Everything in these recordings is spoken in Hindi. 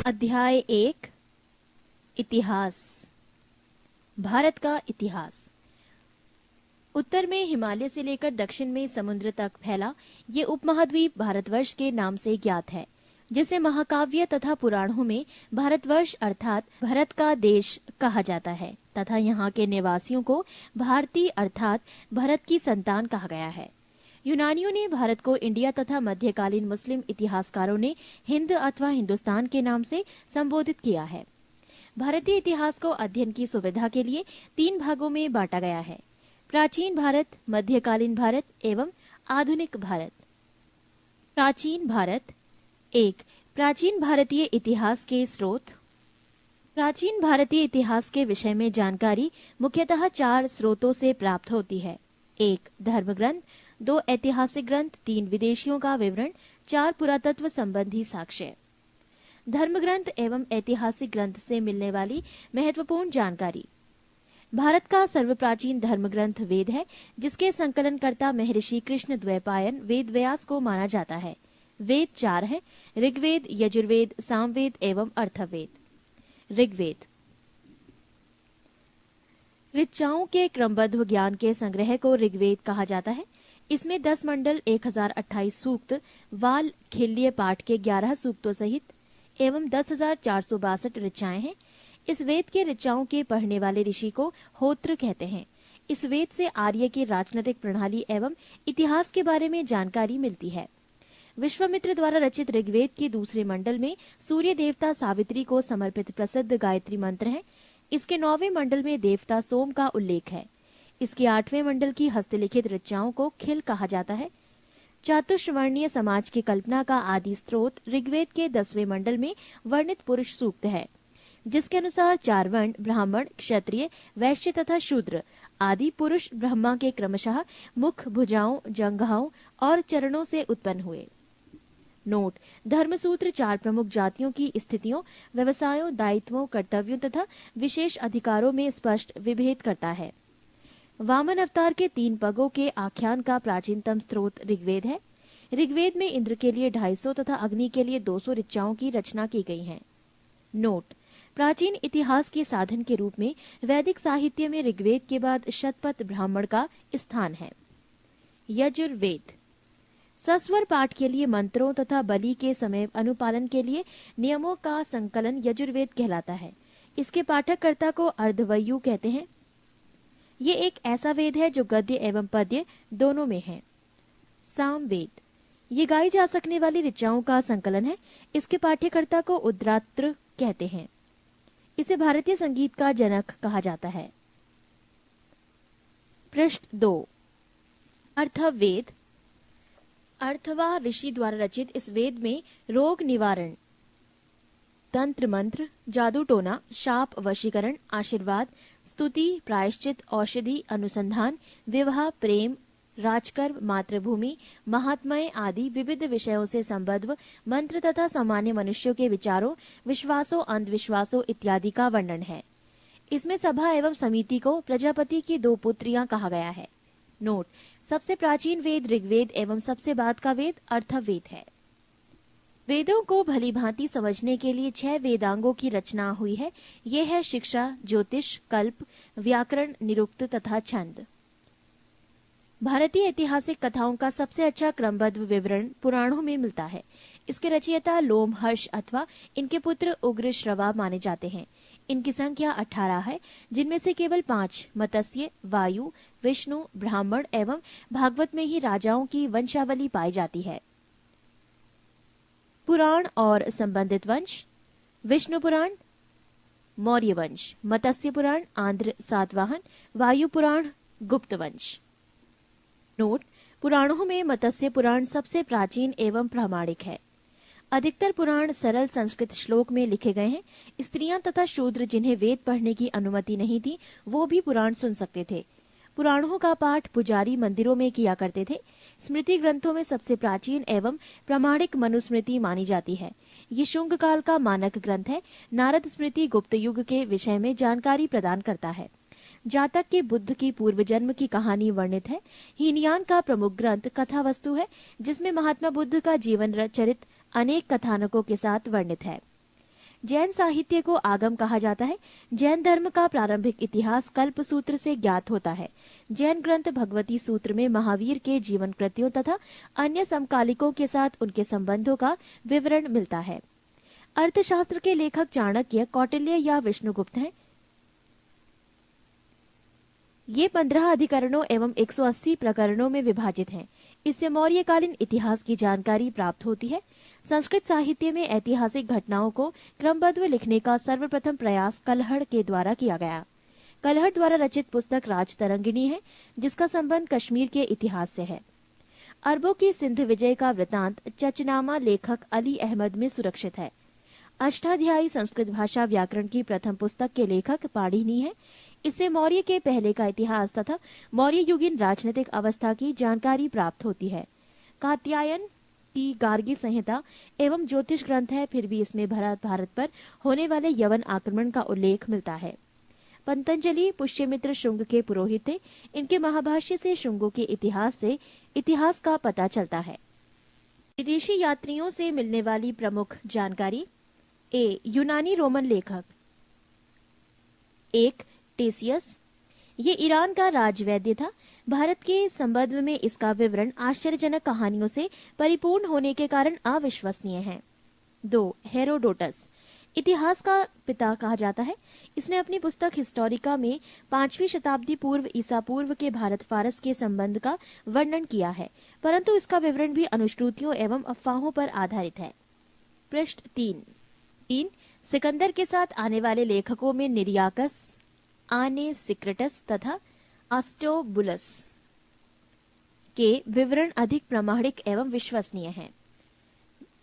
अध्याय 1 इतिहास। भारत का इतिहास। उत्तर में हिमालय से लेकर दक्षिण में समुद्र तक फैला ये उपमहाद्वीप भारतवर्ष के नाम से ज्ञात है, जिसे महाकाव्य तथा पुराणों में भारतवर्ष अर्थात भारत का देश कहा जाता है तथा यहाँ के निवासियों को भारतीय अर्थात भरत की संतान कहा गया है। यूनानियों ने भारत को इंडिया तथा मध्यकालीन मुस्लिम इतिहासकारों ने हिंद अथवा हिंदुस्तान के नाम से संबोधित किया है। भारतीय इतिहास को अध्ययन की सुविधा के लिए 3 भागों में बांटा गया है: प्राचीन भारत, मध्यकालीन भारत एवं आधुनिक भारत। प्राचीन भारत। 1. प्राचीन भारतीय इतिहास के स्रोत। प्राचीन भारतीय इतिहास के विषय में जानकारी मुख्यतः 4 स्रोतों से प्राप्त होती है: 1. धर्म ग्रंथ, 2 ऐतिहासिक ग्रंथ, 3 विदेशियों का विवरण, 4 पुरातत्व संबंधी साक्ष्य। धर्म ग्रंथ एवं ऐतिहासिक ग्रंथ से मिलने वाली महत्वपूर्ण जानकारी। भारत का सर्वप्राचीन धर्म ग्रंथ वेद है, जिसके संकलनकर्ता महर्षि कृष्ण द्वैपायन वेद व्यास को माना जाता है। वेद 4 हैं: ऋग्वेद, यजुर्वेद, सामवेद एवं अर्थवेद। ऋग्वेद ऋचाओं के क्रमबद्ध ज्ञान के संग्रह को ऋग्वेद कहा जाता है। इसमें 10 मंडल, 1028 सूक्त, वाल खिल्य पाठ के 11 सूक्तों सहित एवं 10,462 ऋचाएं हैं। इस वेद के ऋचाओं के पढ़ने वाले ऋषि को होत्र कहते हैं। इस वेद से आर्य की राजनीतिक प्रणाली एवं इतिहास के बारे में जानकारी मिलती है। विश्वामित्र द्वारा रचित ऋग्वेद के दूसरे मंडल में सूर्य देवता सावित्री को समर्पित प्रसिद्ध गायत्री मंत्र है। इसके 9वें मंडल में देवता सोम का उल्लेख है। इसके 8वें मंडल की हस्तलिखित ऋचाओं को खिल कहा जाता है। चातुर्वर्णीय समाज की कल्पना का आदि स्रोत ऋग्वेद के 10वें मंडल में वर्णित पुरुष सूक्त है, जिसके अनुसार 4 वर्ण ब्राह्मण, क्षत्रिय, वैश्य तथा शूद्र आदि पुरुष ब्रह्मा के क्रमशः मुख, भुजाओं, जंघाओं और चरणों से उत्पन्न हुए। नोट: धर्मसूत्र 4 प्रमुख जातियों की स्थितियों, व्यवसायों, दायित्वों, कर्तव्यों तथा विशेष अधिकारों में स्पष्ट विभेद करता है। वामन अवतार के 3 पगों के आख्यान का प्राचीनतम स्रोत ऋग्वेद है। ऋग्वेद में इंद्र के लिए 250 तथा अग्नि के लिए 200 ऋचाओं की रचना की गई है। नोट: प्राचीन इतिहास के साधन के रूप में वैदिक साहित्य में ऋग्वेद के बाद शतपथ ब्राह्मण का स्थान है। यजुर्वेद सस्वर पाठ के लिए मंत्रों तथा बलि के समय अनुपालन के लिए नियमों का संकलन यजुर्वेद कहलाता है। इसके पाठककर्ता को अर्धवयु कहते हैं। ये एक ऐसा वेद है जो गद्य एवं पद्य दोनों में है। सामवेद ये गाई जा सकने वाली ऋचाओं का संकलन है। इसके पाठ्यकर्ता को उद्रात्र कहते हैं। इसे भारतीय संगीत का जनक कहा जाता है। पृष्ठ 2 अर्थवेद। अर्थवा ऋषि द्वारा रचित इस वेद में रोग निवारण, तंत्र मंत्र, जादू टोना, शाप वशीकरण, आशीर्वाद, स्तुति, प्रायश्चित, औषधि, अनुसंधान, विवाह, प्रेम, राजकर्म, मातृभूमि, महात्म्य आदि विविध विषयों से संबद्ध मंत्र तथा सामान्य मनुष्यों के विचारों, विश्वासों, अंधविश्वासों इत्यादि का वर्णन है। इसमें सभा एवं समिति को प्रजापति की 2 पुत्रियां कहा गया है। नोट: सबसे प्राचीन वेद ऋग्वेद एवं सबसे बाद का वेद अर्थवेद है। वेदों को भली भांति समझने के लिए 6 वेदांगों की रचना हुई है। ये है शिक्षा, ज्योतिष, कल्प, व्याकरण, निरुक्त तथा छंद। भारतीय ऐतिहासिक कथाओं का सबसे अच्छा क्रमबद्ध विवरण पुराणों में मिलता है। इसके रचयिता लोमहर्ष अथवा इनके पुत्र उग्र श्रवा माने जाते हैं। इनकी संख्या 18 है, जिनमें से केवल 5 मत्स्य, वायु, विष्णु, ब्राह्मण एवं भागवत में ही राजाओं की वंशावली पाई जाती है। पुराण और संबंधित वंश: विष्णु पुराण, मौर्य वंश, मत्स्य पुराण, आंध्र सातवाहन, वायु पुराण, गुप्त वंश। नोट: पुराणों में मत्स्य पुराण सबसे प्राचीन एवं प्रामाणिक है। अधिकतर पुराण सरल संस्कृत श्लोक में लिखे गए हैं। स्त्रियां तथा शूद्र जिन्हें वेद पढ़ने की अनुमति नहीं थी, वो भी पुराण सुन सकते थे। पुराणों का पाठ पुजारी मंदिरों में किया करते थे। स्मृति ग्रंथों में सबसे प्राचीन एवं प्रामाणिक मनुस्मृति मानी जाती है। ये शुंग काल का मानक ग्रंथ है। नारद स्मृति गुप्त युग के विषय में जानकारी प्रदान करता है। जातक के बुद्ध की पूर्व जन्म की कहानी वर्णित है। हीनयान का प्रमुख ग्रंथ कथा वस्तु है, जिसमें महात्मा बुद्ध का जीवन चरित अनेक कथानकों के साथ वर्णित है। जैन साहित्य को आगम कहा जाता है। जैन धर्म का प्रारंभिक इतिहास कल्प सूत्र से ज्ञात होता है। जैन ग्रंथ भगवती सूत्र में महावीर के जीवन कृत्यों तथा अन्य समकालिकों के साथ उनके संबंधों का विवरण मिलता है। अर्थशास्त्र के लेखक चाणक्य, कौटिल्य या विष्णुगुप्त हैं। ये 15 अधिकरणों एवं 180 प्रकरणों में विभाजित हैं। इससे मौर्यकालीन इतिहास की जानकारी प्राप्त होती है। संस्कृत साहित्य में ऐतिहासिक घटनाओं को क्रमबद्ध लिखने का सर्वप्रथम प्रयास कलहड़ के द्वारा किया गया। कलहड़ द्वारा रचित पुस्तक राजतरंगिणी है, जिसका संबंध कश्मीर के इतिहास से है। अरबों की सिंध विजय का वृतांत चचनामा लेखक अली अहमद में सुरक्षित है। अष्टाध्यायी संस्कृत भाषा व्याकरण की प्रथम पुस्तक के लेखक पाणिनि है। इससे मौर्य के पहले का इतिहास तथा मौर्य युगीन राजनीतिक अवस्था की जानकारी प्राप्त होती है। कात्यायन की गार्गी संहिता एवं ज्योतिष ग्रंथ है, फिर भी इसमें भारत पर होने वाले यवन आक्रमण का उल्लेख मिलता है। पतंजलि पुष्यमित्र शुंग के पुरोहित थे। इनके महाभाष्य से शुंगों के इतिहास से इतिहास का पता चलता है। विदेशी यात्रियों से मिलने वाली प्रमुख जानकारी। यूनानी रोमन लेखक। 1. टेसियस। ये ईरान का राजवैद्य था। भारत के संबंध में इसका विवरण आश्चर्यजनक कहानियों से परिपूर्ण होने के कारण अविश्वसनीय है। 2. हेरोडोटस। इतिहास का पिता कहा जाता है। इसने अपनी पुस्तक हिस्टोरिका में 5वीं शताब्दी पूर्व ईसा पूर्व के भारत फारस के संबंध का वर्णन किया है, परंतु इसका विवरण भी अनुश्रुतियों एवं अफवाहों पर आधारित है। पृष्ठ 3। सिकंदर के साथ आने वाले लेखकों में निरियाकस, आने सिक्रेटस तथा आस्टोबुलस के विवरण अधिक प्रामाणिक एवं विश्वसनीय हैं।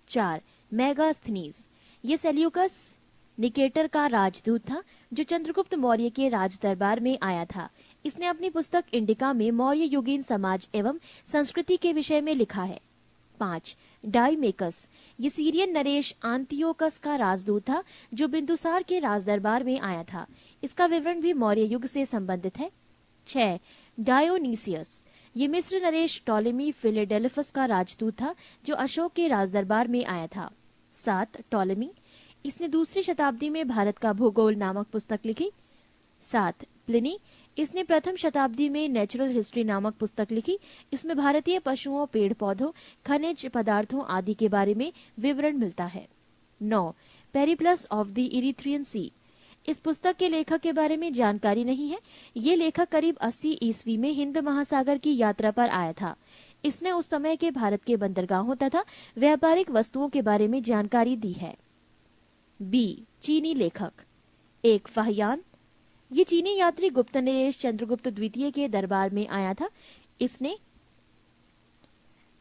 4. मेगास्थनीज। ये सेल्यूकस निकेटर का राजदूत था, जो चंद्रगुप्त मौर्य के राज दरबार में आया था। इसने अपनी पुस्तक इंडिका में मौर्य युगीन समाज एवं संस्कृति के विषय में लिखा है। 5. डाइमेकस। ये सीरियन नरेश आंतियोकस का राजदूत था, जो बिंदुसार के राज दरबार में आया था। इसका विवरण भी मौर्य युग से संबंधित है। 6. डायोनीसियस। ये मिस्र नरेश टॉलेमी फिलेडेल्फस का राजदूत था, जो अशोक के राज दरबार में आया था। 7. टॉलेमी। इसने दूसरी शताब्दी में भारत का भूगोल नामक पुस्तक लिखी। 7. प्लिनी। इसने प्रथम शताब्दी में नेचुरल हिस्ट्री नामक पुस्तक लिखी। इसमें भारतीय पशुओं, पेड़ पौधों, खनिज पदार्थों आदि के बारे में विवरण मिलता है। 9. पेरिप्लस ऑफ द इरिथ्रियन सी। इस पुस्तक के लेखक के बारे में जानकारी नहीं है। ये लेखक करीब 80 ईस्वी में हिंद महासागर की यात्रा पर आया था। इसने उस समय के भारत के बंदरगाहों तथा व्यापारिक वस्तुओं के बारे में जानकारी दी है। बी. चीनी लेखक। 1. फाहियान। ये चीनी यात्री गुप्त नरेश चंद्रगुप्त द्वितीय के दरबार में आया था। इसने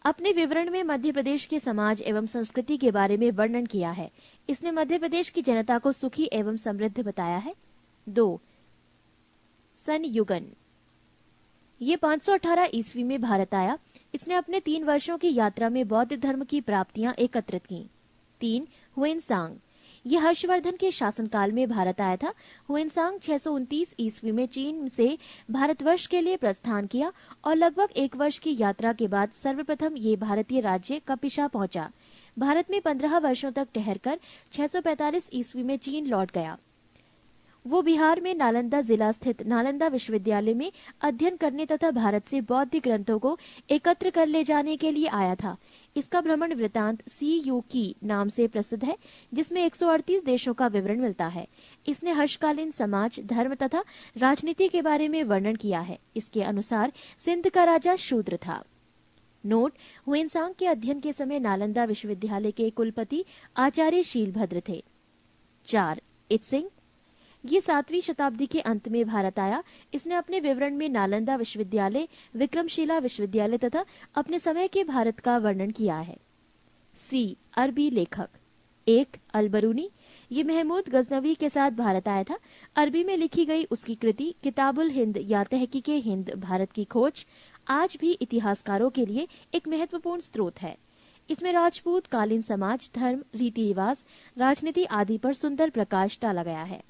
अपने विवरण में मध्य प्रदेश के समाज एवं संस्कृति के बारे में वर्णन किया है। इसने मध्य प्रदेश की जनता को सुखी एवं समृद्ध बताया है। 2. संयुगन। ये 518 ईस्वी में भारत आया। इसने अपने 3 वर्षों की यात्रा में बौद्ध धर्म की प्राप्तियां एकत्रित की। 3. हुएनसांग। ये हर्षवर्धन के शासनकाल में भारत आया था। हुएनसांग 629 ईस्वी में चीन से भारतवर्ष के लिए प्रस्थान किया और लगभग 1 वर्ष की यात्रा के बाद सर्वप्रथम ये भारतीय राज्य कपिशा पहुंचा। भारत में 15 वर्षों तक ठहरकर 645 ईस्वी में चीन लौट गया। वो बिहार में नालंदा जिला स्थित नालंदा विश्वविद्यालय में अध्ययन करने तथा भारत से बौद्ध ग्रंथों को एकत्र कर ले जाने के लिए आया था। इसका भ्रमण वृतांत CU की नाम से प्रसिद्ध है, जिसमें 138 देशों का विवरण मिलता है। इसने हर्षकालीन समाज, धर्म तथा राजनीति के बारे में वर्णन किया है। इसके अनुसार सिंध का राजा शूद्र था। नोट: हुएनसांग के अध्ययन के समय नालंदा विश्वविद्यालय के कुलपति आचार्य शीलभद्र थे। 4. इत्सिंग। ये 7वीं शताब्दी के अंत में भारत आया। इसने अपने विवरण में नालंदा विश्वविद्यालय, विक्रमशिला विश्वविद्यालय तथा अपने समय के भारत का वर्णन किया है। C. अरबी लेखक। 1. अल-बरूनी। ये महमूद गजनवी के साथ भारत आया था। अरबी में लिखी गई उसकी कृति किताबुल हिंद या तहकीके हिंद भारत की खोज आज भी इतिहासकारों के लिए एक महत्वपूर्ण स्रोत है। इसमें राजपूत कालीन समाज, धर्म, रीति रिवाज, राजनीति आदि पर सुंदर प्रकाश डाला गया है।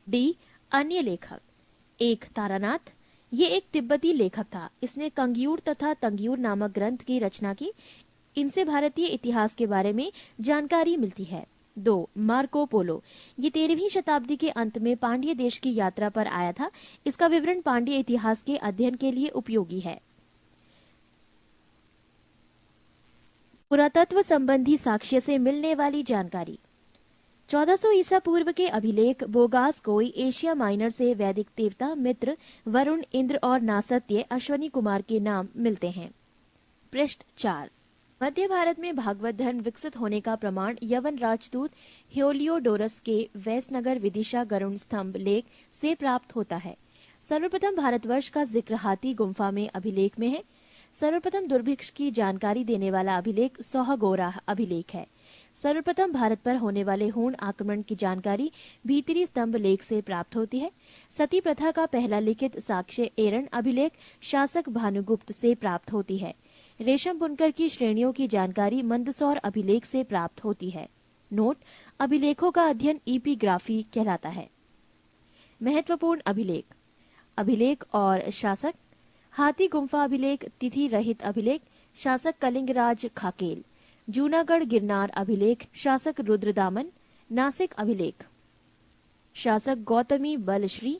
D. अन्य लेखक। 1. तारानाथ। ये एक तिब्बती लेखक था। इसने कंग्यूर तथा तंग्यूर नामक ग्रंथ की रचना की। इनसे भारतीय इतिहास के बारे में जानकारी मिलती है। 2. Marco Polo. ये 13वीं शताब्दी के अंत में पांड्य देश की यात्रा पर आया था। इसका विवरण पांड्य इतिहास के अध्ययन के लिए उपयोगी है। पुरातत्व संबंधी साक्ष्य से मिलने वाली जानकारी। 1400 ईसा पूर्व के अभिलेख बोगास कोई एशिया माइनर से वैदिक देवता मित्र, वरुण, इंद्र और नासत्य अश्वनी कुमार के नाम मिलते हैं। पृष्ठ 4। मध्य भारत में भागवत धर्म विकसित होने का प्रमाण यवन राजदूत हेलियोडोरस के वैसनगर विदिशा गरुड़ स्तंभ लेख से प्राप्त होता है। सर्वप्रथम भारतवर्ष का जिक्र हाथी गुम्फा में अभिलेख में है। सर्वप्रथम दुर्भिक्ष की जानकारी देने वाला अभिलेख सोहगोरा अभिलेख है। सर्वप्रथम भारत पर होने वाले हूण आक्रमण की जानकारी भीतरी स्तंभ लेख से प्राप्त होती है। सती प्रथा का पहला लिखित साक्ष्य एरन अभिलेख शासक भानुगुप्त से प्राप्त होती है। रेशम बुनकर की श्रेणियों की जानकारी मंदसौर अभिलेख से प्राप्त होती है। नोट: अभिलेखों का अध्ययन इपिग्राफी कहलाता है। महत्वपूर्ण अभिलेख: अभिलेख और शासक हाथी गुम्फा अभिलेख, तिथि रहित अभिलेख शासक कलिंगराज खाकेल, जूनागढ़ गिरनार अभिलेख शासक रुद्रदामन, नासिक अभिलेख शासक गौतमी बलश्री,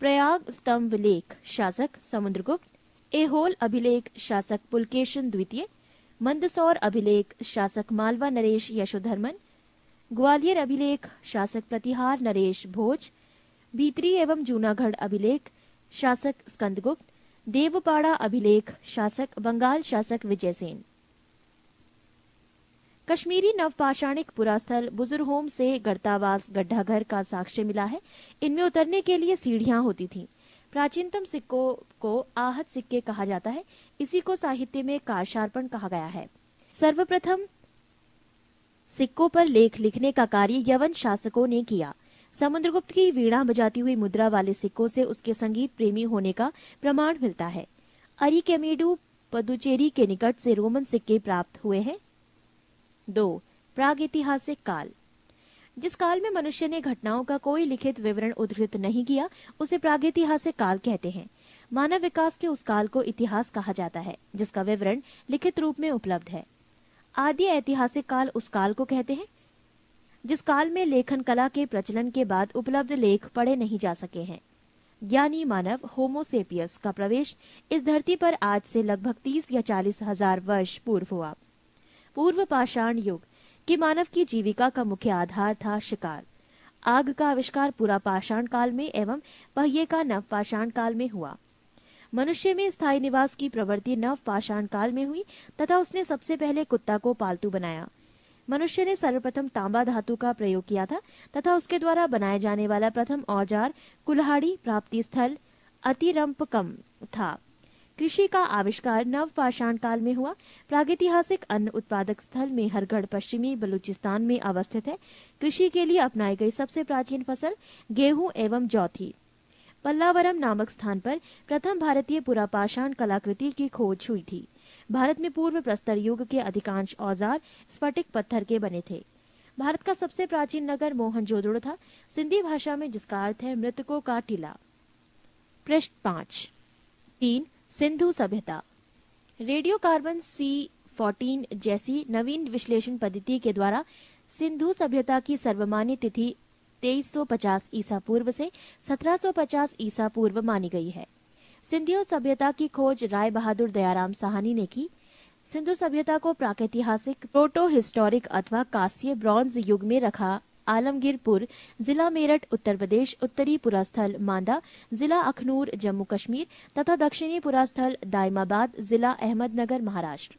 प्रयाग स्तंभ लेख शासक समुद्रगुप्त, एहोल अभिलेख शासक पुलकेशन द्वितीय, मंदसौर अभिलेख शासक मालवा नरेश यशोधर्मन, ग्वालियर अभिलेख शासक प्रतिहार नरेश भोज, भीतरी एवं जूनागढ़ अभिलेख शासक स्कंदगुप्त, देवपाड़ा अभिलेख शासक बंगाल शासक विजयसेन। कश्मीरी नवपाषाणिक पुरास्थल बुजुर्गहोम से गढ़तावास गड्ढाघर का साक्ष्य मिला है। इनमें उतरने के लिए सीढ़ियां होती थीं। प्राचीनतम सिक्कों को आहत सिक्के कहा जाता है। इसी को साहित्य में कारशार्पण कहा गया है। सर्वप्रथम सिक्कों पर लेख लिखने का कार्य यवन शासकों ने किया। समुद्रगुप्त की वीणा बजाती हुई मुद्रा वाले सिक्कों से उसके संगीत प्रेमी होने का प्रमाण मिलता है। अरिकेमेडु पदुचेरी के निकट से रोमन सिक्के प्राप्त हुए हैं। 2. प्रागैतिहासिक काल। जिस काल में मनुष्य ने घटनाओं का कोई लिखित विवरण उद्धृत नहीं किया उसे प्रागैतिहासिक काल कहते हैं। मानव विकास के उस काल को इतिहास कहा जाता है जिसका विवरण लिखित रूप में उपलब्ध है। आदि ऐतिहासिक काल उस काल को कहते हैं जिस काल में लेखन कला के प्रचलन के बाद उपलब्ध लेख पढ़े नहीं जा सके हैं। ज्ञानी मानव होमोसेपियस का प्रवेश इस धरती पर आज से लगभग 30 या 40 हजार वर्ष पूर्व हुआ। पूर्व पाषाण युग कि मानव की जीविका का मुख्य आधार था शिकार। आग का आविष्कार पूरा पाषाण काल में एवं पहिए का नवपाषाण काल में हुआ। मनुष्य में स्थायी निवास की प्रवृत्ति नवपाषाण काल में हुई तथा उसने सबसे पहले कुत्ता को पालतू बनाया। मनुष्य ने सर्वप्रथम तांबा धातु का प्रयोग किया था तथा उसके द्वारा बनाए जाने वाला प्रथम औजार कुल्हाड़ी प्राप्ति स्थल अतिरंपकम था। कृषि का आविष्कार नवपाषाण काल में हुआ। प्रागैतिहासिक अन्न उत्पादक स्थल मेहरगढ़ पश्चिमी बलूचिस्तान में अवस्थित है। कृषि के लिए अपनाई गई सबसे प्राचीन फसल गेहूं एवं जौ थी। पल्लावरम नामक स्थान पर प्रथम भारतीय पुरापाषाण कलाकृति की खोज हुई थी। भारत में पूर्व प्रस्तर युग के अधिकांश औजार स्फटिक पत्थर के बने थे। भारत का सबसे प्राचीन नगर मोहनजोदड़ो था, सिंधी भाषा में, जिसका अर्थ है मृतकों का टीला। पृष्ठ 5। 3. सिंधु सभ्यता। रेडियो कार्बन C14 जैसी नवीन विश्लेषण पद्धति के द्वारा सिंधु सभ्यता की सर्वमान्य तिथि 2350 ईसा पूर्व से 1750 ईसा पूर्व मानी गई है। सिंधु सभ्यता की खोज राय बहादुर दयाराम साहनी ने की। सिंधु सभ्यता को प्रागैतिहासिक, प्रोटो हिस्टोरिक अथवा कांस्य ब्रॉन्ज युग में रखा आलमगीरपुर, जिला मेरठ उत्तर प्रदेश, उत्तरी पुरास्थल मांदा, जिला अखनूर जम्मू कश्मीर तथा दक्षिणी पुरास्थल दाइमाबाद, जिला अहमदनगर महाराष्ट्र।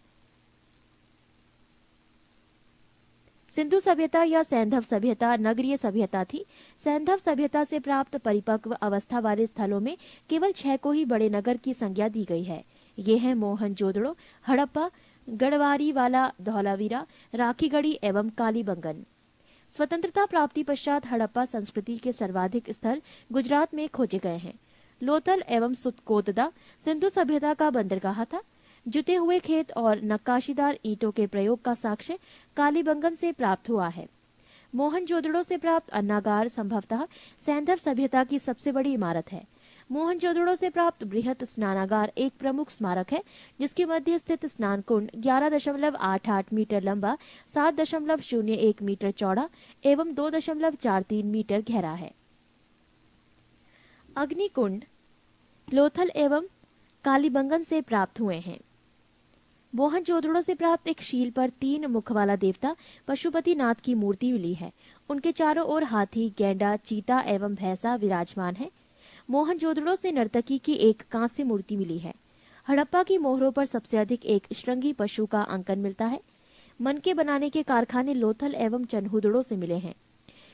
सिंधु सभ्यता या सैंधव सभ्यता नगरीय सभ्यता थी। सैंधव सभ्यता से प्राप्त परिपक्व अवस्था वाले स्थलों में केवल 6 को ही बड़े नगर की संज्ञा दी गई है। ये हैं मोहनजोदड़ो, हड़प्पा, गढ़वारीवाला, धौलावीरा, राखीगढ़ी एवं कालीबंगन। स्वतंत्रता प्राप्ति पश्चात हड़प्पा संस्कृति के सर्वाधिक स्थल गुजरात में खोजे गए हैं। लोथल एवं सुतकोतदा सिंधु सभ्यता का बंदरगाह था। जुते हुए खेत और नक्काशीदार ईंटों के प्रयोग का साक्ष्य कालीबंगन से प्राप्त हुआ है। मोहनजोदड़ो से प्राप्त अन्नागार संभवतः सैंधव सभ्यता की सबसे बड़ी इमारत है। मोहनजोदड़ो से प्राप्त बृहत स्नानागार एक प्रमुख स्मारक है, जिसके मध्य स्थित स्नान कुंड 11.88 मीटर लंबा, 7.01 मीटर चौड़ा एवं 2.43 मीटर गहरा है। अग्निकुंड लोथल एवं कालीबंगन से प्राप्त हुए हैं। मोहनजोदड़ो से प्राप्त एक शील पर 3 मुख वाला देवता पशुपतिनाथ की मूर्ति मिली है। उनके चारों ओर हाथी, गैंडा, चीता एवं भैंसा विराजमान है। मोहनजोदड़ो से नर्तकी की एक कांस्य मूर्ति मिली है। हड़प्पा की मोहरों पर सबसे अधिक एक श्रृंगी पशु का अंकन मिलता है। मनके बनाने के कारखाने लोथल एवं चन्हुदड़ो से मिले हैं।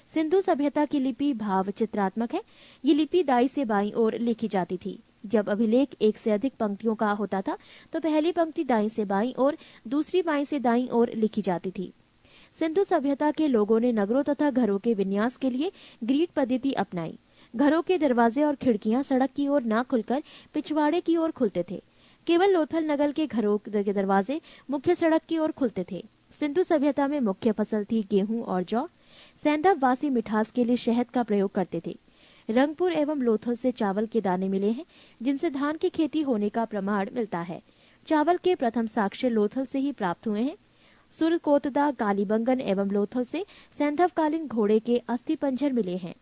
सिंधु सभ्यता की लिपि भाव चित्रात्मक है। ये लिपि दाई से बाईं ओर लिखी जाती थी। जब अभिलेख एक से अधिक पंक्तियों का होता था तो पहली पंक्ति दाईं से बाईं और दूसरी बाईं से दाईं ओर लिखी जाती थी। सिंधु सभ्यता के लोगों ने नगरों तथा घरों के विन्यास के लिए ग्रीड पद्धति अपनाई। घरों के दरवाजे और खिड़कियां सड़क की ओर न खुलकर पिछवाड़े की ओर खुलते थे। केवल लोथल नगल के घरों के दरवाजे मुख्य सड़क की ओर खुलते थे। सिंधु सभ्यता में मुख्य फसल थी गेहूं और जौ। सैंधव वासी मिठास के लिए शहद का प्रयोग करते थे। रंगपुर एवं लोथल से चावल के दाने मिले हैं, जिनसे धान की खेती होने का प्रमाण मिलता है। चावल के प्रथम साक्ष्य लोथल से ही प्राप्त हुए हैं। सुरकोतदा, कालीबंगन एवं लोथल से सैंधवकालीन घोड़े के अस्थि पंजर मिले हैं।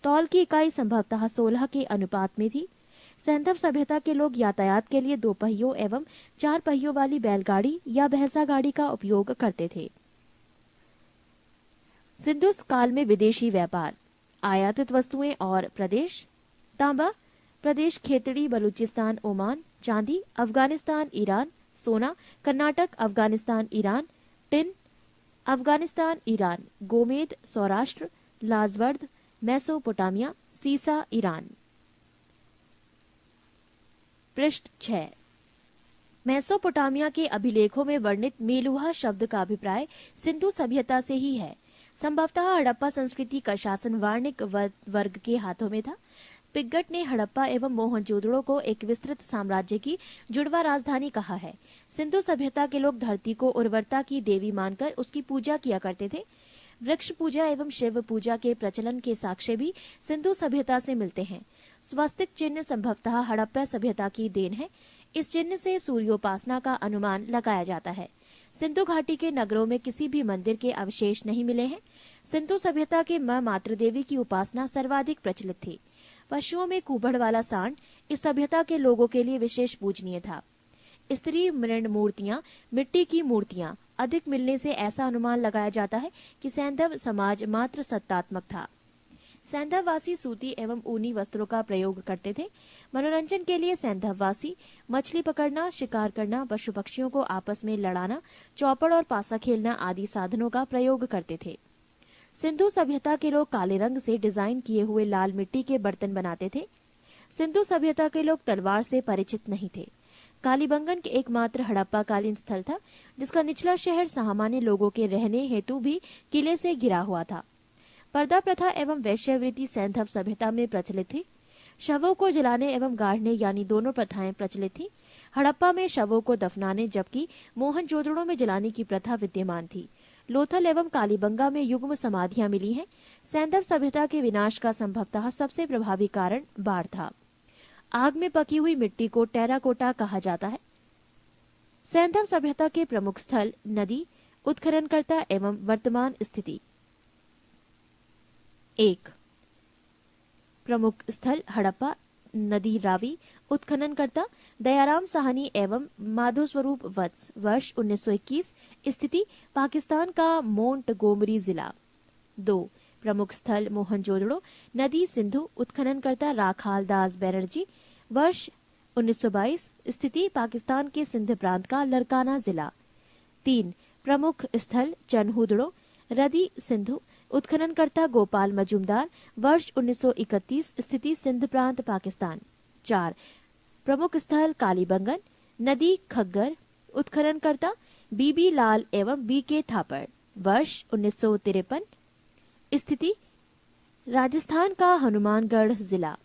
तौल की इकाई संभवतः 16 के अनुपात में थी। सैंधव सभ्यता के लोग यातायात के लिए 2 पहियों एवं 4 पहियों वाली बैलगाड़ी या भैंसा गाड़ी का उपयोग करते थे। सिंधु काल में विदेशी व्यापार, आयातित वस्तुएं और प्रदेश। तांबा प्रदेश खेतड़ी, बलूचिस्तान, ओमान। चांदी अफगानिस्तान, ईरान। सोना Karnataka, Afghanistan, Iran. Tin Afghanistan, Iran. गोमेद सौराष्ट्र, लाजवर्द मेसोपोटामिया। सीसा ईरान। पृष्ठ 6। मेसोपोटामिया के अभिलेखों में वर्णित मेलुहा शब्द का अभिप्राय सिंधु सभ्यता से ही है। संभवतः हड़प्पा संस्कृति का शासन वाणिक वर्ग के हाथों में था। पिग्गट ने हड़प्पा एवं मोहनजोदड़ो को एक विस्तृत साम्राज्य की जुड़वा राजधानी कहा है। सिंधु सभ्यता के लोग धरती को उर्वरता की देवी मानकर उसकी पूजा किया करते थे। वृक्ष पूजा एवं शिव पूजा के प्रचलन के साक्ष्य भी सिंधु सभ्यता से मिलते हैं। स्वास्तिक चिन्ह संभवतः हड़प्पा सभ्यता की देन है। इस चिन्ह से सूर्योपासना का अनुमान लगाया जाता है। सिंधु घाटी के नगरों में किसी भी मंदिर के अवशेष नहीं मिले हैं। सिंधु सभ्यता के मां मातृ देवी की उपासना सर्वाधिक प्रचलित थी। पशुओं में कुबड़ वाला सांड इस सभ्यता के लोगों के लिए विशेष पूजनीय था। स्त्री मृण मूर्तियां, मिट्टी की मूर्तियां अधिक मिलने से ऐसा अनुमान लगाया जाता है कि सैंधव समाज मात्र सत्तात्मक था। सैंधववासी सूती एवं ऊनी वस्त्रों का प्रयोग करते थे। मनोरंजन के लिए सैंधववासी मछली पकड़ना, शिकार करना, पशु पक्षियों को आपस में लड़ाना, चौपड़ और पासा खेलना आदि साधनों का प्रयोग करते थे। सिंधु सभ्यता के लोग काले रंग से डिजाइन किए हुए लाल मिट्टी के बर्तन बनाते थे। सिंधु सभ्यता के लोग तलवार से परिचित नहीं थे। कालीबंगन के एकमात्र हड़प्पा कालीन स्थल था, जिसका निचला शहर सामान्य लोगों के रहने हेतु भी किले से घिरा हुआ था। पर्दा प्रथा एवं वैश्यवृत्ति सैंधव सभ्यता में प्रचलित थी। शवों को जलाने एवं गाड़ने यानी दोनों प्रथाएं प्रचलित थी। हड़प्पा में शवों को दफनाने जबकि मोहनजोदड़ो में जलाने की प्रथा विद्यमान थी। लोथल एवं कालीबंगा में युग्म समाधियां मिली हैं। सैंधव सभ्यता के विनाश का संभवतः सबसे प्रभावी कारण बाढ़ था। आग में पकी हुई मिट्टी को टेराकोटा कहा जाता है। सैंधव सभ्यता के प्रमुख स्थल नदी, उत्खननकर्ता एवं वर्तमान स्थिति। 1. प्रमुख स्थल हड़प्पा, नदी रावी, उत्खननकर्ता दयाराम साहनी एवं माधो स्वरूप वत्स, वर्ष 1921। स्थिति पाकिस्तान का मोंटगोमरी जिला। 2. प्रमुख स्थल मोहनजोदड़ो, नदी सिंधु, उत्खननकर्ता राखाल दास बैनर्जी, वर्ष 1922। स्थिति पाकिस्तान के सिंध प्रांत का लरकाना जिला। 3. प्रमुख स्थल चन्हुदड़ो, रदी सिंधु, उत्खननकर्ता गोपाल मजूमदार, वर्ष 1931। स्थिति सिंध प्रांत पाकिस्तान। 4. प्रमुख स्थल कालीबंगन, नदी खग्गर, उत्खननकर्ता बीबी लाल एवं बीके थापड़, वर्ष 1953। स्थिति राजस्थान का हनुमानगढ़ जिला।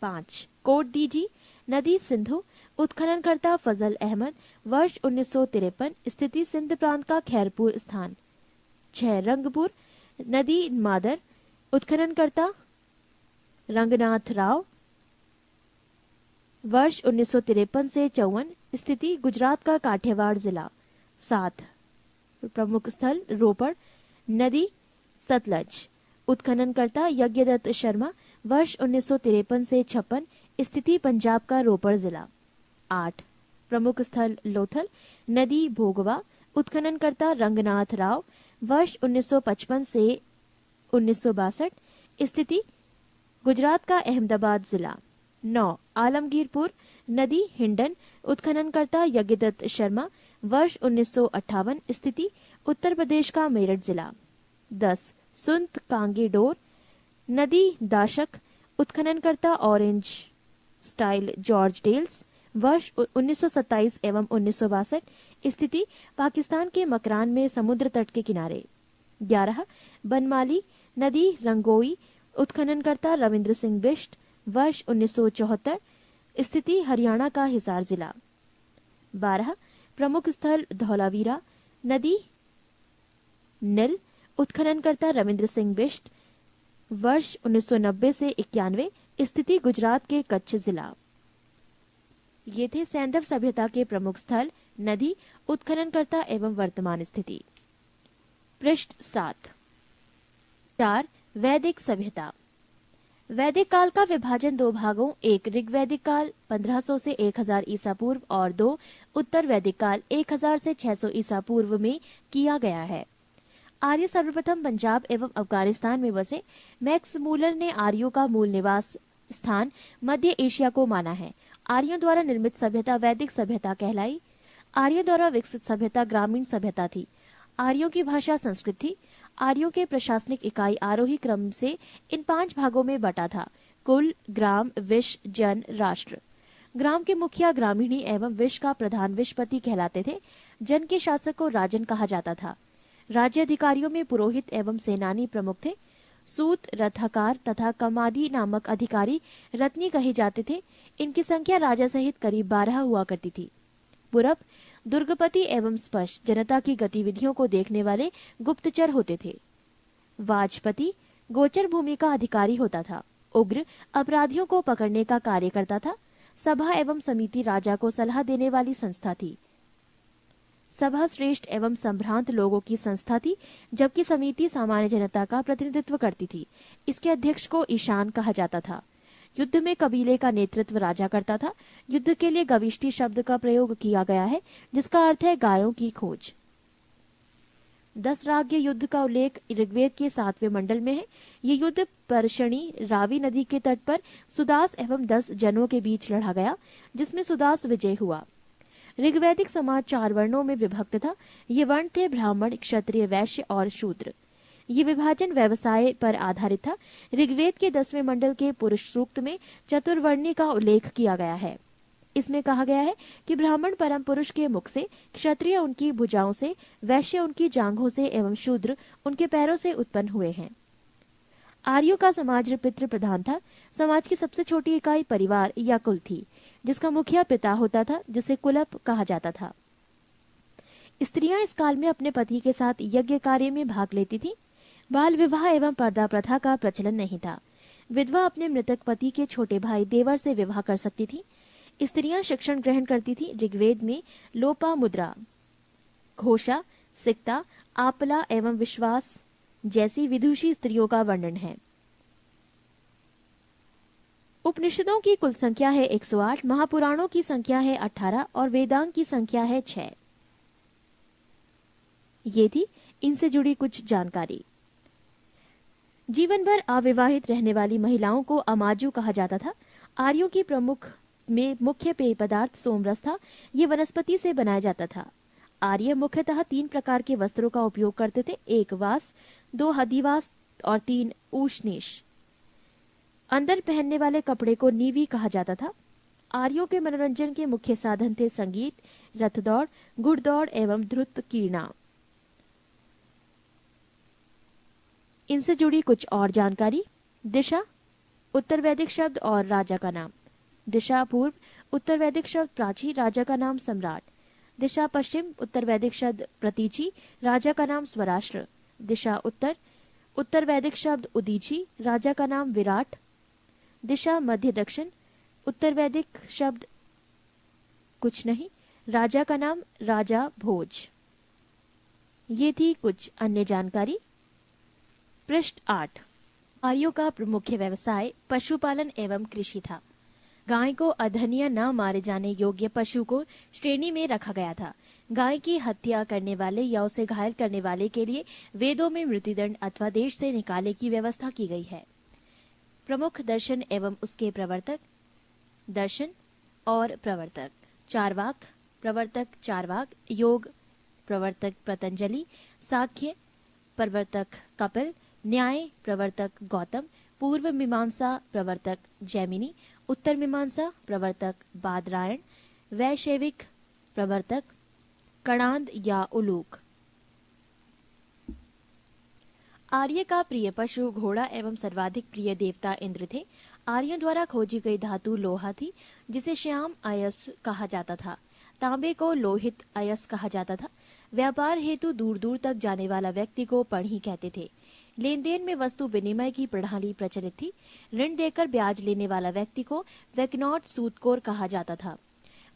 5. कोट दीजी, नदी सिंधु, उत्खननकर्ता फजल अहमद, वर्ष 1953। स्थिति सिंध प्रांत का खैरपुर स्थान। 6. रंगपुर, नदी मादर, उत्खननकर्ता रंगनाथ राव, वर्ष 1953 से 54। स्थिति गुजरात का काठियावाड़ जिला। 7। प्रमुख स्थल रोपड़, नदी सतलज। उत्खननकर्ता यज्ञदत्त शर्मा। वर्ष 1953 से 56। स्थिति पंजाब का रोपड़ जिला। 8। प्रमुख स्थल लोथल, नदी भोगवा। उत्खननकर्ता रंगनाथ राव। वर्ष 1955 से 1962। स्थिति गुजरात का अहमदाबाद जिला। 9। आलमगीरपुर, नदी हिंडन। उत्खननकर्ता यज्ञदत्त शर्मा। वर्ष 1958। स्थिति उत्तर प्रदेश का मेरठ जिला। 10। सुंत कांगीडोर, नदी दाशक। उत्खननकर्ता ऑरेंज स्टाइल जॉर्ज डेल्स। वर्ष 1927 एवं 1962। स्थिति पाकिस्तान के मकरान में समुद्र तट के किनारे। 11। बनमाली, नदी रंगोई। उत्खननकर्ता रविंद्र सिंह बिष्ट। वर्ष 1974। स्थिति हरियाणा का हिसार जिला। 12। प्रमुख स्थल धौलावीरा, नदी नील। उत्खननकर्ता रविंद्र सिंह बिष्ट। वर्ष 1990 से 91। स्थिति गुजरात के कच्छ जिला। ये थे सैंधव सभ्यता के प्रमुख स्थल, नदी, उत्खननकर्ता एवं वर्तमान स्थिति। पृष्ठ 7। 4। वैदिक सभ्यता। वैदिक काल का विभाजन 2 भागों, 1 ऋग्वैदिक काल 1500 से 1000 ईसा पूर्व और 2 उत्तर वैदिक काल 1000 से 600 ईसा पूर्व में किया गया है। आर्य सर्वप्रथम पंजाब एवं अफगानिस्तान में बसे। मैक्स मूलर ने आर्यों का मूल निवास स्थान मध्य एशिया को माना है। आर्यों द्वारा निर्मित सभ्यता वैदिक सभ्यता कहलाई। आर्यों द्वारा विकसित सभ्यता ग्रामीण सभ्यता थी। आर्यों की भाषा संस्कृत थी। आर्यों के प्रशासनिक इकाई आरोही क्रम से इन 5 भागों में बटा था: कुल, ग्राम, विश, जन, राष्ट्र। ग्राम के मुखिया ग्रामीणी एवं विश का प्रधान विशपति कहलाते थे। जन के शासक को राजन कहा जाता था। राज्य अधिकारियों में पुरोहित एवं सेनानी प्रमुख थे। सूत, रथकार तथा कमादी नामक अधिकारी रत्नी कहे जाते थे। इनकी संख्या राजा सहित करीब 12 हुआ करती थी। पूरब दुर्गपति एवं स्पष्ट जनता की गतिविधियों को देखने वाले गुप्तचर होते थे। वाजपति गोचर भूमि का अधिकारी होता था। उग्र अपराधियों को पकड़ने का कार्य करता था। सभा एवं समिति राजा को सलाह देने वाली संस्था थी। सभा श्रेष्ठ एवं संभ्रांत लोगों की संस्था थी, जबकि समिति सामान्य जनता का प्रतिनिधित्व करती थी। इसके अध्यक्ष को ईशान कहा जाता था। युद्ध में कबीले का नेतृत्व राजा करता था। युद्ध के लिए गविष्टि शब्द का प्रयोग किया गया है, जिसका अर्थ है गायों की खोज। 10 राज्य युद्ध का उल्लेख ऋग्वेद के 7वें मंडल में है। ये युद्ध परशणी रावी नदी के तट पर सुदास एवं 10 जनों के बीच लड़ा गया, जिसमें सुदास विजय हुआ। ऋग्वैदिक समाज 4 वर्णों में विभक्त था। ये वर्ण थे ब्राह्मण, क्षत्रिय, वैश्य और शूद्र। ये विभाजन व्यवसाय पर आधारित था। ऋग्वेद के 10वें मंडल के पुरुष सूक्त में चतुर्वर्णी का उल्लेख किया गया है। इसमें कहा गया है कि ब्राह्मण परम पुरुष के मुख से, क्षत्रिय उनकी भुजाओं से, वैश्य उनकी जांघों से एवं शूद्र उनके पैरों से उत्पन्न हुए हैं। आर्यों का समाज पितृ प्रधान था। समाज की सबसे छोटी इकाई परिवार या कुल थी, जिसका मुखिया पिता होता था, जिसे कुलप कहा जाता था। स्त्रियां इस काल में अपने पति के साथ यज्ञ कार्य में भाग लेती थीं। बाल विवाह एवं पर्दा प्रथा का प्रचलन नहीं था। विधवा अपने मृतक पति के छोटे भाई देवर से विवाह कर सकती थी। स्त्रियां शिक्षण ग्रहण करती थी। ऋग्वेद में लोपा मुद्रा, घोषा, सिक्ता, आपला एवं विश्वास जैसी विदुषी स्त्रियों का वर्णन है। उपनिषदों की कुल संख्या है 108, महापुराणों की संख्या है 18 और वेदांग की संख्या है 6। ये थी इनसे जुड़ी कुछ जानकारी। जीवन भर अविवाहित रहने वाली महिलाओं को अमाजु कहा जाता था। आर्यों की मुख्य पेय पदार्थ सोमरस था। ये वनस्पति से बनाया जाता था। आर्य मुख्यतः 3 प्रकार के वस्त्रों का उपयोग करते थे: 1 वास, 2 हदिवास और 3 ऊष्णीश। अंदर पहनने वाले कपड़े को नीवी कहा जाता था। आर्यों के मनोरंजन के मुख्य साधन थे संगीत, रथ दौड़, घुड़दौड़ एवं ध्रुत कीर्णा। इनसे जुड़ी कुछ और जानकारी। दिशा उत्तर वैदिक शब्द और राजा का नाम। दिशा पूर्व उत्तर वैदिक शब्द प्राची, राजा का नाम सम्राट। दिशा पश्चिम उत्तर वैदिक शब्द प्रतीची, राजा का नाम स्वराष्ट्र। दिशा उत्तर उत्तर वैदिक शब्द उदीची, राजा का नाम विराट। दिशा मध्य दक्षिण उत्तर वैदिक शब्द कुछ नहीं, राजा का नाम राजा भोज। ये थी कुछ अन्य जानकारी। पृष्ठ 8। आर्यों का प्रमुख व्यवसाय पशुपालन एवं कृषि था। गाय को अधन्य न मारे जाने योग्य पशु को श्रेणी में रखा गया था। गाय की हत्या करने वाले या उसे घायल करने वाले के लिए वेदों में मृत्युदंड अथवा देश से निकाले की व्यवस्था की गई है। प्रमुख दर्शन एवं उसके प्रवर्तक। दर्शन और प्रवर्तक। चार्वाक प्रवर्तक चार्वाक, योग प्रवर्तक पतंजलि, सांख्य प्रवर्तक कपिल, न्याय प्रवर्तक गौतम, पूर्व मीमांसा प्रवर्तक जैमिनी, उत्तर मीमांसा प्रवर्तक बादरायण, वैशेविक प्रवर्तक कणाद या उलूक। आर्य का प्रिय पशु घोड़ा एवं सर्वाधिक प्रिय देवता इंद्र थे। आर्यों द्वारा खोजी गई धातु लोहा थी, जिसे श्याम अयस कहा जाता था। तांबे को लोहित अयस कहा जाता था। व्यापार हेतु दूर दूर तक जाने वाला व्यक्ति को पढ़ी कहते थे। लेन देन में वस्तु विनिमय की प्रणाली प्रचलित थी। ऋण देकर ब्याज लेने वाला व्यक्ति को वैकनॉट सूदखोर कहा जाता था।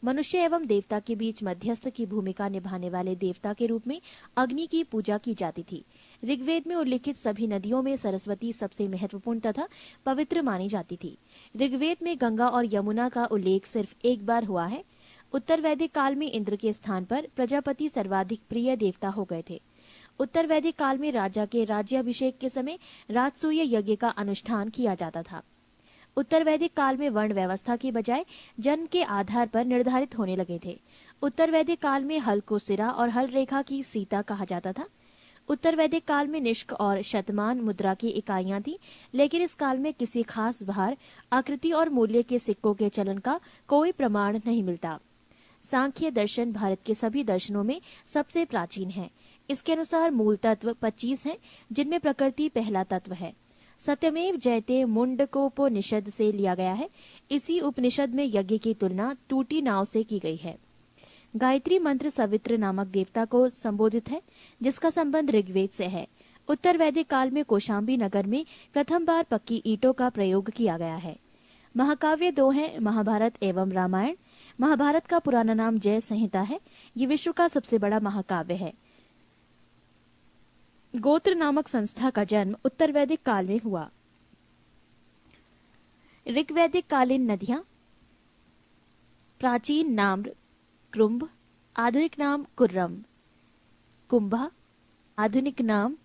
मनुष्य एवं देवता के बीच मध्यस्थ की भूमिका निभाने वाले देवता के रूप में अग्नि की पूजा की जाती थी। ऋग्वेद में उल्लिखित सभी नदियों में सरस्वती सबसे महत्वपूर्ण तथा पवित्र मानी जाती थी। ऋग्वेद में गंगा और यमुना का उल्लेख सिर्फ एक बार हुआ है। उत्तर वैदिक काल में इंद्र के स्थान पर प्रजापति सर्वाधिक प्रिय देवता हो गए थे। उत्तर वैदिक काल में राजा के राज्याभिषेक के समय राजसूय यज्ञ का अनुष्ठान किया जाता था। उत्तर वैदिक काल में वर्ण व्यवस्था की बजाय जन्म के आधार पर निर्धारित होने लगे थे। उत्तर वैदिक काल में हल को सिरा और हल रेखा की सीता कहा जाता था। उत्तर वैदिक काल में निष्क और शतमान मुद्रा की इकाइयां थी, लेकिन इस काल में किसी खास भार, आकृति और मूल्य के सिक्कों के चलन का कोई प्रमाण नहीं मिलता। सांख्य दर्शन भारत के सभी दर्शनों में सबसे प्राचीन है। इसके अनुसार मूल तत्व 25 हैं, जिनमें प्रकृति पहला तत्व है। सत्यमेव जयते मुंडकोपनिषद से लिया गया है। इसी उपनिषद में यज्ञ की तुलना टूटी नाव से की गई है। गायत्री मंत्र सवित्र नामक देवता को संबोधित है, जिसका संबंध ऋग्वेद से है। उत्तर वैदिक काल में कौशाम्बी नगर में प्रथम बार पक्की ईंटों का प्रयोग किया गया है। महाकाव्य दो हैं, महाभारत एवं रामायण। महाभारत का पुराना नाम जय संहिता है। ये विश्व का सबसे बड़ा महाकाव्य है। गोत्र नामक संस्था का जन्म उत्तर वैदिक काल में हुआ। ऋग्वैदिक कालीन नदियां। प्राचीन नाम कृंभ, आधुनिक नाम कुर्रम। कुंभा, आधुनिक नाम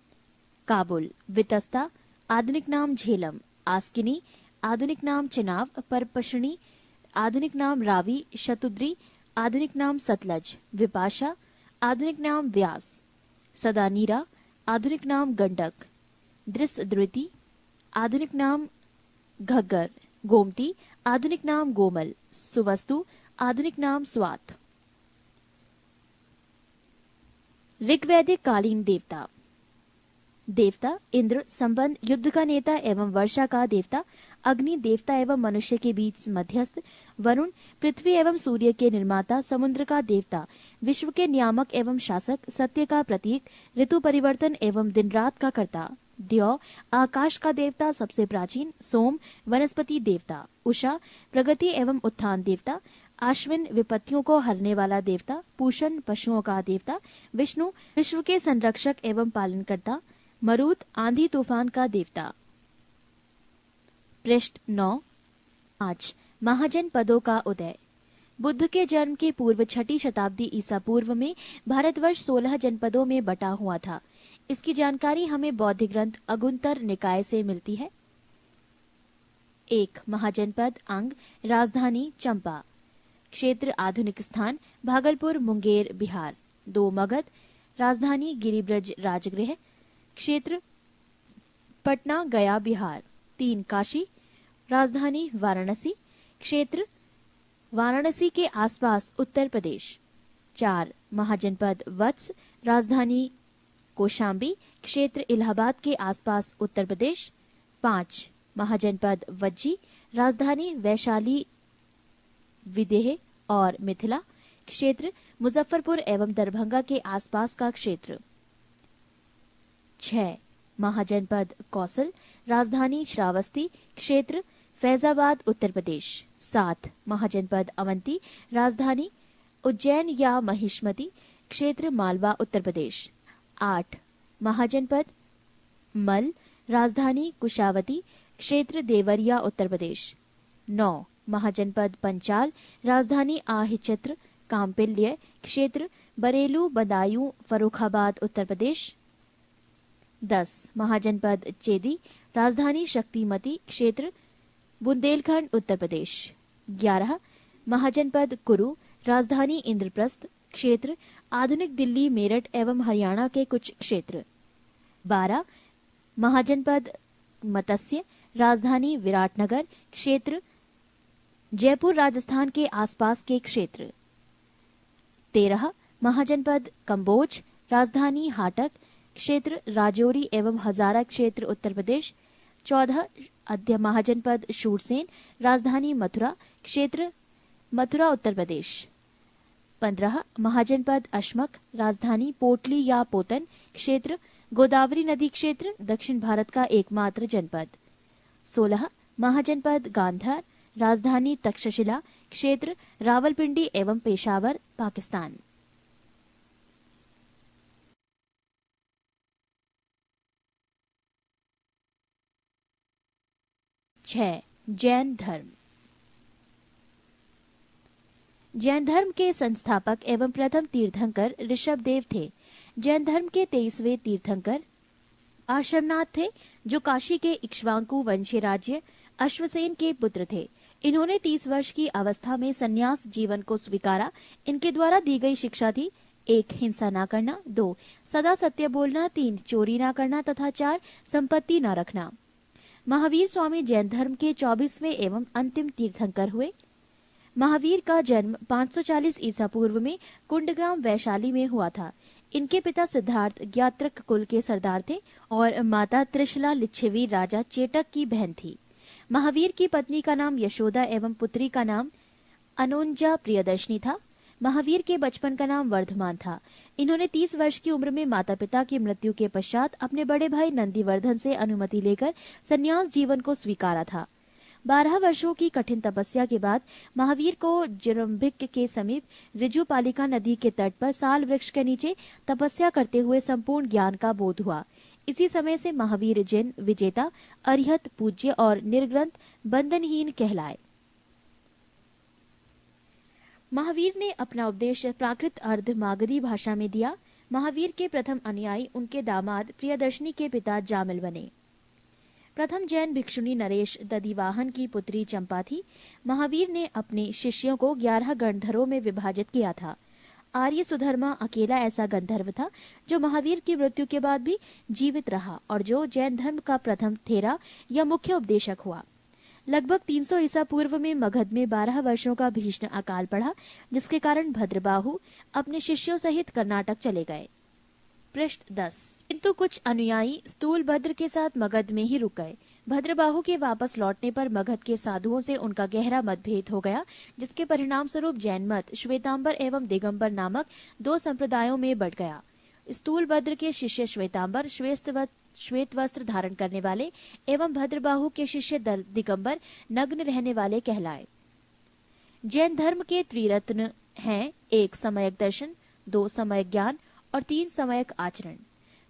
काबुल। वितस्ता, आधुनिक नाम झेलम। आस्किनी, आधुनिक नाम चिनाब। परपशनी, आधुनिक नाम रावी। शतुद्री, आधुनिक नाम सतलज। विपाशा, आधुनिक नाम व्यास। सदानीरा, आधुनिक नाम गंडक। दृष्टद्रुति, आधुनिक नाम घग्गर। गोमती, आधुनिक नाम गोमल। सुवस्तु, आधुनिक नाम स्वात। ऋग्वैदिक कालीन देवता। देवता इंद्र, संबंध युद्ध का नेता एवं वर्षा का देवता। अग्नि, देवता एवं मनुष्य के बीच मध्यस्थ। वरुण, पृथ्वी एवं सूर्य के निर्माता। समुद्र का देवता, विश्व के नियामक एवं शासक। सत्य का प्रतीक, ऋतु परिवर्तन एवं दिन रात का कर्ता। द्यौ, आकाश का देवता, सबसे प्राचीन। सोम, वनस्पति देवता। उषा, प्रगति एवं उत्थान देवता। आश्विन, विपत्तियों को हरने वाला देवता। पूषण, पशुओं का देवता। विष्णु, विश्व के संरक्षक एवं पालनकर्ता। मरुत, आंधी तूफान का देवता। पृष्ठ 9। 5 महाजन पदों का उदय। बुद्ध के जन्म के पूर्व 6ठी शताब्दी ईसा पूर्व में भारतवर्ष 16 जनपदों में बटा हुआ था। इसकी जानकारी हमें बौद्ध ग्रंथ अगुंतर निकाय से मिलती है। 1 महाजनपद अंग, राजधानी चंपा। क्षेत्र आधुनिक स्थान भागलपुर, मुंगेर, बिहार। 2 मगध, राजधानी गिरिब्रज राजगृह। क्षेत्र पटना, गया, बिहार। 3 काशी, राजधानी वाराणसी। क्षेत्र वाराणसी के आसपास उत्तर प्रदेश। 4 महाजनपद वत्स, राजधानी कौशाम्बी। क्षेत्र इलाहाबाद के आसपास उत्तर प्रदेश। 5 महाजनपद वज्जी, राजधानी वैशाली, विदेह और मिथिला। क्षेत्र मुजफ्फरपुर एवं दरभंगा के आसपास का क्षेत्र। 6 महाजनपद कौसल, राजधानी श्रावस्ती। क्षेत्र फैजाबाद उत्तर प्रदेश। 7 महाजनपद अवंती, राजधानी उज्जैन या महिष्मती, क्षेत्र मालवा उत्तर प्रदेश। 8 महाजनपद मल, राजधानी कुशावती, क्षेत्र देवरिया उत्तर प्रदेश। 9 महाजनपद पंचाल, राजधानी आहिचत्र कांपिल्य, क्षेत्र बरेलू बदायूं फर्रुखाबाद उत्तर प्रदेश। 10 महाजनपद चेदी, राजधानी शक्तिमती, क्षेत्र बुंदेलखंड उत्तर प्रदेश। 11 महाजनपद कुरु, राजधानी इंद्रप्रस्थ, क्षेत्र आधुनिक दिल्ली मेरठ एवं हरियाणा के कुछ क्षेत्र। 12 महाजनपद मत्स्य, राजधानी विराटनगर, क्षेत्र जयपुर राजस्थान के आसपास के क्षेत्र। 13 महाजनपद कंबोज, राजधानी हाटक, क्षेत्र राजौरी एवं हजारा, क्षेत्र उत्तर प्रदेश। 14 अध्य महाजनपद शूरसेन, राजधानी मथुरा, क्षेत्र मथुरा उत्तर प्रदेश। 15 महाजनपद अशमक, राजधानी पोटली या पोतन, क्षेत्र गोदावरी नदी, क्षेत्र दक्षिण भारत का एकमात्र जनपद। 16 महाजनपद गांधार, राजधानी तक्षशिला, क्षेत्र रावलपिंडी एवं पेशावर, पाकिस्तान। जैन धर्म। जैन धर्म के संस्थापक एवं प्रथम तीर्थंकर ऋषभदेव थे। जैन धर्म के 23वें तीर्थंकर आश्रमनाथ थे, जो काशी के इक्ष्वाकु वंशीय राज्य अश्वसेन के पुत्र थे। इन्होंने 30 वर्ष की अवस्था में संन्यास जीवन को स्वीकारा। इनके द्वारा दी गई शिक्षा थी: 1 हिंसा न करना, 2 सदा सत्य बोलना, 3 चोरी न करना तथा 4 संपत्ति न रखना। महावीर स्वामी जैन धर्म के 24वें एवं अंतिम तीर्थंकर हुए। महावीर का जन्म 540 ईसा पूर्व में कुंडग्राम वैशाली में हुआ था। इनके पिता सिद्धार्थ ज्ञात्रक कुल के सरदार थे और माता त्रिशला लिच्छवी राजा चेटक की बहन थी। महावीर की पत्नी का नाम यशोदा एवं पुत्री का नाम अनोंजा प्रियदर्शनी था। महावीर के बचपन का नाम वर्धमान था। इन्होंने 30 वर्ष की उम्र में माता पिता की मृत्यु के पश्चात अपने बड़े भाई नंदीवर्धन से अनुमति लेकर संन्यास जीवन को स्वीकारा था। 12 वर्षों की कठिन तपस्या के बाद महावीर को जिरम्भिक के समीप ऋजुपालिका नदी के तट पर साल वृक्ष के नीचे तपस्या करते हुए संपूर्ण ज्ञान का बोध हुआ। इसी समय से महावीर जिन विजेता, अरिहत, पूज्य और निर्ग्रंथ बंधनहीन कहलाए। महावीर ने अपना उपदेश प्राकृत अर्ध मागधी भाषा में दिया। महावीर के प्रथम अनुयायी उनके दामाद प्रियदर्शनी के पिता जामिल बने। प्रथम जैन भिक्षुणी नरेश दधिवाहन की पुत्री चंपा थी। महावीर ने अपने शिष्यों को 11 गंधर्वों में विभाजित किया था। आर्य सुधर्मा अकेला ऐसा गंधर्व था जो महावीर की मृत्यु के बाद भी जीवित रहा और जो जैन धर्म का प्रथम थेरा या मुख्य उपदेशक हुआ। लगभग 300 ईसा पूर्व में मगध में 12 वर्षों का भीषण अकाल पड़ा, जिसके कारण भद्रबाहु अपने शिष्यों सहित कर्नाटक चले गए। पृष्ठ 10। किंतु कुछ अनुयायी स्थूलभद्र के साथ मगध में ही रुक गए। भद्रबाहु के वापस लौटने पर मगध के साधुओं से उनका गहरा मतभेद हो गया, जिसके परिणाम स्वरूप जैन मत श्वेतांबर एवं दिगंबर नामक 2 संप्रदायों में बढ़ गया। स्थूलभद्र के शिष्य श्वेतांबर श्वेत वस्त्र धारण करने वाले एवं भद्रबाहु के शिष्य दिगंबर नग्न रहने वाले कहलाए। जैन धर्म के त्रिरत्न हैं: 1 समयक दर्शन, 2 समयक ज्ञान और 3 समयक आचरण।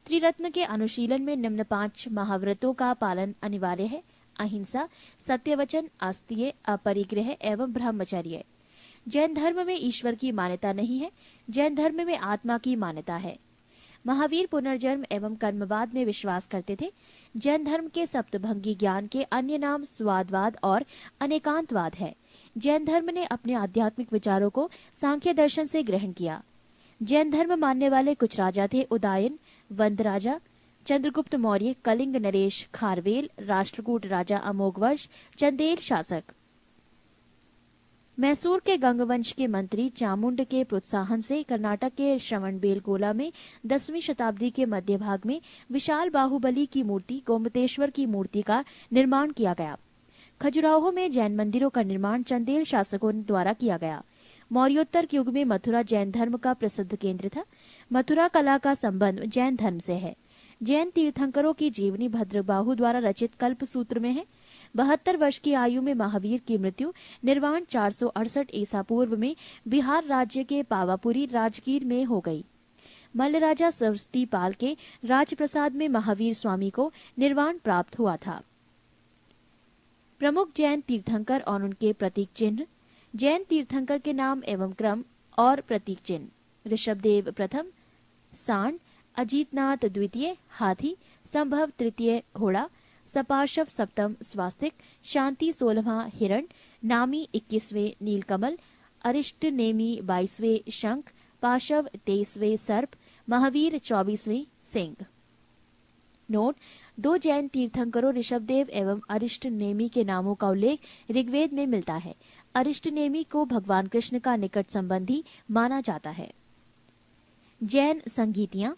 त्रिरत्न के अनुशीलन में निम्न 5 महाव्रतों का पालन अनिवार्य है: अहिंसा, सत्यवचन, आस्तीय, अपरिग्रह एवं ब्रह्मचर्य। जैन धर्म में ईश्वर की मान्यता नहीं है। जैन धर्म में आत्मा की मान्यता है। महावीर पुनर्जन्म एवं कर्मवाद में विश्वास करते थे। जैन धर्म के सप्तभंगी ज्ञान के अन्य नाम स्वादवाद और अनेकांतवाद है। जैन धर्म ने अपने आध्यात्मिक विचारों को सांख्य दर्शन से ग्रहण किया। जैन धर्म मानने वाले कुछ राजा थे: उदायन, वंद राजा, चंद्रगुप्त मौर्य, कलिंग नरेश खारवेल, राष्ट्रकूट राजा अमोघवर्ष, चंदेल शासक। मैसूर के गंगवंश के मंत्री चामुंड के प्रोत्साहन से कर्नाटक के श्रवणबेलगोला में 10वीं शताब्दी के मध्य भाग में विशाल बाहुबली की मूर्ति गोमतेश्वर की मूर्ति का निर्माण किया गया। खजुराहो में जैन मंदिरों का निर्माण चंदेल शासकों द्वारा किया गया। मौर्योत्तर युग में मथुरा जैन धर्म का प्रसिद्ध केंद्र था। मथुरा कला का संबंध जैन धर्म से है। जैन तीर्थंकरों की जीवनी भद्रबाहु द्वारा रचित कल्प सूत्र में है। 72 वर्ष की आयु में महावीर की मृत्यु निर्वाण 468 ईसा पूर्व में बिहार राज्य के पावापुरी राजगीर में हो गई। मल्ल राजा सरस्वती पाल के राजप्रसाद में महावीर स्वामी को निर्वाण प्राप्त हुआ था। प्रमुख जैन तीर्थंकर और उनके प्रतीक चिन्ह। जैन तीर्थंकर के नाम एवं क्रम और प्रतीक चिन्ह। ऋषभदेव प्रथम सांड, अजीतनाथ द्वितीय हाथी, संभव तृतीय घोड़ा, सपार्शव सप्तम स्वास्तिक, शांति 16वां हिरण, नामी 21वें नीलकमल, अरिष्ट नेमी 22वें शंख, पाशव 23वें सर्प, महावीर 24वें सिंह। नोट: 2 जैन तीर्थंकरों ऋषभदेव एवं अरिष्ट नेमी के नामों का उल्लेख ऋग्वेद में मिलता है। अरिष्ट नेमी को भगवान कृष्ण का निकट संबंधी माना जाता है। जैन संगीतियां।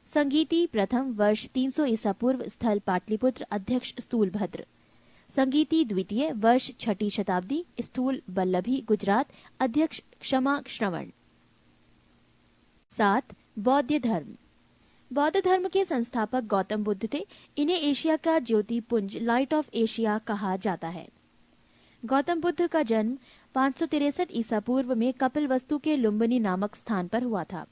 संगीति प्रथम वर्ष 300 ईसा पूर्व, स्थल पाटलिपुत्र, अध्यक्ष स्थूलभद्र। संगीति द्वितीय वर्ष 6ठी शताब्दी, स्थूल बल्लभी, गुजरात, अध्यक्ष क्षमा श्रवण। 7. बौद्ध धर्म। बौद्ध धर्म के संस्थापक गौतम बुद्ध थे। इन्हें एशिया का ज्योति पुंज, लाइट ऑफ एशिया कहा जाता है। गौतम बुद्ध का जन्म 563 ईसा पूर्व में कपिलवस्तु के लुम्बिनी नामक स्थान पर हुआ था।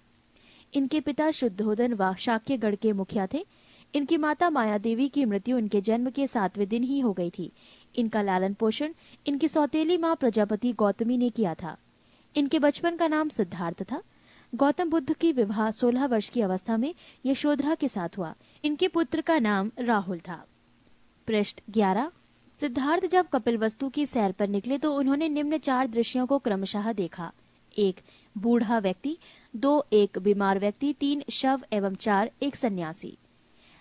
इनके पिता शुद्धोदन व शाक्यगढ़ के मुखिया थे। इनकी माता माया देवी की मृत्यु इनके जन्म के 7वें दिन ही हो गई थी। इनका लालन पोषण इनकी सौतेली मां प्रजापति गौतमी ने किया था। इनके बचपन का नाम सिद्धार्थ था। गौतम बुद्ध की विवाह 16 वर्ष की अवस्था में यशोधरा के साथ हुआ। इनके पुत्र का नाम राहुल था। पृष्ठ 11। सिद्धार्थ जब कपिलवस्तु की सैर पर निकले तो उन्होंने निम्न 4 दृश्यों को क्रमशः देखा। 1. बूढ़ा व्यक्ति, 2. एक बीमार व्यक्ति, 3. शव एवं 4. एक सन्यासी।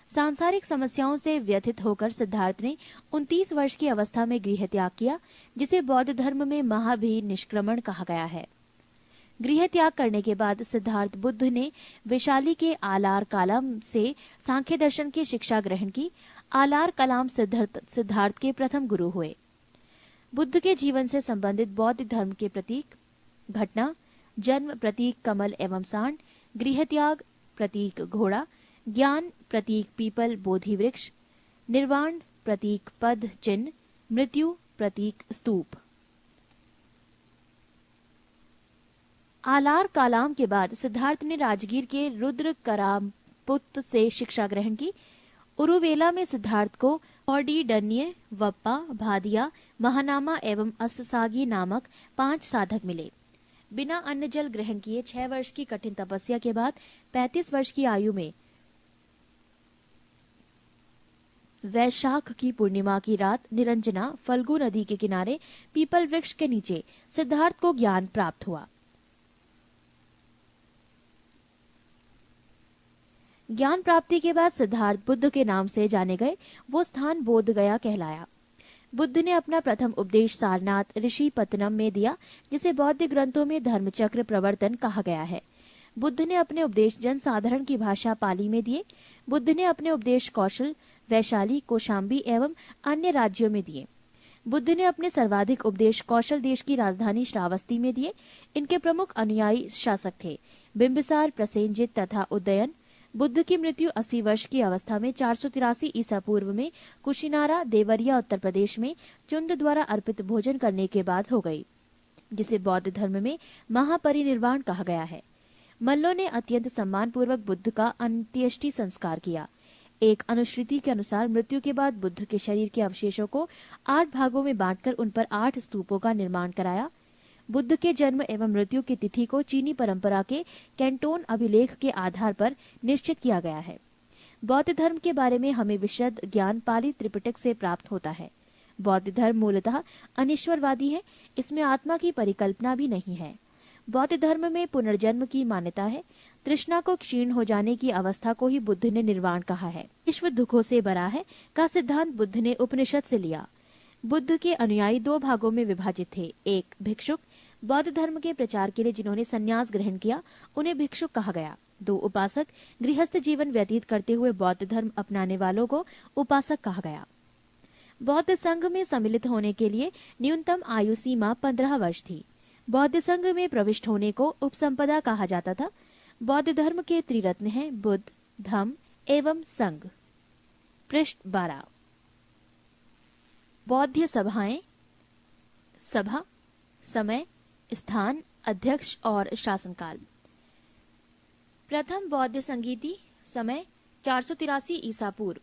सांसारिक समस्याओं से व्यथित होकर सिद्धार्थ ने 29 वर्ष की अवस्था में गृह त्याग किया, जिसे बौद्ध धर्म में महाभिनिष्क्रमण कहा गया है। गृह त्याग करने के बाद सिद्धार्थ बुद्ध ने वैशाली के आलार कालाम से सांख्य दर्शन की शिक्षा ग्रहण की। आलार कलाम सिद्धार्थ के प्रथम गुरु हुए। बुद्ध के जीवन से संबंधित बौद्ध धर्म के प्रतीक। घटना: जन्म प्रतीक कमल एवं सांड, गृह त्याग प्रतीक घोड़ा, ज्ञान प्रतीक पीपल बोधि वृक्ष, निर्वाण प्रतीक पद चिन्ह, मृत्यु प्रतीक स्तूप। आलार कालाम के बाद सिद्धार्थ ने राजगीर के रुद्र करामपुत से शिक्षा ग्रहण की। उरुवेला में सिद्धार्थ को कौंडिन्य, वप्पा, भादिया, महानामा एवं अस्सागी नामक 5 साधक मिले। बिना अन्न जल ग्रहण किए 6 वर्ष की कठिन तपस्या के बाद 35 वर्ष की आयु में वैशाख की पूर्णिमा की रात निरंजना फल्गु नदी के किनारे पीपल वृक्ष के नीचे सिद्धार्थ को ज्ञान प्राप्त हुआ। ज्ञान प्राप्ति के बाद सिद्धार्थ बुद्ध के नाम से जाने गए। वो स्थान बोध गया कहलाया। बुद्ध ने अपना प्रथम उपदेश सारनाथ ऋषि पत्तनम में दिया, जिसे बौद्ध ग्रंथों में धर्मचक्र प्रवर्तन कहा गया है। बुद्ध ने अपने उपदेश जन साधारण की भाषा पाली में दिए। बुद्ध ने अपने उपदेश कौशल, वैशाली, कौशाम्बी एवं अन्य राज्यों में दिए। बुद्ध ने अपने सर्वाधिक उपदेश कौशल देश की राजधानी श्रावस्ती में दिए। इनके प्रमुख अनुयायी शासक थे बिंबिसार, प्रसेनजित तथा उदयन। बुद्ध की मृत्यु 80 वर्ष की अवस्था में 483 ईसा पूर्व में कुशीनारा, देवरिया, उत्तर प्रदेश में चुंद द्वारा अर्पित भोजन करने के बाद हो गई, जिसे बौद्ध धर्म में महापरिनिर्वाण कहा गया है। मल्लों ने अत्यंत सम्मान पूर्वक बुद्ध का अंत्येष्टि संस्कार किया। एक अनुश्रुति के अनुसार मृत्यु के बाद बुद्ध के शरीर के अवशेषों को 8 भागों में बांटकर उन पर 8 स्तूपों का निर्माण कराया। बुद्ध के जन्म एवं मृत्यु की तिथि को चीनी परंपरा के कैंटोन अभिलेख के आधार पर निश्चित किया गया है। बौद्ध धर्म के बारे में हमें विशद ज्ञान पाली त्रिपिटक से प्राप्त होता है। बौद्ध धर्म मूलतः अनिश्वरवादी है। इसमें आत्मा की परिकल्पना भी नहीं है। बौद्ध धर्म में पुनर्जन्म की मान्यता है। तृष्णा को क्षीण हो जाने की अवस्था को ही बुद्ध ने निर्वाण कहा है। विश्व दुखों से बरा है का सिद्धांत बुद्ध ने उपनिषद से लिया। बुद्ध के अनुयायी 2 भागों में विभाजित थे। एक भिक्षुक, बौद्ध धर्म के प्रचार के लिए जिन्होंने संन्यास ग्रहण किया उन्हें भिक्षुक कहा गया। 2 उपासक, गृहस्थ जीवन व्यतीत करते हुए बौद्ध धर्म अपनाने वालों को उपासक कहा गया। बौद्ध संघ में सम्मिलित होने के लिए न्यूनतम आयु सीमा 15 वर्ष थी। बौद्ध संघ में प्रविष्ट होने को उपसंपदा कहा जाता था। बौद्ध धर्म के त्रिरत्न हैं बुद्ध, धम्म एवं संघ। पृष्ठ 12। बौद्ध सभाएं, सभा, समय, स्थान, अध्यक्ष और शासनकाल। प्रथम बौद्ध संगीति, समय 483 ईसा पूर्व,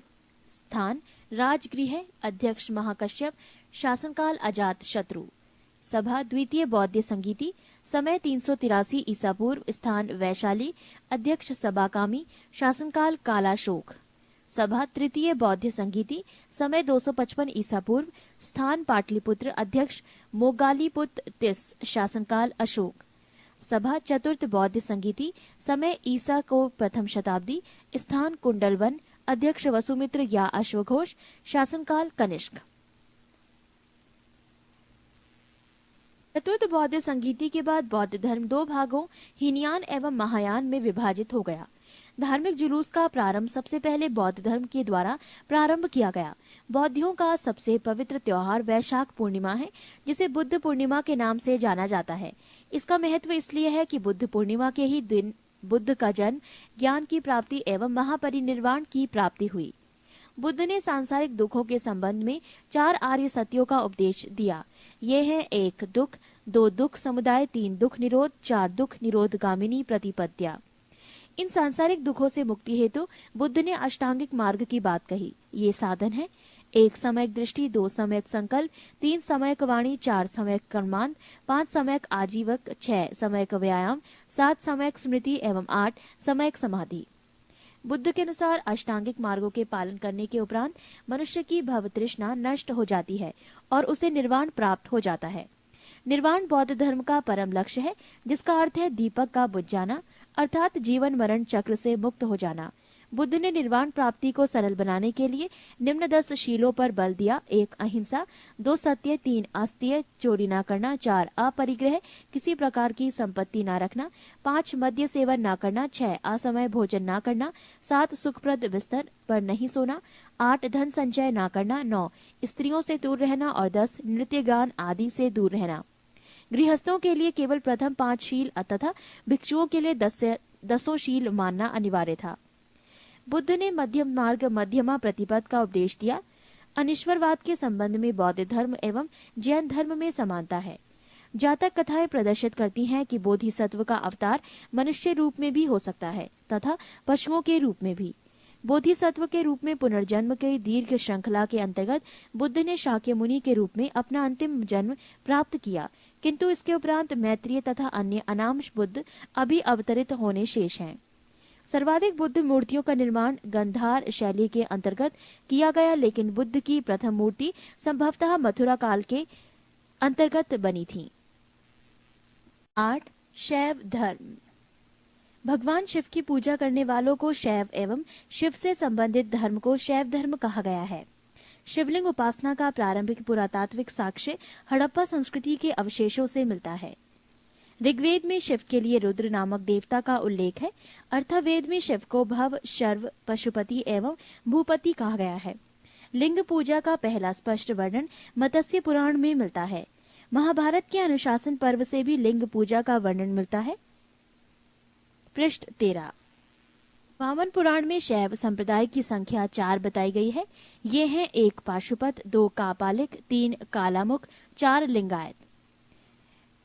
स्थान राजगृह, अध्यक्ष महाकश्यप, शासनकाल अजात शत्रु। सभा द्वितीय बौद्ध संगीति, समय 383 ईसा पूर्व, स्थान वैशाली, अध्यक्ष सबाकामी, शासनकाल कालाशोक। सभा तृतीय बौद्ध संगीति, समय 255 ईसा पूर्व, स्थान पाटलिपुत्र, अध्यक्ष मोगालीपुत्र तिस, शासनकाल अशोक। सभा चतुर्थ बौद्ध संगीति, समय ईसा को प्रथम शताब्दी, स्थान कुंडलवन, अध्यक्ष वसुमित्र या अश्वघोष, शासनकाल कनिष्क। चतुर्थ बौद्ध संगीति के बाद बौद्ध धर्म दो भागों हीनयान एवं महायान में विभाजित हो गया। धार्मिक जुलूस का प्रारंभ सबसे पहले बौद्ध धर्म के द्वारा प्रारंभ किया गया। बौद्धियों का सबसे पवित्र त्योहार वैशाख पूर्णिमा है, जिसे बुद्ध पूर्णिमा के नाम से जाना जाता है। इसका महत्व इसलिए है कि बुद्ध पूर्णिमा के ही दिन बुद्ध का जन्म, ज्ञान की प्राप्ति एवं महापरिनिर्वाण की प्राप्ति हुई। बुद्ध ने सांसारिक दुखों के संबंध में 4 आर्य सत्यों का उपदेश दिया। ये हैं 1 दुख, 2 दुख समुदाय, 3 दुख निरोध, 4 दुख निरोध गामिनी प्रतिपद्या। इन सांसारिक दुखों से मुक्ति हेतु बुद्ध ने अष्टांगिक मार्ग की बात कही। ये साधन है 1 समयक दृष्टि, 2 समयक संकल्प, 3 समयक वाणी, 4 समयक कर्मांत, 5 समयक आजीवक, 6 समयक व्यायाम, 7 समयक स्मृति एवं 8 समयक समाधि। बुद्ध के अनुसार अष्टांगिक मार्गों के पालन करने के उपरांत मनुष्य की भव तृष्णा नष्ट हो जाती है और उसे निर्वाण प्राप्त हो जाता है। निर्वाण बौद्ध धर्म का परम लक्ष्य है, जिसका अर्थ है दीपक का बुझ जाना, अर्थात जीवन मरण चक्र से मुक्त हो जाना। बुद्ध ने निर्वाण प्राप्ति को सरल बनाने के लिए निम्न 10 शीलों पर बल दिया। 1 अहिंसा, 2 सत्य, 3 अस्त्य, चोरी न करना, 4 अपरिग्रह, किसी प्रकार की संपत्ति न रखना, 5 मद्य सेवन न करना, 6 असमय भोजन न करना, 7 सुखप्रद बिस्तर पर नहीं सोना, 8 धन संचय न करना, 9 स्त्रियों से दूर रहना और 10 नृत्य गान आदि से दूर रहना। गृहस्थों के लिए केवल प्रथम 5 शील तथा भिक्षुओं के लिए 10 शील मानना अनिवार्य था। बुद्ध ने मध्यम मार्ग मध्यमा प्रतिपद का उपदेश दिया। अनिश्वरवाद के संबंध में बौद्ध धर्म एवं जैन धर्म में समानता है। जातक कथाएं प्रदर्शित करती हैं कि बोधिसत्व का अवतार मनुष्य रूप में भी हो सकता है तथा पशुओं के रूप में भी। बोधिसत्व के रूप में पुनर्जन्म के दीर्घ श्रृंखला के अंतर्गत बुद्ध ने शाक्य मुनि के रूप में अपना अंतिम जन्म प्राप्त किया, किंतु इसके उपरांत मैत्रेय तथा अन्य अनामश बुद्ध अभी अवतरित होने शेष हैं। सर्वाधिक बुद्ध मूर्तियों का निर्माण गंधार शैली के अंतर्गत किया गया, लेकिन बुद्ध की प्रथम मूर्ति संभवतः मथुरा काल के अंतर्गत बनी थी। 8 शैव धर्म। भगवान शिव की पूजा करने वालों को शैव एवं शिव से संबंधित धर्म को शैव धर्म कहा गया है। शिवलिंग उपासना का प्रारंभिक पुरातात्विक साक्ष्य हड़प्पा संस्कृति के अवशेषों से मिलता है। ऋग्वेद में शिव के लिए रुद्र नामक देवता का उल्लेख है। अर्थवेद में शिव को भव, शर्व, पशुपति एवं भूपति कहा गया है। लिंग पूजा का पहला स्पष्ट वर्णन मत्स्य पुराण में मिलता है। महाभारत के अनुशासन पर्व से भी लिंग पूजा का वर्णन मिलता है। पृष्ठ 13। वामन पुराण में शैव संप्रदाय की संख्या 4 बताई गई है। ये हैं 1 पाशुपत, 2 कापालिक, 3 कालामुख, 4 लिंगायत।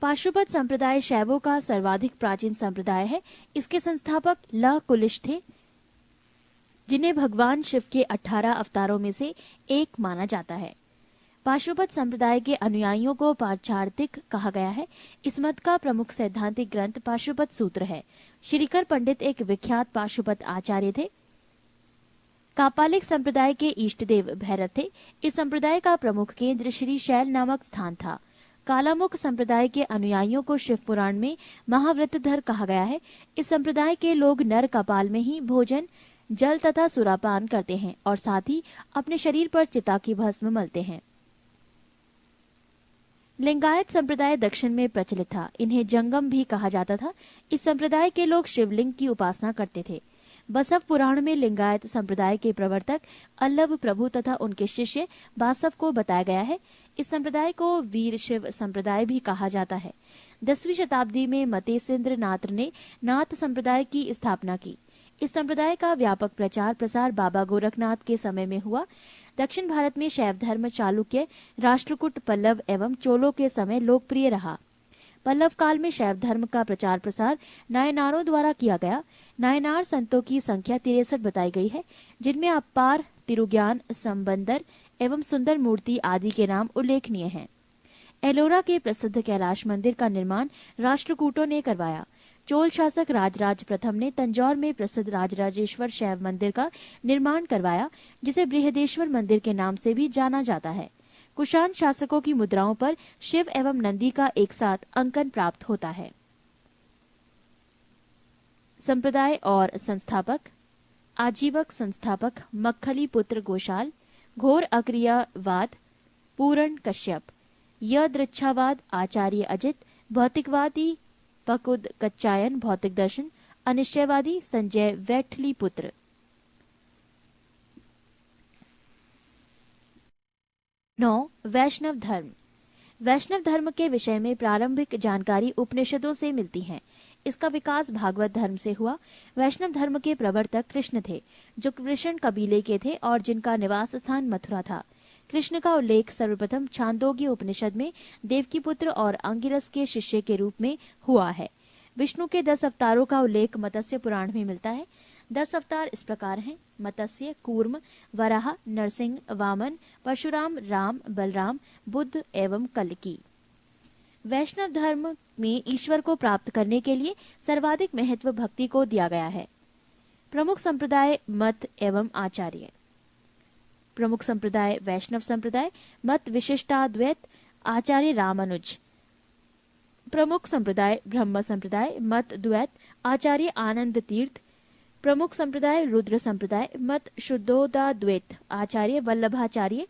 पाशुपत संप्रदाय शैवों का सर्वाधिक प्राचीन संप्रदाय है। इसके संस्थापक लह कुलिश थे, जिन्हें भगवान शिव के 18 अवतारों में से एक माना जाता है। पाशुपत संप्रदाय के अनुयायियों को पाचार्थिक कहा गया है। इस मत का प्रमुख सैद्धांतिक ग्रंथ पाशुपत सूत्र है। श्रीकर पंडित एक विख्यात पाशुपत आचार्य थे। कापालिक संप्रदाय के इष्ट देव भैरव थे। इस संप्रदाय का प्रमुख केंद्र श्री शैल नामक स्थान था। कालामुख संप्रदाय के अनुयायियों को शिव पुराण में महाव्रतधर कहा गया है। इस संप्रदाय के लोग नर कपाल में ही भोजन, जल तथा सुरापान करते हैं और साथ ही अपने शरीर पर चिता की भस्म मलते हैं। लिंगायत संप्रदाय दक्षिण में प्रचलित था। इन्हें जंगम भी कहा जाता था। इस संप्रदाय के लोग शिवलिंग की उपासना करते थे। बसव पुराण में लिंगायत संप्रदाय के प्रवर्तक अल्लभ प्रभु तथा उनके शिष्य बासव को बताया गया है। इस संप्रदाय को वीर शिव संप्रदाय भी कहा जाता है। 10वीं शताब्दी में मतेसिंद्र नाथ ने नाथ संप्रदाय की स्थापना की। इस संप्रदाय का व्यापक प्रचार प्रसार बाबा गोरखनाथ के समय में हुआ। दक्षिण भारत में शैव धर्म चालुक्य, राष्ट्रकूट, पल्लव एवं चोलों के समय लोकप्रिय रहा। पल्लव काल में शैव धर्म का प्रचार प्रसार नायनारों द्वारा किया गया। नायनार संतों की संख्या 63 बताई गई है, जिनमें अपार, तिरुज्ञान, संबंदर एवं सुंदर मूर्ति आदि के नाम उल्लेखनीय हैं। एलोरा के प्रसिद्ध कैलाश मंदिर का निर्माण राष्ट्रकूटों ने करवाया। चोल शासक राजराज प्रथम ने तंजौर में प्रसिद्ध राजराजेश्वर शैव मंदिर का निर्माण करवाया, जिसे बृहदेश्वर मंदिर के नाम से भी जाना जाता है। कुषाण शासकों की मुद्राओं पर शिव एवं नंदी का एक साथ अंकन प्राप्त होता है। संप्रदाय और संस्थापक। आजीवक संस्थापक मक्खली पुत्र गोशाल, घोर अक्रियावाद पूरण कश्यप, यदृच्छावाद आचार्य अजित, भौतिकवादी पकुद कच्चायन भौतिक दर्शन, अनिश्चयवादी संजय वैठली पुत्र। नौ, वैष्णव धर्म। वैष्णव धर्म के विषय में प्रारंभिक जानकारी उपनिषदों से मिलती है। इसका विकास भागवत धर्म से हुआ। वैष्णव धर्म के प्रवर्तक कृष्ण थे, जो कृष्ण कबीले के थे और जिनका निवास स्थान मथुरा था। कृष्ण का उल्लेख सर्वप्रथम छांदोग्य उपनिषद में देवकी पुत्र और अंगिरस के शिष्य के रूप में हुआ है। विष्णु के 10 अवतारों का उल्लेख मत्स्य पुराण में मिलता है। 10 अवतार इस प्रकार हैं: मत्स्य, कूर्म, वराह, नरसिंह, वामन, परशुराम, राम, बलराम, बुद्ध एवं कल्की। वैष्णव धर्म में ईश्वर को प्राप्त करने के लिए सर्वाधिक महत्व भक्ति को दिया गया है। प्रमुख संप्रदाय, मत एवं आचार्य। प्रमुख संप्रदाय वैष्णव संप्रदाय, मत विशिष्टाद्वैत, आचार्य रामानुज। प्रमुख संप्रदाय ब्रह्म संप्रदाय, मत द्वैत, आचार्य आनंद तीर्थ। प्रमुख संप्रदाय रुद्र संप्रदाय, मत शुद्धोदाद्वैत, आचार्य वल्लभाचार्य।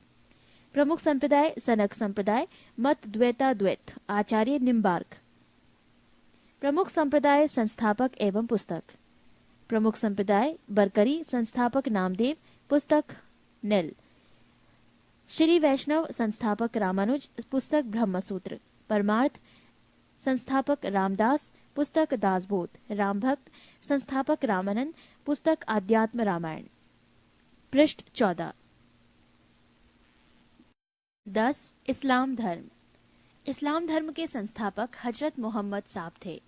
प्रमुख संप्रदाय सनक संप्रदाय, मत द्वैताद्वैत, आचार्य निम्बार्क। प्रमुख संप्रदाय संस्थापक एवं पुस्तक। प्रमुख संप्रदाय बरकरी, संस्थापक नामदेव, पुस्तक नेल। श्री वैष्णव संस्थापक रामानुज, पुस्तक ब्रह्मसूत्र। परमार्थ संस्थापक रामदास, पुस्तक दासबोध। रामभक्त संस्थापक रामानंद, पुस्तक आध्यात्म रामायण। पृष्ठ 14। 10. इस्लाम धर्म। इस्लाम धर्म के संस्थापक हजरत मोहम्मद साहब थे।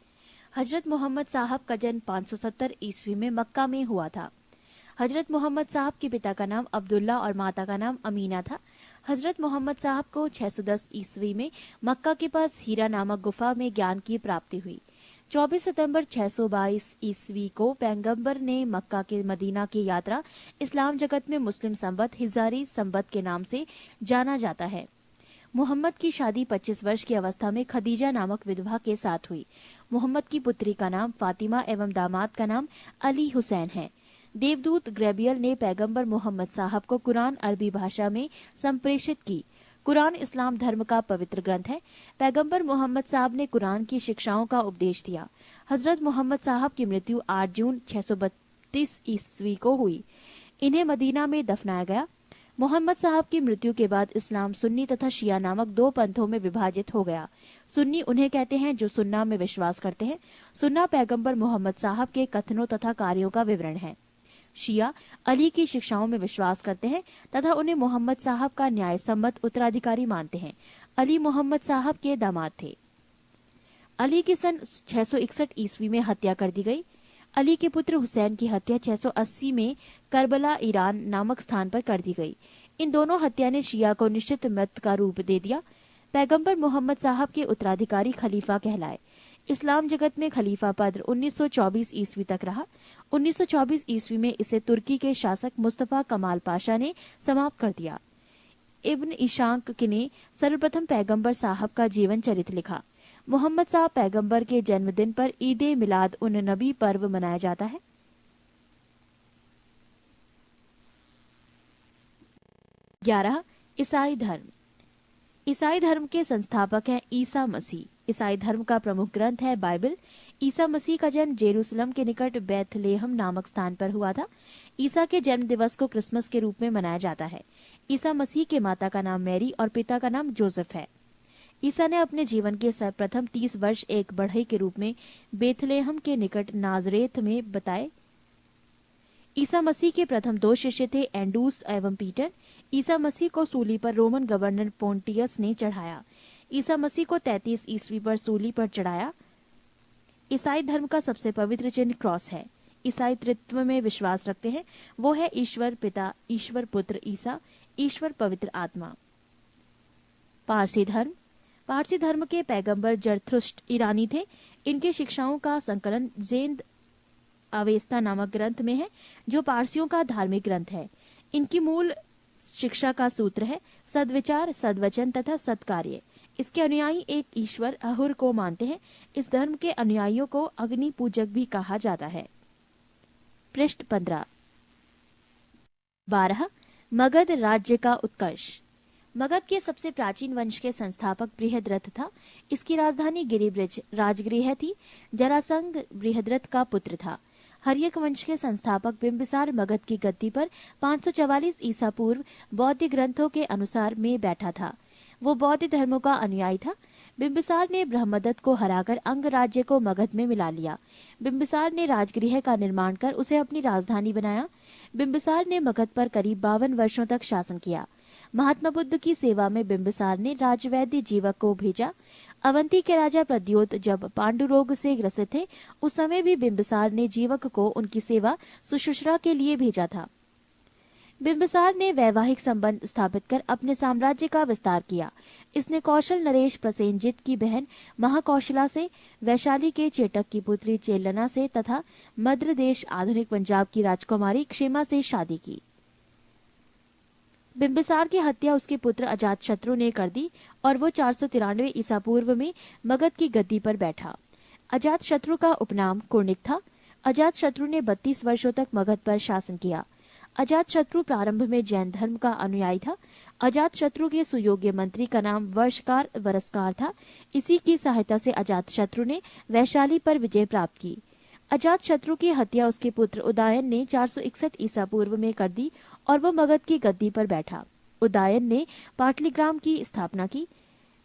हजरत मोहम्मद साहब का जन्म 570 ईस्वी में मक्का में हुआ था। हजरत मोहम्मद साहब के पिता का नाम अब्दुल्ला और माता का नाम अमीना था। हजरत मोहम्मद साहब को 610 ईस्वी में मक्का के पास हीरा नामक गुफा में ज्ञान की प्राप्ति हुई। 24 सितंबर 622 ईस्वी को पैगंबर ने मक्का के मदीना की यात्रा इस्लाम जगत में मुस्लिम संवत हिजारी संवत के नाम से जाना जाता है। मोहम्मद की शादी 25 वर्ष की अवस्था में खदीजा नामक विधवा के साथ हुई। मोहम्मद की पुत्री का नाम फातिमा एवं दामाद का नाम अली हुसैन है। देवदूत ग्रेबियल ने पैगंबर मोहम्मद साहब को कुरान अरबी भाषा में संप्रेषित की। कुरान इस्लाम धर्म का पवित्र ग्रंथ है। पैगंबर मोहम्मद साहब ने कुरान की शिक्षाओं का उपदेश दिया। हजरत मोहम्मद साहब की मृत्यु 8 जून 632 ईस्वी को हुई। इन्हें मदीना में दफनाया गया। मोहम्मद साहब की मृत्यु के बाद इस्लाम सुन्नी तथा शिया नामक 2 पंथों में विभाजित हो गया। सुन्नी उन्हें कहते हैं जो सुन्ना में विश्वास करते हैं। सुन्ना पैगंबर मोहम्मद साहब के कथनों तथा कार्यों का विवरण है। शिया अली की शिक्षाओं में विश्वास करते हैं तथा उन्हें मोहम्मद साहब का न्याय सम्मत उत्तराधिकारी मानते हैं। अली मोहम्मद साहब के दामाद थे। अली की सन 661 ईस्वी में हत्या कर दी गई। अली के पुत्र हुसैन की हत्या 680 में करबला ईरान नामक स्थान पर कर दी गई। इन दोनों हत्या ने शिया को निश्चित मत का रूप दे दिया। पैगंबर मोहम्मद साहब के उत्तराधिकारी खलीफा कहलाए। इस्लाम जगत में खलीफा पद 1924 ईस्वी तक रहा। 1924 ईस्वी में इसे तुर्की के शासक मुस्तफा कमाल पाशा ने समाप्त कर दिया। इब्न इशाक ने सर्वप्रथम पैगंबर साहब का जीवन चरित्र लिखा। मोहम्मद साहब पैगंबर के जन्मदिन पर ईद मिलाद उन नबी पर्व मनाया जाता है। 11. ईसाई धर्म। ईसाई धर्म के संस्थापक हैं ईसा मसीह। ईसाई धर्म का प्रमुख ग्रंथ है बाइबल। ईसा मसीह का जन्म जेरूसलम के निकट बैथलेहम नामक स्थान पर हुआ था। ईसा के जन्म दिवस को क्रिसमस के रूप में मनाया जाता है। ईसा मसीह के माता का नाम मैरी और पिता का नाम जोसेफ है। ईसा ने अपने जीवन के सर्वप्रथम 30 वर्ष एक बढ़ई के रूप में बेथलेहम के निकट नाजरेथ में बताए। ईसा मसीह के प्रथम दो शिष्य थे एंडूस एवं पीटर। ईसा मसीह को सूली पर रोमन गवर्नर पोंटियस ने चढ़ाया। ईसा मसीह को 33 ईस्वी पर सूली पर चढ़ाया। ईसाई धर्म का सबसे पवित्र चिन्ह क्रॉस है। ईसाई त्रित्व में विश्वास रखते हैं, वो है ईश्वर पिता, ईश्वर पुत्र ईसा, ईश्वर पवित्र आत्मा। पारसी धर्म। पारसी धर्म के पैगंबर जरथुष्ट्र ईरानी थे। इनके शिक्षाओं का संकलन जेंद अवेस्ता नामक ग्रंथ में है, जो पारसियों का धार्मिक ग्रंथ है। इनकी मूल शिक्षा का सूत्र है सद्विचार, सद्वचन तथा सत्कार्य। इसके अनुयायी एक ईश्वर अहुर को मानते हैं। इस धर्म के अनुयायियों को अग्नि पूजक भी कहा जाता है। पृष्ठ 15। 12। मगध राज्य का उत्कर्ष। मगध के सबसे प्राचीन वंश के संस्थापक बृहद्रथ था। इसकी राजधानी गिरिब्रज राजगृह थी। जरासंध बृहद्रथ का पुत्र था। हर्यक वंश के संस्थापक बिंबिसार मगध की गद्दी पर 544 ईसा पूर्व बौद्ध ग्रंथों के अनुसार में बैठा था। वो बौद्ध धर्मों का अनुयायी था। बिंबिसार ने ब्रह्मदत्त को हराकर अंग राज्य को मगध में मिला लिया। बिंबिसार ने राजगृह का निर्माण कर उसे अपनी राजधानी बनाया। बिंबिसार ने मगध पर करीब 52 वर्षों तक शासन किया। महात्मा बुद्ध की सेवा में बिंबिसार ने राजवैद्य जीवक को भेजा। अवंती के राजा प्रद्योत जब पांडु रोग से ग्रसित थे, उस समय भी बिंबिसार ने जीवक को उनकी सेवा सुश्रूषा के लिए भेजा था। बिंबिसार ने वैवाहिक संबंध स्थापित कर अपने साम्राज्य का विस्तार किया। इसने कौशल नरेश प्रसेनजित की बहन महाकौशला से, वैशाली के चेटक की पुत्री चेलना से तथा मद्र देश आधुनिक पंजाब की राजकुमारी क्षेमा से शादी की। बिंबिसार की हत्या उसके पुत्र अजातशत्रु ने कर दी और वो 493 ईसा पूर्व में मगध की गद्दी पर बैठा। अजातशत्रु का उपनाम कुर्णिक था। अजातशत्रु ने 32 वर्षों तक मगध पर शासन किया। अजातशत्रु प्रारंभ में जैन धर्म का अनुयायी था। अजातशत्रु के सुयोग्य मंत्री का नाम वर्षकार वरस्कार था। इसी की सहायता से अजातशत्रु ने वैशाली पर विजय प्राप्त की। अजातशत्रु की हत्या उसके पुत्र उदयन ने 461 ईसा पूर्व में कर दी और वो मगध की गद्दी पर बैठा। उदयन ने पाटलिग्राम की स्थापना की।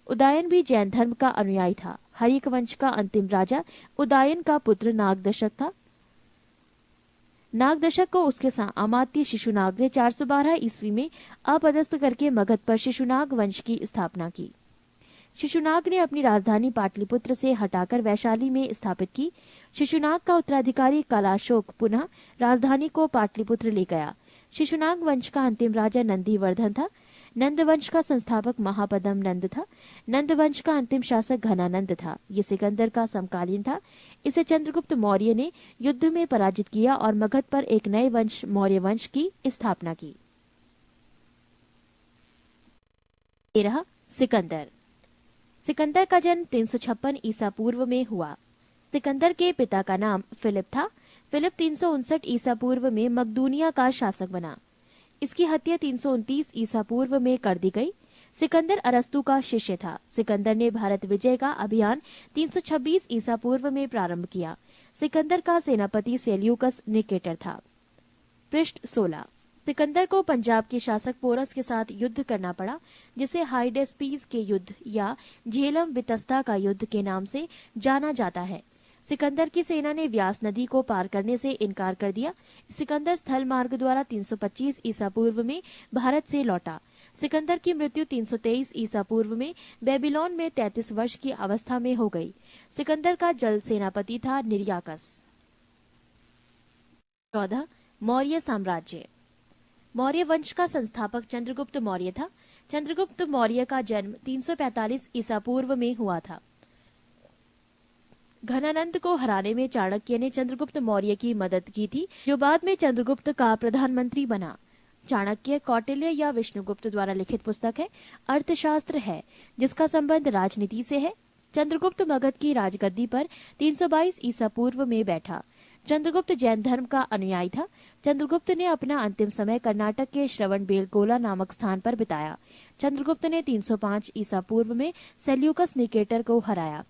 उदयन भी जैन धर्म का अनुयायी था। हर्यक वंश का अंतिम राजा उदयन का पुत्र नागदशक था। नागदशक को उसके अमात्य शिशुनाग ने 412 ईस्वी में अपदस्थ करके मगध पर शिशुनाग वंश की स्थापना की। शिशुनाग ने अपनी राजधानी पाटलिपुत्र से हटाकर वैशाली में स्थापित की। शिशुनाग का उत्तराधिकारी कलाशोक पुनः राजधानी को पाटलिपुत्र ले गया। शिशुनाग वंश का अंतिम राजा नंदीवर्धन था। नंद वंश का संस्थापक महापदम नंद था। नंद वंश का अंतिम शासक घनानंद था। ये सिकंदर का समकालीन था। इसे चंद्रगुप्त मौर्य ने युद्ध में पराजित किया और मगध पर एक नए वंश मौर्य वंश की स्थापना की। 13। सिकंदर। सिकंदर का जन्म 356 ईसा पूर्व में हुआ। सिकंदर के पिता का नाम फिलिप था। फिलिप 359 ईसा पूर्व में मकदूनिया का शासक बना। इसकी हत्या 329 ईसा पूर्व में कर दी गई। सिकंदर अरस्तु का शिष्य था। सिकंदर ने भारत विजय का अभियान 326 ईसा पूर्व में प्रारंभ किया। सिकंदर का सेनापति सेल्यूकस निकेटर था। पृष्ठ 16। सिकंदर को पंजाब के शासक पोरस के साथ युद्ध करना पड़ा, जिसे हाइडेस्पीस के युद्ध या झेलम वितस्ता का युद्ध के नाम से जाना जाता है। सिकंदर की सेना ने व्यास नदी को पार करने से इनकार कर दिया। सिकंदर स्थल मार्ग द्वारा 325 ईसा पूर्व में भारत से लौटा। सिकंदर की मृत्यु 323 ईसा पूर्व में बेबीलोन में 33 वर्ष की अवस्था में हो गई। सिकंदर का जल सेनापति था निर्याकस। 14। मौर्य साम्राज्य। मौर्य वंश का संस्थापक चंद्रगुप्त मौर्य था। चंद्रगुप्त मौर्य का जन्म 345 ईसा पूर्व में हुआ था। घनानंद को हराने में चाणक्य ने चंद्रगुप्त मौर्य की मदद की थी, जो बाद में चंद्रगुप्त का प्रधानमंत्री बना। चाणक्य कौटिल्य या विष्णुगुप्त द्वारा लिखित पुस्तक है। अर्थशास्त्र है, जिसका संबंध राजनीति से है। चंद्रगुप्त मगध की राजगद्दी पर 322 ईसा पूर्व में बैठा। चंद्रगुप्त जैन धर्म का अनुयायी था। चंद्रगुप्त ने अपना अंतिम समय कर्नाटक के श्रवणबेलगोला नामक स्थान पर बिताया। चंद्रगुप्त ने 305 ईसा पूर्व में सेल्यूकस निकेटर को हराया।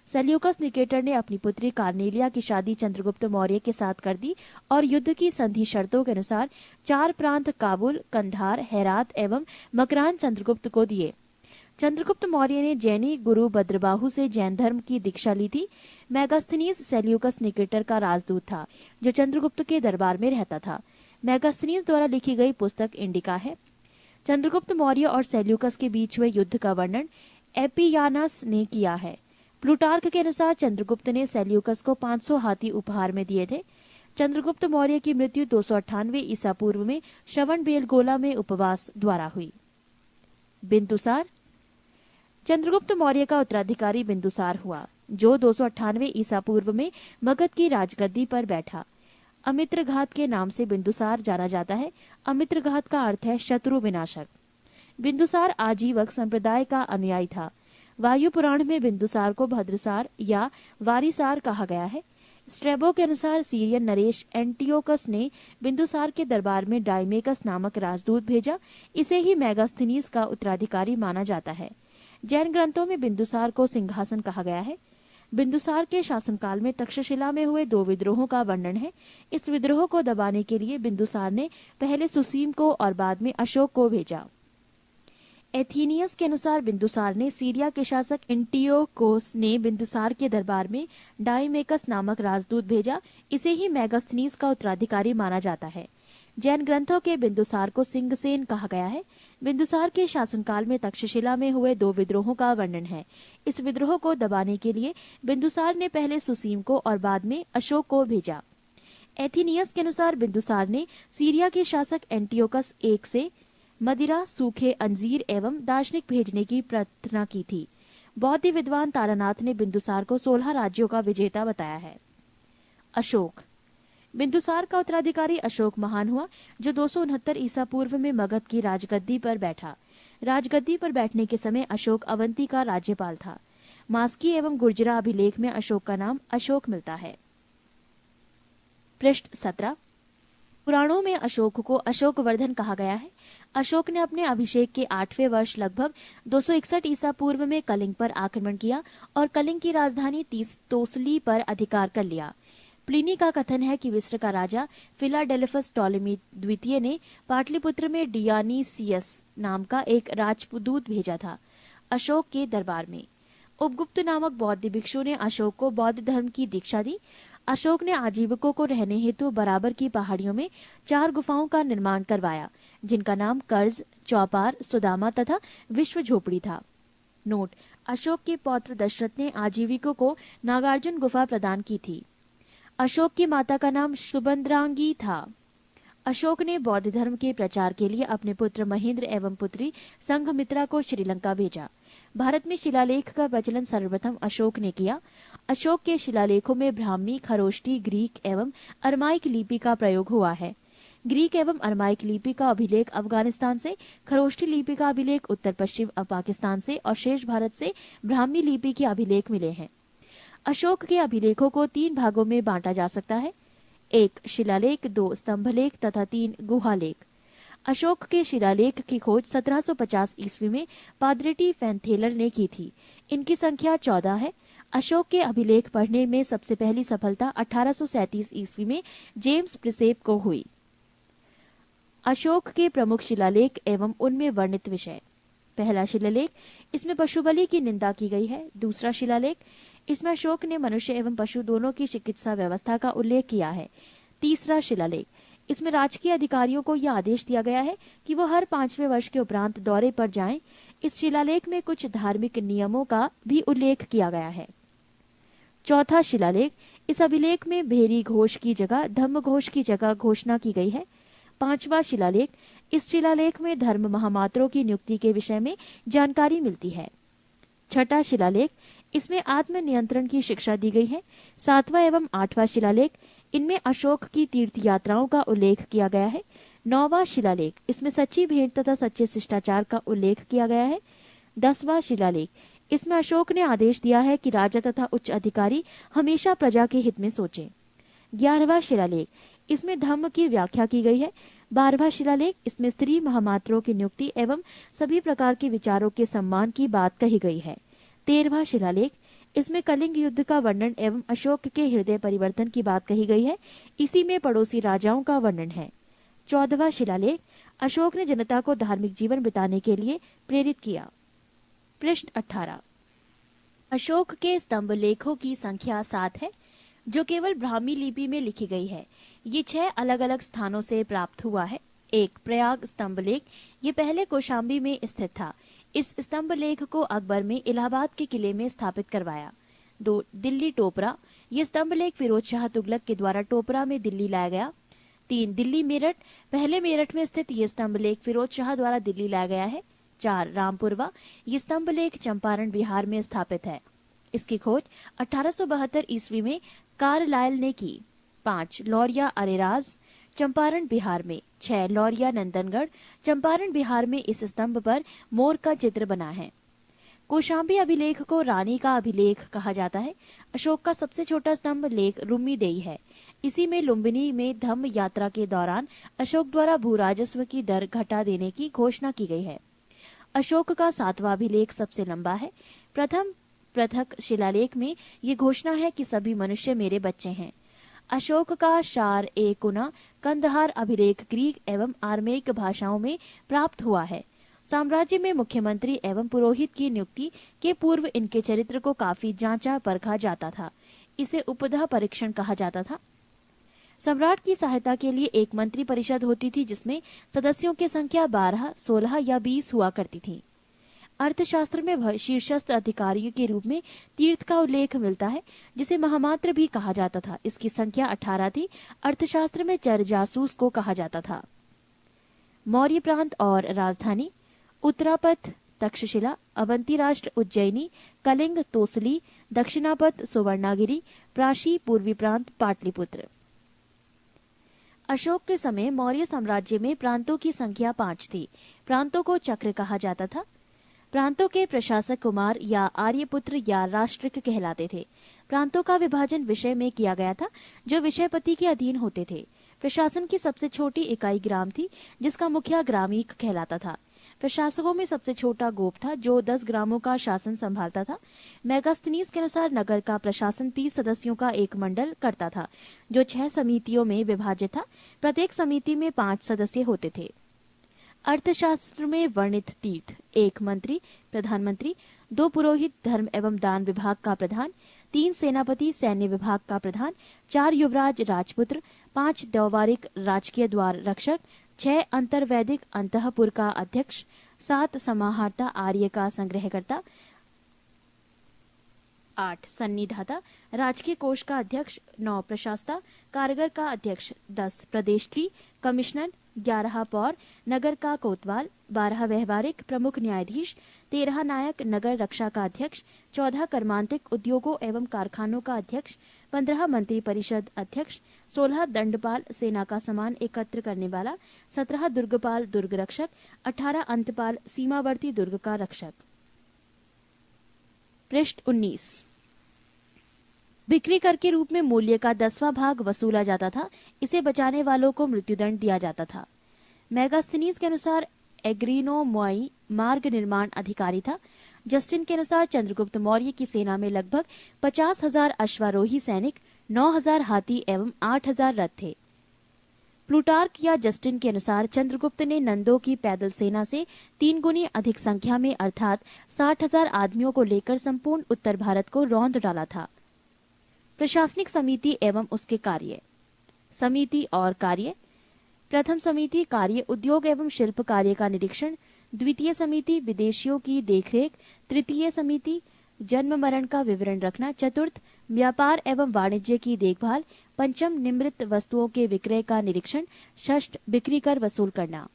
सेल्यूकस निकेटर ने अपनी पुत्री कार्नेलिया की शादी चंद्रगुप्त मौर्य के साथ कर दी और युद्ध की संधि शर्तों के अनुसार 4 प्रांत काबुल, कंधार, हेरात एवं मकरान चंद्रगुप्त को दिए। चंद्रगुप्त मौर्य ने जैनी गुरु भद्रबाहु से जैन धर्म की दीक्षा ली थी। मेगास्थनीज सेल्यूकस निकेटर का राजदूत था, जो चंद्रगुप्त के दरबार में रहता था। मेगास्थनीज द्वारा लिखी गई पुस्तक इंडिका है। चंद्रगुप्त मौर्य और सेल्यूकस के बीच हुए युद्ध का वर्णन एपियानस ने किया है। प्लूटार्क के अनुसार चंद्रगुप्त ने सेल्यूकस को 500 हाथी उपहार में दिए थे। चंद्रगुप्त मौर्य की मृत्यु 298 ईसा पूर्व में श्रवणबेलगोला में उपवास द्वारा हुई। बिंदुसार। चंद्रगुप्त मौर्य का उत्तराधिकारी बिंदुसार हुआ, जो 298 ईसा पूर्व में मगध की राजगद्दी पर बैठा। अमित्रघात के नाम से बिंदुसार जाना जाता है। अमित्रघात का अर्थ है शत्रु विनाशक। बिंदुसार आजीवक संप्रदाय का अनुयायी था। वायु पुराण में बिंदुसार को भद्रसार या वारिसार कहा गया है। स्ट्रेबो के अनुसार सीरियन नरेश एंटियोकस ने बिंदुसार के दरबार में डाइमेकस नामक राजदूत भेजा। इसे ही मेगास्थनीज का उत्तराधिकारी माना जाता है। जैन ग्रंथों में बिंदुसार को सिंहासन कहा गया है। बिंदुसार के शासनकाल में तक्षशिला में हुए 2 विद्रोहों का वर्णन है। इस विद्रोह को दबाने के लिए बिंदुसार ने पहले सुसीम को और बाद में अशोक को भेजा। एथीनियस के अनुसार बिंदुसार ने सीरिया के शासक एंटियोकोस ने बिंदुसार के दरबार में डाइमेकस नामक राजदूत भेजा। इसे ही मेगास्थनीज का उत्तराधिकारी माना जाता है। जैन ग्रंथों के बिंदुसार को सिंगसेन कहा गया है। बिंदुसार के शासनकाल में तक्षशिला में हुए 2 विद्रोहों का वर्णन है। इस विद्रोह को दबाने के लिए बिंदुसार ने पहले सुसीम को और बाद में अशोक को भेजा। एथीनियस के अनुसार बिंदुसार ने सीरिया के शासक एंटियोकस एक से मदिरा, सूखे अंजीर एवं दार्शनिक भेजने की प्रार्थना की थी। बौद्ध विद्वान तारानाथ ने बिंदुसार को 16 राज्यों का विजेता बताया है। अशोक। बिंदुसार का उत्तराधिकारी अशोक महान हुआ, जो 269 ईसा पूर्व में मगध की राजगद्दी पर बैठा। राजगद्दी पर बैठने के समय अशोक अवंती का राज्यपाल था। मास्की एवं गुर्जरा अभिलेख में अशोक का नाम अशोक मिलता है। पृष्ठ 17। पुराणों में अशोक को अशोकवर्धन कहा गया है। अशोक ने अपने अभिषेक के 8वें वर्ष लगभग 261 ईसा पूर्व में कलिंग पर आक्रमण किया और कलिंग की राजधानी तोसली पर अधिकार कर लिया। प्लिनी का कथन है कि मिस्र का राजा फिलाडेल्फस टॉलेमी द्वितीय ने पाटलिपुत्र में डियानीसियस नाम का एक राजदूत भेजा था अशोक के दरबार में। उपगुप्त नामक बौद्ध भिक्षु ने अशोक को बौद्ध धर्म की दीक्षा दी। अशोक ने आजीविकों को रहने हेतु बराबर की पहाड़ियों में 4 गुफाओं का निर्माण करवाया, जिनका नाम कर्ज, चौपार, सुदामा तथा विश्व झोपड़ी था। नोट: अशोक के पौत्र दशरथ ने आजीविकों को नागार्जुन गुफा प्रदान की थी। अशोक की माता का नाम सुबंद्रांगी था। अशोक ने बौद्ध धर्म के प्रचार के लिए अपने पुत्र महेंद्र एवं पुत्री संघमित्रा को श्रीलंका भेजा। भारत में शिलालेख का प्रचलन सर्वप्रथम अशोक ने किया। अशोक के शिलालेखों में ब्राह्मी, खरोष्टी, ग्रीक एवं अरमाइक लिपि का प्रयोग हुआ है। ग्रीक एवं अरमाइक लिपि का अभिलेख अफगानिस्तान से, खरोष्टी लिपि का अभिलेख उत्तर पश्चिम पाकिस्तान से और शेष भारत से ब्राह्मी लिपि के अभिलेख मिले हैं। अशोक के अभिलेखों को 3 भागों में बांटा जा सकता है: 1 शिलालेख, 2 स्तंभलेख तथा 3 गुहालेख। अशोक के शिलालेख की खोज 1750 ईस्वी में पाद्रेटी फैनथेलर ने की थी। इनकी संख्या 14 है। अशोक के अभिलेख पढ़ने में सबसे पहली सफलता 1837 ईस्वी में जेम्स प्रिसेप को हुई। अशोक के प्रमुख शिलालेख एवं उनमें वर्णित विषय: पहला शिलालेख, इसमें पशु बलि की निंदा की गई है। दूसरा शिलालेख, इसमें अशोक ने मनुष्य एवं पशु दोनों की चिकित्सा व्यवस्था का उल्लेख किया है। तीसरा शिलालेख, इसमें राजकीय अधिकारियों को यह आदेश दिया गया है कि वो हर 5वें वर्ष के उपरांत दौरे पर जाएं। इस शिलालेख में कुछ धार्मिक नियमों का भी उल्लेख किया गया है। चौथा शिलालेख, इस अभिलेख में भेरी घोष की जगह धम्म घोष की जगह घोषणा की गई है। 5वां शिलालेख, इस शिलालेख में धर्म महामात्रों की नियुक्ति के विषय में जानकारी मिलती है। 6वां शिलालेख, इसमें आत्म नियंत्रण की शिक्षा दी गई है। 7वां एवं 8वां शिलालेख, इनमें अशोक की तीर्थ यात्राओं का उल्लेख किया गया है। 9वां शिलालेख, इसमें सच्ची भेंट तथा सच्चे शिष्टाचार का उल्लेख किया गया है। 10वां शिलालेख, इसमें अशोक ने आदेश दिया है कि राजा तथा उच्च अधिकारी हमेशा प्रजा के हित में सोचें। 11वां शिलालेख, इसमें धम्म की व्याख्या की गई है। 12वां शिलालेख, इसमें स्त्री महामात्रों की नियुक्ति एवं सभी प्रकार के विचारों के सम्मान की बात कही गई है। 13वां शिलालेख, इसमें कलिंग युद्ध का वर्णन एवं अशोक के हृदय परिवर्तन की बात कही गई है। इसी में पड़ोसी राजाओं का वर्णन है। 14वां शिलालेख, अशोक ने जनता को धार्मिक जीवन बिताने के लिए प्रेरित किया। पृष्ठ 18। अशोक के स्तंभ लेखों की संख्या 7 है, जो केवल ब्राह्मी लिपि में लिखी गई है। ये 6 अलग अलग स्थानों से प्राप्त हुआ है। 1 प्रयाग स्तंभ लेख, ये पहले कौशाम्बी में स्थित था। इस स्तंभ लेख को अकबर में इलाहाबाद के किले में स्थापित करवाया। 2 दिल्ली टोपरा, ये स्तंभ लेख फिरोज शाह तुगलक के द्वारा टोपरा में दिल्ली लाया गया। 3 दिल्ली मेरठ, पहले मेरठ में स्थित ये स्तंभ लेख फिरोज शाह द्वारा दिल्ली लाया गया है। 4 रामपुरवा, ये स्तंभ लेख चंपारण बिहार में स्थापित है। इसकी खोज 1872 ईस्वी में कार्लाइल ने की। 5 लौरिया अरेराज, चंपारण बिहार में। 6 लौरिया नंदनगढ़, चंपारण बिहार में। इस स्तंभ पर मोर का चित्र बना है। कौशाम्बी अभिलेख को रानी का अभिलेख कहा जाता है। अशोक का सबसे छोटा स्तंभ लेख रुम्मीदेई है। इसी में लुम्बिनी में धम्म यात्रा के दौरान अशोक द्वारा भू राजस्व की दर घटा देने की घोषणा की गई है। अशोक का 7वां अभिलेख सबसे लंबा है। प्रथम पृथक शिलालेख में ये घोषणा है कि सभी मनुष्य मेरे बच्चे हैं। अशोक का शार ए कुना कंदहार अभिलेख ग्रीक एवं आर्मेयिक भाषाओं में प्राप्त हुआ है। साम्राज्य में मुख्यमंत्री एवं पुरोहित की नियुक्ति के पूर्व इनके चरित्र को काफी जांचा परखा जाता था। इसे उपधा परीक्षण कहा जाता था। सम्राट की सहायता के लिए एक मंत्री परिषद होती थी, जिसमें सदस्यों की संख्या 12, 16 या 20 हुआ करती थी। अर्थशास्त्र में शीर्षस्थ अधिकारियों के रूप में तीर्थ का उल्लेख मिलता है, जिसे महामात्र भी कहा जाता था। इसकी संख्या 18 थी। अर्थशास्त्र में चर जासूस को कहा जाता था। मौर्य प्रांत और राजधानी: उत्तरापथ तक्षशिला, अवंती राष्ट्र उज्जैनी, कलिंग तोसली, दक्षिणापथ सुवर्णागिरी, प्राशी पूर्वी प्रांत पाटलिपुत्र। अशोक के समय मौर्य साम्राज्य में प्रांतों की संख्या 5 थी। प्रांतों को चक्र कहा जाता था। प्रांतों के प्रशासक कुमार या आर्यपुत्र या राष्ट्रिक कहलाते थे। प्रांतों का विभाजन विषय में किया गया था, जो विषयपति के अधीन होते थे। प्रशासन की सबसे छोटी इकाई ग्राम थी, जिसका मुखिया ग्रामीक कहलाता था। प्रशासकों में सबसे छोटा गोप था, जो 10 ग्रामों का शासन संभालता था। मेगास्थनीज के अनुसार नगर का प्रशासन 30 सदस्यों का एक मंडल करता था, जो 6 समितियों में विभाजित था। प्रत्येक समिति में 5 सदस्य होते थे। अर्थशास्त्र में वर्णित तीर्थ: 1 मंत्री प्रधानमंत्री, 2 पुरोहित धर्म एवं दान विभाग का प्रधान, 3 सेनापति सैन्य विभाग का प्रधान, 4 युवराज राजपुत्र, 5 द्वारिक राजकीय द्वार रक्षक, 6 अंतर्वैदिक अंतःपुर का अध्यक्ष, 7 समाहर्ता आर्य का संग्रहकर्ता, 8 सन्निधाता राजकीय कोष का अध्यक्ष, 9 प्रशास्ता कारागर का अध्यक्ष, 10 प्रदेष्ट्री कमिश्नर, 11 पौर नगर का कोतवाल, 12 व्यवहारिक प्रमुख न्यायाधीश, 13 नायक नगर रक्षा का अध्यक्ष, 14 कर्मांतिक उद्योगों एवं कारखानों का अध्यक्ष, 15 मंत्री परिषद अध्यक्ष, 16 दंडपाल सेना का सामान एकत्र करने वाला, 17 दुर्गपाल दुर्ग रक्षक, 18 अंतपाल सीमावर्ती दुर्ग का रक्षक। पृष्ठ 19। बिक्री कर के रूप में मूल्य का 10वां भाग वसूला जाता था। इसे बचाने वालों को मृत्युदंड दिया जाता था। मेगास्थनीज के अनुसार एग्रीनो मोई मार्ग निर्माण अधिकारी था। जस्टिन के अनुसार चंद्रगुप्त मौर्य की सेना में लगभग 50,000 अश्वारोही सैनिक, 9,000 हाथी एवं 8,000 रथ थे। प्लूटार्क या जस्टिन के अनुसार चंद्रगुप्त ने नंदों की पैदल सेना से 3 गुनी अधिक संख्या में अर्थात 60,000 आदमियों को लेकर संपूर्ण उत्तर भारत को रौंद डाला था। प्रशासनिक समिति एवं उसके कार्य: समिति और कार्य: प्रथम समिति कार्य उद्योग एवं शिल्प कार्य का निरीक्षण, द्वितीय समिति विदेशियों की देखरेख, तृतीय समिति जन्म मरण का विवरण रखना, चतुर्थ व्यापार एवं वाणिज्य की देखभाल, पंचम निम्रित वस्तुओं के विक्रय का निरीक्षण, षष्ठ बिक्री कर वसूल करना।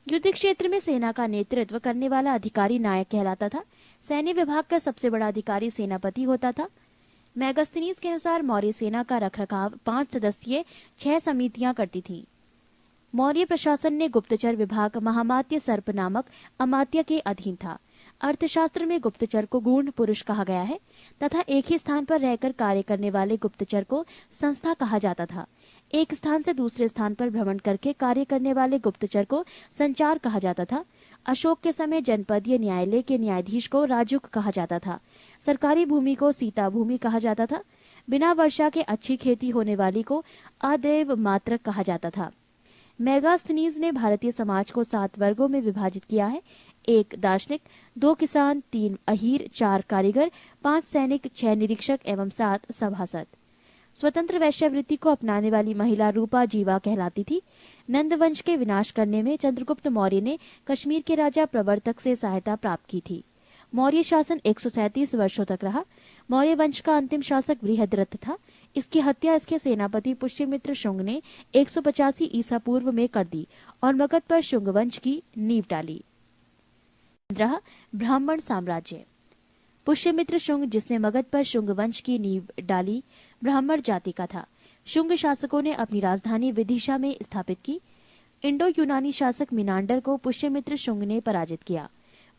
युद्ध क्षेत्र में सेना का नेतृत्व करने वाला अधिकारी नायक कहलाता था। सैन्य विभाग का सबसे बड़ा अधिकारी सेनापति होता था। मेगास्थनीज के अनुसार मौर्य सेना का रखरखाव 5 सदस्यीय 6 समितियां करती थीं। मौर्य प्रशासन ने गुप्तचर विभाग महामात्य सर्प नामक अमात्य के अधीन था। अर्थशास्त्र में गुप्तचर को गूढ़ पुरुष कहा गया है तथा एक ही स्थान पर रहकर कार्य करने वाले गुप्तचर को संस्था कहा जाता था। एक स्थान से दूसरे स्थान पर भ्रमण करके कार्य करने वाले गुप्तचर को संचार कहा जाता था। अशोक के समय जनपदीय न्यायालय के न्यायाधीश को राजुक कहा जाता था। सरकारी भूमि को सीता भूमि कहा जाता था। बिना वर्षा के अच्छी खेती होने वाली को अदेव मात्रक कहा जाता था। मेगास्थनीज ने भारतीय समाज को 7 वर्गों में विभाजित किया है। 1 दार्शनिक, 2 किसान, 3 अहीर, 4 कारीगर, 5 सैनिक, 6 निरीक्षक एवं 7 सभासद। स्वतंत्र वैश्यावृत्ति को अपनाने वाली महिला रूपा जीवा कहलाती थी। नंद वंश के विनाश करने में चंद्रगुप्त मौर्य ने कश्मीर के राजा प्रवर्तक से सहायता प्राप्त की थी। मौर्य शासन 137 वर्षों तक रहा। मौर्य वंश का अंतिम शासक बृहद्रथ था। इसकी हत्या इसके सेनापति पुष्यमित्र शुंग ने 185 ईसा पूर्व में कर दी और मगध पर शुंग वंश की नींव डाली। 15 ब्राह्मण साम्राज्य। पुष्यमित्र शुंग, जिसने मगध पर शुंग वंश की नींव डाली, ब्राह्मण जाति का था। शुंग शासकों ने अपनी राजधानी विदिशा में स्थापित की। इंडो यूनानी शासक मिनांडर को पुष्यमित्र शुंग ने पराजित किया।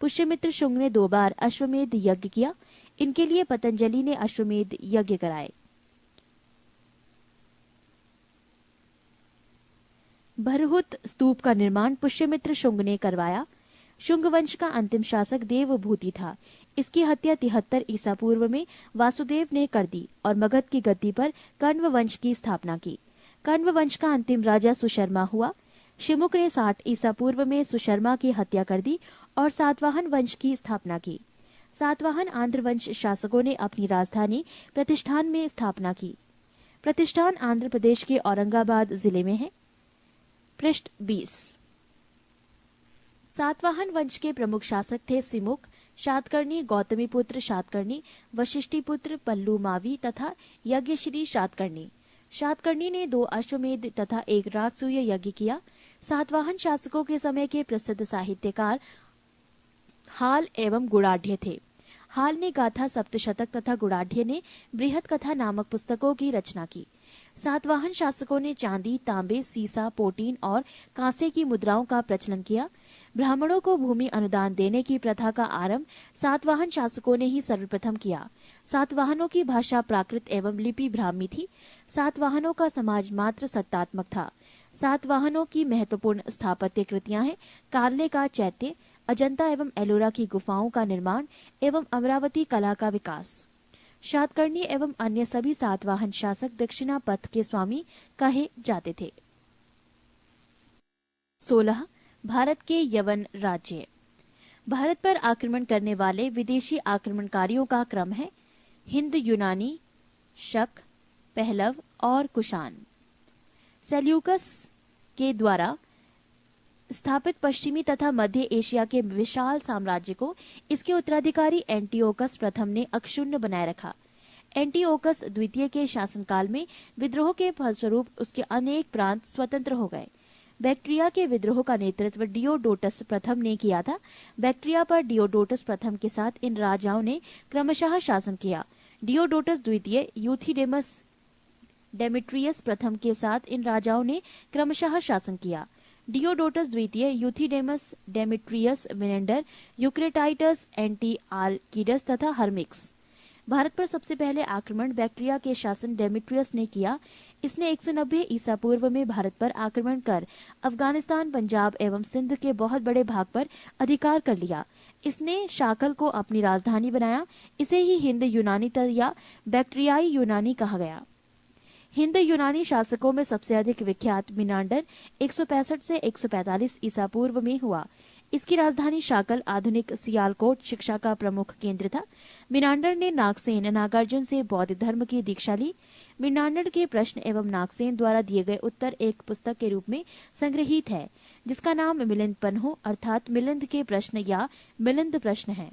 पुष्यमित्र शुंग ने 2 बार अश्वमेध यज्ञ किया। इनके लिए पतंजलि ने अश्वमेध यज्ञ कराए। भरहुत स्तूप का निर्माण पुष्यमित्र शुंग ने करवाया। शुंग वंश का अंतिम शासक देवभूति था। इसकी हत्या 73 ईसा पूर्व में वासुदेव ने कर दी और मगध की गद्दी पर कण्व वंश की स्थापना की। कण्व वंश का अंतिम राजा सुशर्मा हुआ। शिमुक ने 60 ईसा पूर्व में सुशर्मा की हत्या कर दी और सातवाहन वंश की स्थापना की। सातवाहन आंध्र वंश शासकों ने अपनी राजधानी प्रतिष्ठान में स्थापना की। प्रतिष्ठान आंध्र प्रदेश के औरंगाबाद जिले में है। पृष्ठ 20। सातवाहन वंश के प्रमुख शासक थे सिमुक, शातकर्णी, गौतमीपुत्र शातकर्णी, वशिष्ठिपुत्र पल्लू मावी तथा यज्ञश्री शातकर्णी। शातकर्णी ने 2 अश्वमेध तथा 1 राजसूय यज्ञ किया। सातवाहन शासकों के समय के प्रसिद्ध साहित्यकार हाल एवं गुणाढ़्य थे। हाल ने गाथा सप्तशतक तथा गुणाढ़्य ने बृहत कथा नामक पुस्तकों की रचना की। सातवाहन शासकों ने चांदी, तांबे, सीसा, पोटीन और कांसे की मुद्राओं का प्रचलन किया। ब्राह्मणों को भूमि अनुदान देने की प्रथा का आरंभ सातवाहन शासकों ने ही सर्वप्रथम किया। सातवाहनों की भाषा प्राकृत एवं लिपि ब्राह्मी थी। सातवाहनों का समाज मात्र सत्तात्मक था। सातवाहनों की महत्वपूर्ण स्थापत्य कृतियां हैं कार्ले का चैत्य, अजंता एवं एलोरा की गुफाओं का निर्माण एवं अमरावती कला का विकास। शातकर्णी एवं अन्य सभी सातवाहन शासक दक्षिणा पथ के स्वामी कहे जाते थे। 16 भारत के यवन राज्य। भारत पर आक्रमण करने वाले विदेशी आक्रमणकारियों का क्रम है हिंद यूनानी, शक, पहलव और कुषाण। सेल्यूकस के द्वारा स्थापित पश्चिमी तथा मध्य एशिया के विशाल साम्राज्य को इसके उत्तराधिकारी एंटिओकस प्रथम ने अक्षुण्ण बनाए रखा। एंटिओकस द्वितीय के शासनकाल में विद्रोह के फलस्वरूप उसके अनेक प्रांत स्वतंत्र हो गए। बैक्ट्रिया के विद्रोह का नेतृत्व डियोडोटस प्रथम ने किया था। बैक्ट्रिया पर डियोडोटस प्रथम के साथ इन राजाओं ने क्रमशः शासन किया। डियोडोटस द्वितीय, यूथिडेमस, डेमेट्रियस प्रथम के साथ इन राजाओं ने क्रमशः शासन किया। डियोडोटस द्वितीय, यूथिडेमस, डेमेट्रियस, मिनेंडर, यूक्रेटाइटस, एंटीआलकीडस तथा हर्मिक्स। भारत पर सबसे पहले आक्रमण बैक्ट्रिया के शासन डेमेट्रियस ने किया। इसने 190 ईसा पूर्व में भारत पर आक्रमण कर अफगानिस्तान, पंजाब एवं सिंध के बहुत बड़े भाग पर अधिकार कर लिया। इसने शाकल को अपनी राजधानी बनाया। इसे ही हिंद यूनानी या बैक्ट्रियाई यूनानी कहा गया। हिंद यूनानी शासकों में सबसे अधिक विख्यात मिनांडर 165 से 145 ईसा पूर्व में हुआ। इसकी राजधानी शाकल, आधुनिक सियालकोट, शिक्षा का प्रमुख केंद्र था। मिनांडर ने नागसेन, नागार्जुन से बौद्ध धर्म की दीक्षा ली। मिनांडर के प्रश्न एवं नागसेन द्वारा दिए गए उत्तर एक पुस्तक के रूप में संग्रहित है, जिसका नाम मिलिंद पन्हो अर्थात मिलिंद के प्रश्न या मिलिंद प्रश्न है।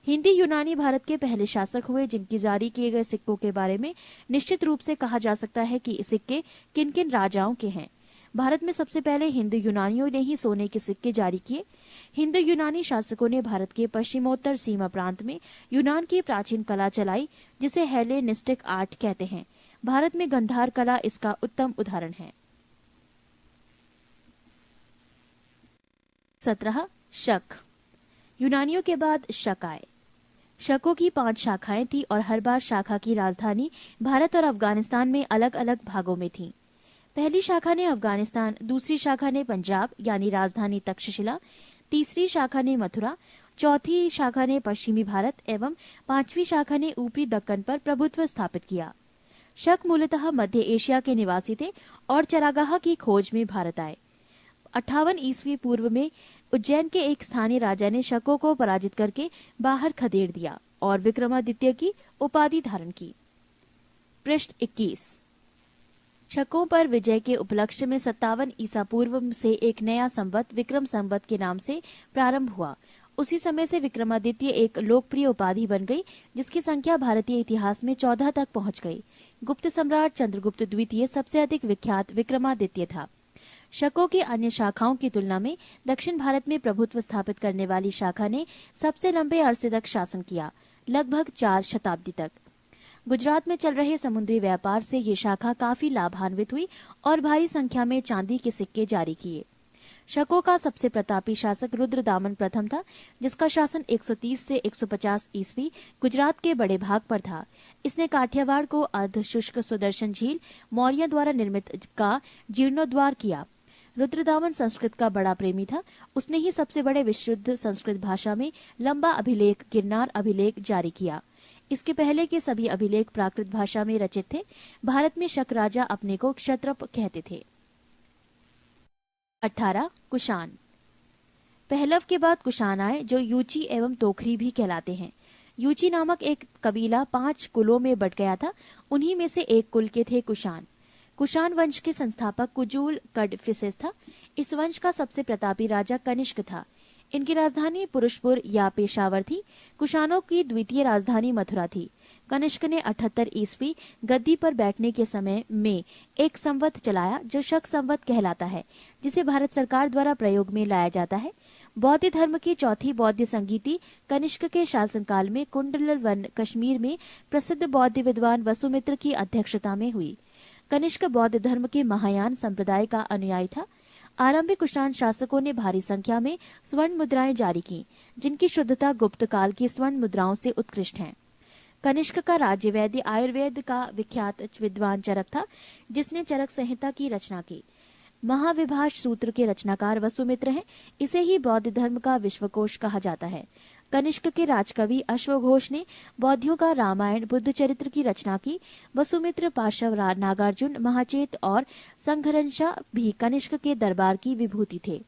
हिंदी यूनानी भारत के पहले शासक हुए, जिनकी जारी किए गए सिक्कों के बारे में निश्चित रूप से कहा जा सकता है कि सिक्के किन किन राजाओं के हैं। भारत में सबसे पहले हिंदू यूनानियों ने ही सोने के सिक्के जारी किए। हिंदू यूनानी शासकों ने भारत के पश्चिमोत्तर सीमा प्रांत में यूनान की प्राचीन कला चलाई, जिसे हेलेनिस्टिक आर्ट कहते हैं। भारत में गंधार कला इसका उत्तम उदाहरण है। 17 शक। यूनानियों के बाद शक आए। शकों की 5 शाखाएं थी और हर बार शाखा की राजधानी भारत और अफगानिस्तान में अलग अलग भागों में थी। पहली शाखा ने अफगानिस्तान, दूसरी शाखा ने पंजाब यानी राजधानी तक्षशिला, तीसरी शाखा ने मथुरा, चौथी शाखा ने पश्चिमी भारत एवं 5वीं शाखा ने ऊपरी दक्कन पर प्रभुत्व स्थापित किया। शक मूलतः मध्य एशिया के निवासी थे और चरागाह की खोज में भारत आए। 58 ईस्वी पूर्व में उज्जैन के एक स्थानीय राजा ने शकों को पराजित करके बाहर खदेड़ दिया और विक्रमादित्य की उपाधि धारण की। पृष्ठ 21। शकों पर विजय के उपलक्ष्य में 57 ईसा पूर्व से एक नया संवत विक्रम संवत के नाम से प्रारंभ हुआ। उसी समय से विक्रमादित्य एक लोकप्रिय उपाधि बन गई, जिसकी संख्या भारतीय इतिहास में 14 तक पहुंच गई। गुप्त सम्राट चंद्रगुप्त द्वितीय सबसे अधिक विख्यात विक्रमादित्य था। शकों की अन्य शाखाओं की तुलना में दक्षिण भारत में प्रभुत्व स्थापित करने वाली शाखा ने सबसे लंबे अरसे तक शासन किया, लगभग 4 शताब्दी तक। गुजरात में चल रहे समुद्री व्यापार से ये शाखा काफी लाभान्वित हुई और भारी संख्या में चांदी के सिक्के जारी किए। शकों का सबसे प्रतापी शासक रुद्रदामन प्रथम था, जिसका शासन 130 से 150 ईस्वी गुजरात के बड़े भाग पर था। इसने काठियावाड़ को अर्ध शुष्क सुदर्शन झील मौर्य द्वारा निर्मित का जीर्णोद्वार किया। रुद्रदामन संस्कृत का बड़ा प्रेमी था। उसने ही सबसे बड़े विशुद्ध संस्कृत भाषा में लंबा अभिलेख गिरनार अभिलेख जारी किया। इसके पहले के सभी अभिलेख प्राकृत भाषा में रचित थे। भारत में शक राजा अपने को क्षत्रप कहते थे। 18 कुषाण। पहलव के बाद कुषाण आए, जो यूची एवं तोखरी भी कहलाते हैं। यूची नामक एक कबीला 5 कुलों में बट गया था। उन्हीं में से एक कुल के थे कुषाण। कुषाण वंश के संस्थापक कुजूल कड़फिसेस था। इस वंश का सबसे प्रतापी राजा कनिष्क था। इनकी राजधानी पुरुषपुर या पेशावर थी। कुषाणों की द्वितीय राजधानी मथुरा थी। कनिष्क ने 78 ईस्वी गद्दी पर बैठने के समय में एक संवत चलाया, जो शक संवत कहलाता है, जिसे भारत सरकार द्वारा प्रयोग में लाया जाता है। बौद्ध धर्म की चौथी बौद्ध संगीति कनिष्क के शासनकाल में कुंडलवन कश्मीर में प्रसिद्ध बौद्ध विद्वान वसुमित्र की अध्यक्षता में हुई। कनिष्क बौद्ध धर्म के महायान संप्रदाय का अनुयायी था। आरंभिक कुषाण शासकों ने भारी संख्या में स्वर्ण मुद्राएं जारी की, जिनकी शुद्धता गुप्त काल की स्वर्ण मुद्राओं से उत्कृष्ट है। कनिष्क का राज्य वैद्य आयुर्वेद का विख्यात विद्वान चरक था, जिसने चरक संहिता की रचना की। महाविभाष सूत्र के रचनाकार वसुमित्र हैं। इसे ही बौद्ध धर्म का विश्वकोश कहा जाता है। कनिष्क के राजकवि अश्वघोष ने बौद्धियों का रामायण बुद्ध चरित्र की रचना की। वसुमित्र, पाशव, नागार्जुन, महाचेत और संघर्षा भी कनिष्क के दरबार की विभूति थे।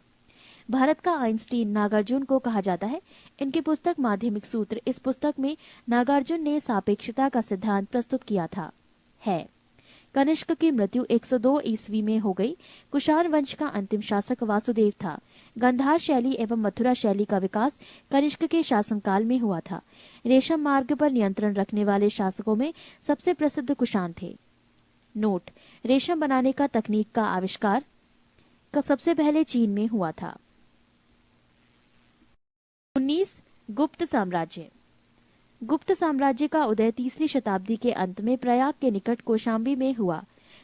भारत का आइंस्टीन नागार्जुन को कहा जाता है। इनकी पुस्तक माध्यमिक सूत्र, इस पुस्तक में नागार्जुन ने सापेक्षता का सिद्धांत प्रस्तुत किया था। कनिष्क की मृत्यु 102 ईस्वी में हो गई। कुषाण वंश का अंतिम शासक वासुदेव था। गंधार शैली एवं मथुरा शैली का विकास कनिष्क के शासनकाल में हुआ था। रेशम मार्ग पर नियंत्रण रखने वाले शासकों में सबसे प्रसिद्ध कुषाण थे। नोट: रेशम बनाने का तकनीक का आविष्कार का सबसे पहले चीन में हुआ था। 19 गुप्त साम्राज्य। गुप्त साम्राज्य का उदय 3री शताब्दी के अंत में प्रयाग के निकट कौशाम्बी में हुआ।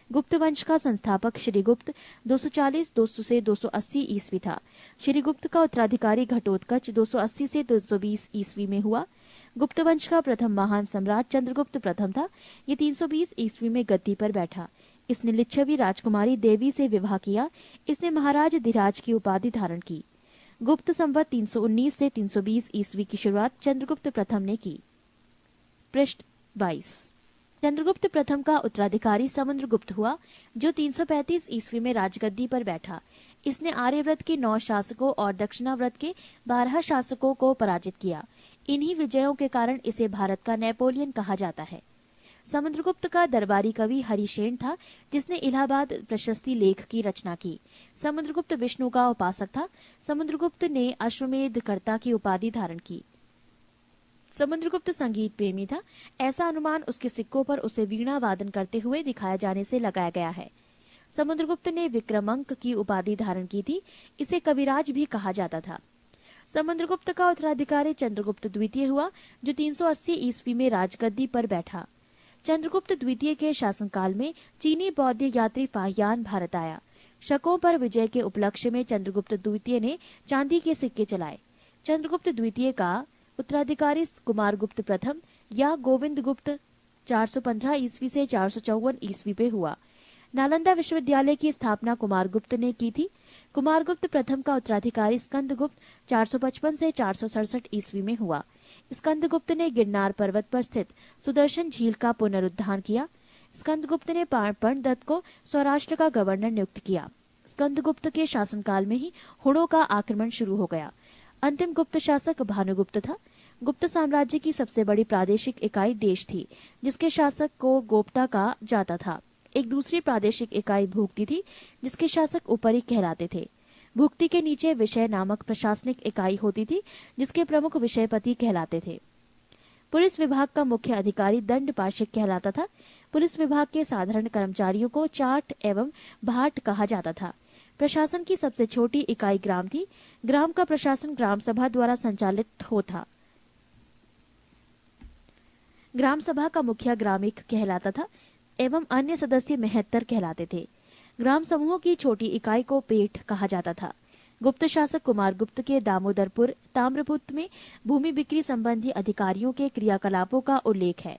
गुप्त वंश का संस्थापक श्रीगुप्त 240 से 280 ईस्वी था। श्रीगुप्त का उत्तराधिकारी घटोत्कच 280 से 220 ईस्वी में हुआ। गुप्त वंश का प्रथम महान सम्राट चंद्रगुप्त प्रथम था। ये 320 ईस्वी में गद्दी पर बैठा। इसने लिच्छवी राजकुमारी देवी से विवाह किया। इसने महाराज धीराज की उपाधि धारण की। गुप्त संवत 319 से 320 ईस्वी की शुरुआत चंद्रगुप्त प्रथम ने की। पृष्ठ 22। चंद्रगुप्त प्रथम का उत्तराधिकारी समुद्रगुप्त हुआ, जो 335 ईस्वी में राजगद्दी पर बैठा। इसने आर्यव्रत के 9 शासकों और दक्षिणाव्रत के 12 शासकों को पराजित किया। इन्हीं विजयों के कारण इसे भारत का नेपोलियन कहा जाता है। समुद्रगुप्त का दरबारी कवि हरिशेन था, जिसने इलाहाबाद प्रशस्ति लेख की रचना की। समुद्रगुप्त विष्णु का उपासक था। समुद्रगुप्त ने अश्वमेध कर्ता की उपाधि धारण की। समुद्रगुप्त संगीत प्रेमी था। ऐसा अनुमान उसके सिक्कों पर उसे वीणा वादन करते हुए दिखाया जाने से लगाया गया है। समुद्रगुप्त ने विक्रमंक की उपाधि धारण की थी। इसे कविराज भी कहा जाता था। समुद्रगुप्त का उत्तराधिकारी चंद्रगुप्त द्वितीय हुआ, जो 380 ईस्वी में राजगद्दी पर बैठा। चंद्रगुप्त द्वितीय के शासनकाल में चीनी बौद्ध यात्री फाहियान भारत आया। शकों पर विजय के उपलक्ष्य में चंद्रगुप्त द्वितीय ने चांदी के सिक्के चलाए। चंद्रगुप्त द्वितीय का उत्तराधिकारी कुमारगुप्त प्रथम या गोविंद गुप्त 415 ईस्वी से 454 ईस्वी पे हुआ। नालंदा विश्वविद्यालय की स्थापना कुमारगुप्त ने की थी। कुमारगुप्त प्रथम का उत्तराधिकारी स्कंदगुप्त 455 से 467 ईस्वी में हुआ। स्कंदगुप्त ने गिरनार पर्वत पर स्थित सुदर्शन झील का पुनरुद्धार किया। स्कंदगुप्त ने पाणदत्त को सौराष्ट्र का गवर्नर नियुक्त किया। स्कंदगुप्त के शासनकाल में ही हुणों का आक्रमण शुरू हो गया। अंतिम गुप्त शासक भानुगुप्त था। गुप्त साम्राज्य की सबसे बड़ी प्रादेशिक इकाई देश थी, जिसके शासक को गोप्ता कहा जाता था। एक दूसरी प्रादेशिक इकाई भुक्ति थी, जिसके शासक उपरी कहलाते थे। भुक्ति के नीचे विषय नामक प्रशासनिक इकाई होती थी, जिसके प्रमुख विषयपति कहलाते थे। पुलिस विभाग का मुख्य अधिकारी दंडपाशिक कहलाता था। पुलिस विभाग के साधारण कर्मचारियों को चाट एवं भाट कहा जाता था। प्रशासन की सबसे छोटी इकाई ग्राम थी। ग्राम का प्रशासन ग्राम सभा द्वारा संचालित होता। ग्राम सभा का मुखिया ग्रामीक कहलाता था एवं अन्य सदस्य मेहत्तर कहलाते थे। ग्राम समूह की छोटी इकाई को पेठ कहा जाता था। गुप्त शासक कुमारगुप्त के दामोदरपुर ताम्रपुत्र में भूमि बिक्री संबंधी अधिकारियों के क्रियाकलापों का उल्लेख है।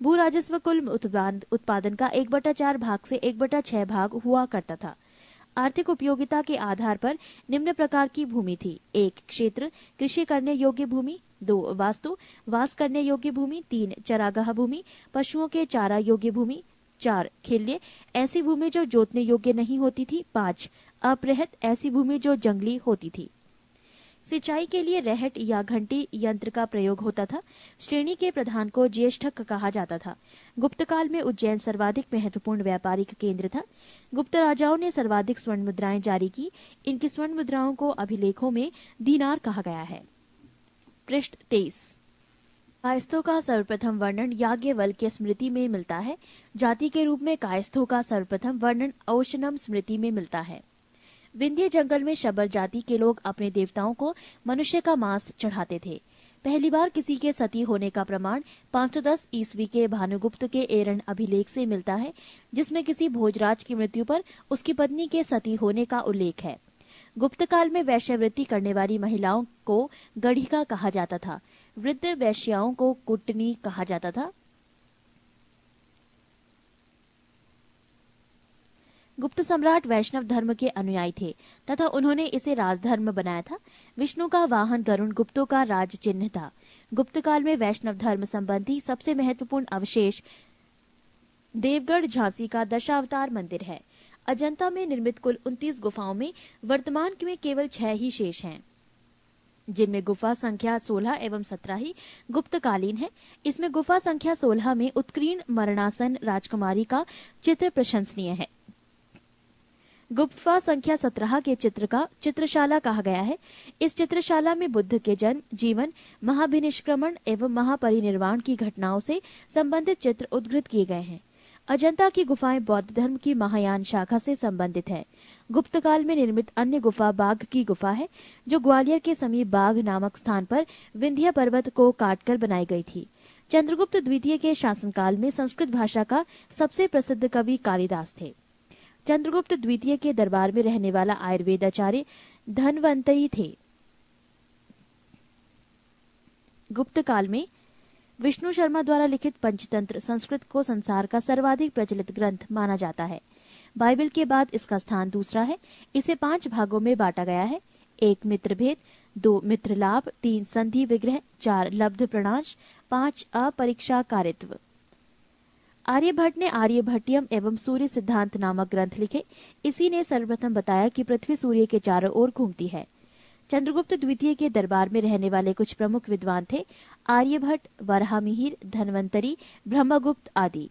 भू राजस्व कुल उत्पादन का 1/4 भाग से 1/6 भाग हुआ करता था। आर्थिक उपयोगिता के आधार पर निम्न प्रकार की भूमि थी: 1 क्षेत्र कृषि करने योग्य भूमि, 2 वास्तु वास करने योग्य भूमि, 3 चरागाह भूमि पशुओं के चारा योग्य भूमि, 4 खिल्य ऐसी भूमि जो जोतने योग्य नहीं होती थी, 5 अप्रहत ऐसी भूमि जो जंगली होती थी। सिंचाई के लिए रहट या घंटी यंत्र का प्रयोग होता था। श्रेणी के प्रधान को ज्येष्ठक कहा जाता था। गुप्त काल में उज्जैन सर्वाधिक महत्वपूर्ण व्यापारिक केंद्र था। गुप्त राजाओं ने सर्वाधिक स्वर्ण मुद्राएं जारी की। इनकी स्वर्ण मुद्राओं को अभिलेखों में दीनार कहा गया है। पृष्ठ 23। कायस्थों का सर्वप्रथम वर्णन याज्ञवल्क्य स्मृति में मिलता है। जाति के रूप में कायस्थों का सर्वप्रथम वर्णन औशनम स्मृति में मिलता है। विंध्य जंगल में शबर जाति के लोग अपने देवताओं को मनुष्य का मांस चढ़ाते थे। पहली बार किसी के सती होने का प्रमाण 510 ईस्वी के भानुगुप्त के एरण अभिलेख से मिलता है, जिसमें किसी भोजराज की मृत्यु पर उसकी पत्नी के सती होने का उल्लेख है। गुप्त काल में वैश्यवृत्ति करने वाली महिलाओं को गढ़िका कहा जाता था। वृद्ध वैश्याओं को कुटनी कहा जाता था। गुप्त सम्राट वैष्णव धर्म के अनुयायी थे तथा उन्होंने इसे राजधर्म बनाया था। विष्णु का वाहन गरुण गुप्तों का राज चिन्ह था। गुप्त काल में वैष्णव धर्म संबंधी सबसे महत्वपूर्ण अवशेष देवगढ़ झांसी का दशावतार मंदिर है। अजंता में निर्मित कुल 29 गुफाओं में वर्तमान में केवल 6 ही शेष हैं, जिनमें गुफा संख्या 16 एवं 17 ही गुप्तकालीन है। इसमें गुफा संख्या 16 में उत्कीर्ण मरणासन राजकुमारी का चित्र प्रशंसनीय है। गुफा संख्या 17 के चित्र का चित्रशाला कहा गया है। इस चित्रशाला में बुद्ध के जन्म, जीवन, महाभिनिष्क्रमण एवं महापरिनिर्वाण की घटनाओं से संबंधित चित्र उद्धृत किए गए हैं। अजंता की गुफाएं बौद्ध धर्म की महायान शाखा से संबंधित है। गुप्त काल में निर्मित अन्य गुफा बाघ की गुफा है, जो ग्वालियर के समीप बाघ नामक स्थान पर विंध्य पर्वत को काटकर बनाई गई थी। चंद्रगुप्त द्वितीय के शासनकाल में संस्कृत भाषा का सबसे प्रसिद्ध कवि कालिदास थे। चंद्रगुप्त द्वितीय के दरबार में रहने वाला आयुर्वेद आचार्य धनवंतरी थे। गुप्त काल में विष्णु शर्मा द्वारा लिखित पंचतंत्र संस्कृत को संसार का सर्वाधिक प्रचलित ग्रंथ माना जाता है। बाइबल के बाद इसका स्थान दूसरा है। इसे 5 भागों में बांटा गया है: 1 मित्र भेद, 2 मित्र लाभ, 3 संधि विग्रह, 4 लब्ध प्रणाश, 5 अपरीक्षा कारित्व। आर्यभट्ट ने आर्यभट्टियम एवं सूर्य सिद्धांत नामक ग्रंथ लिखे। इसी ने सर्वप्रथम बताया कि पृथ्वी सूर्य के चारों ओर घूमती है। चंद्रगुप्त द्वितीय के दरबार में रहने वाले कुछ प्रमुख विद्वान थे: आर्यभट्ट, वराहमिहिर, धन्वंतरी, ब्रह्मगुप्त आदि।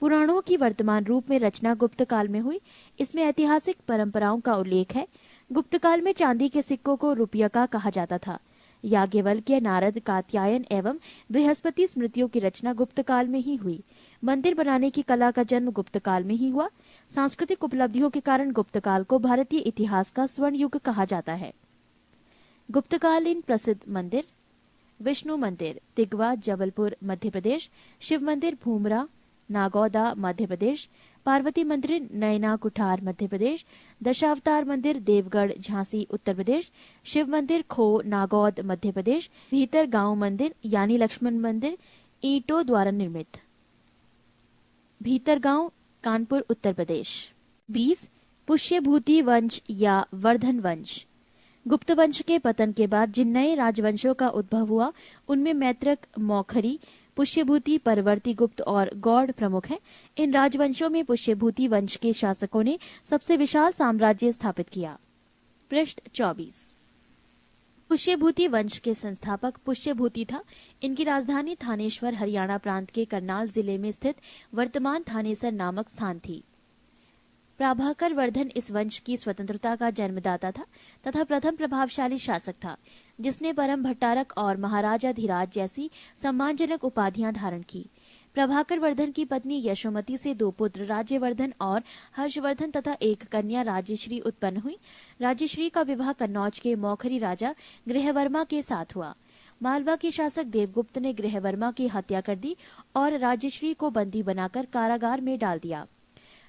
पुराणों की वर्तमान रूप में रचना गुप्त काल में हुई। इसमें ऐतिहासिक परंपराओं का उल्लेख है। गुप्त काल में चांदी के सिक्कों को रुपया का कहा जाता था। याज्ञवल्क्य, नारद, कात्यायन एवं बृहस्पति स्मृतियों की रचना गुप्त काल में ही हुई। मंदिर बनाने की कला का जन्म गुप्त काल में ही हुआ। सांस्कृतिक उपलब्धियों के कारण गुप्त काल को भारतीय इतिहास का स्वर्ण युग कहा जाता है। गुप्तकालीन प्रसिद्ध मंदिर: विष्णु मंदिर, तिगवा, जबलपुर, मध्य प्रदेश। शिव मंदिर, भूमरा, नागौदा, मध्य प्रदेश। पार्वती मंदिर, नैना, कुठार, मध्य प्रदेश। दशावतार मंदिर, देवगढ़, झांसी, उत्तर प्रदेश। शिव मंदिर, खो, नागौद, मध्य प्रदेश। भीतर गांव मंदिर यानी लक्ष्मण मंदिर, ईंटों द्वारा निर्मित, भीतर गांव, कानपुर, उत्तर प्रदेश। 20 पुष्यभूति वंश या वर्धन वंश: गुप्त वंश के पतन के बाद जिन नए राजवंशों का उद्भव हुआ, उनमें मैत्रक, मौखरी, पुष्यभूति, परवर्ती गुप्त और गौड़ प्रमुख हैं। इन राजवंशों में पुष्यभूति वंश के शासकों ने सबसे विशाल साम्राज्य स्थापित किया। पृष्ठ 24। पुष्यभूति वंश के संस्थापक पुष्यभूति था। इनकी राजधानी थानेश्वर हरियाणा प्रांत के करनाल जिले में स्थित वर्तमान थानेसर नामक स्थान थी। प्रभाकर वर्धन इस वंश की स्वतंत्रता का जन्मदाता था तथा प्रथम प्रभावशाली शासक था, जिसने परम भट्टारक और महाराजा धीराज जैसी सम्मानजनक उपाधियां धारण की। प्रभाकर वर्धन की पत्नी यशोमती से 2 पुत्र राज्यवर्धन और हर्षवर्धन तथा एक कन्या राज्यश्री उत्पन्न हुई। राज्यश्री का विवाह कन्नौज के मौखरी राजा गृहवर्मा के साथ हुआ। मालवा के शासक देवगुप्त ने गृहवर्मा की हत्या कर दी और राज्यश्री को बंदी बनाकर कारागार में डाल दिया।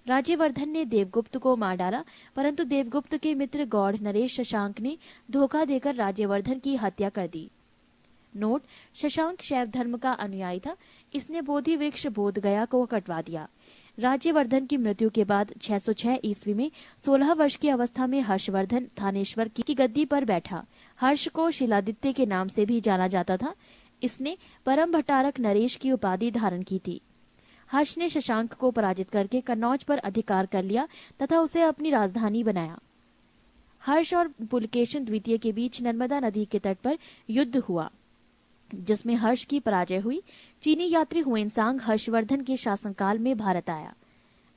राज्यवर्धन ने देवगुप्त को मार डाला, परंतु देवगुप्त के मित्र गौड़ नरेश शशांक ने धोखा देकर राज्यवर्धन की हत्या कर दी। नोट: शशांक शैव धर्म का अनुयायी था। इसने बोधि वृक्ष बोध गया को कटवा दिया। राज्यवर्धन की मृत्यु के बाद 606 ईस्वी में 16 वर्ष की अवस्था में हर्षवर्धन थानेश्वर की गद्दी पर बैठा। हर्ष को शिलादित्य के नाम से भी जाना जाता था। इसने परम भट्टारक नरेश की उपाधि धारण की थी। हर्ष ने शशांक को पराजित करके कन्नौज पर अधिकार कर लिया तथा उसे अपनी राजधानी बनाया। हर्ष और पुलकेशिन द्वितीय के बीच नर्मदा नदी के तट पर युद्ध हुआ, जिसमें हर्ष की पराजय हुई। चीनी यात्री हुएनसांग हर्षवर्धन के शासनकाल में भारत आया।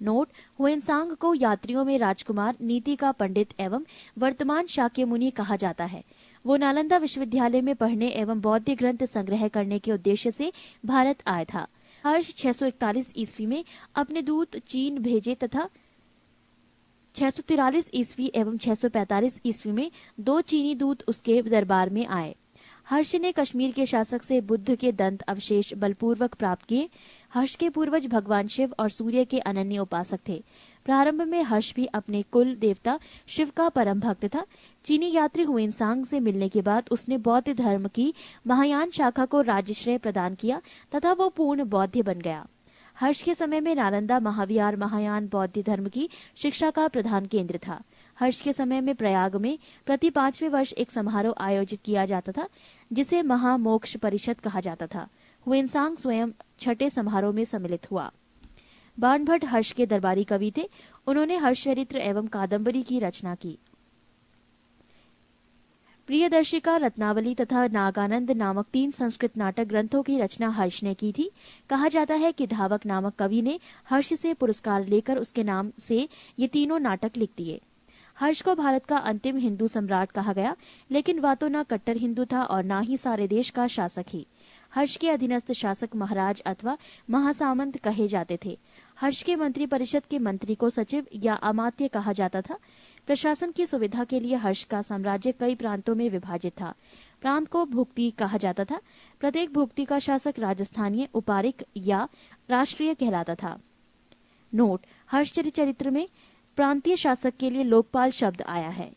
नोट: हुएनसांग को यात्रियों में राजकुमार, नीति का पंडित एवं वर्तमान शाक्य मुनि कहा जाता है। वो नालंदा विश्वविद्यालय में पढ़ने एवं बौद्ध ग्रंथ संग्रह करने के उद्देश्य से भारत आया था। हर्ष 641 ईस्वी में अपने दूत चीन भेजे तथा 643 ईस्वी एवं 645 ईस्वी में 2 चीनी दूत उसके दरबार में आए। हर्ष ने कश्मीर के शासक से बुद्ध के दंत अवशेष बलपूर्वक प्राप्त किए। हर्ष के पूर्वज भगवान शिव और सूर्य के अनन्य उपासक थे। प्रारंभ में हर्ष भी अपने कुल देवता शिव का परम भक्त था। चीनी यात्री हुएनसांग से मिलने के बाद उसने बौद्ध धर्म की महायान शाखा को राज्यश्रेय प्रदान किया तथा वो पूर्ण बौद्ध बन गया। हर्ष के समय में नालंदा महाविहार महायान बौद्ध धर्म की शिक्षा का प्रधान केंद्र था। हर्ष के समय में प्रयाग में प्रति 5वें वर्ष एक समारोह आयोजित किया जाता था, जिसे महामोक्ष परिषद कहा जाता था। हुएनसांग स्वयं छठे समारोह में सम्मिलित हुआ। बाणभट्ट हर्ष के दरबारी कवि थे। उन्होंने हर्षचरित्र एवं कादंबरी की रचना की। प्रियदर्शिका, रत्नावली तथा नागानंद नामक 3 संस्कृत नाटक ग्रंथों की रचना हर्ष ने की थी। कहा जाता है कि धावक नामक कवि ने हर्ष से पुरस्कार लेकर उसके नाम से ये तीनों नाटक लिख दिए। हर्ष को भारत का अंतिम हिंदू सम्राट कहा गया, लेकिन वह तो न कट्टर हिंदू था और न ही सारे देश का शासक ही। हर्ष के अधीनस्थ शासक महाराज अथवा महासामंत कहे जाते थे। हर्ष के मंत्री परिषद के मंत्री को सचिव या अमात्य कहा जाता था। प्रशासन की सुविधा के लिए हर्ष का साम्राज्य कई प्रांतों में विभाजित था। प्रांत को भुक्ति कहा जाता था। प्रत्येक भुक्ति का शासक राजस्थानीय, उपारिक या राष्ट्रीय कहलाता था। नोट: हर्ष चरित्र में प्रांतीय शासक के लिए लोकपाल शब्द आया है।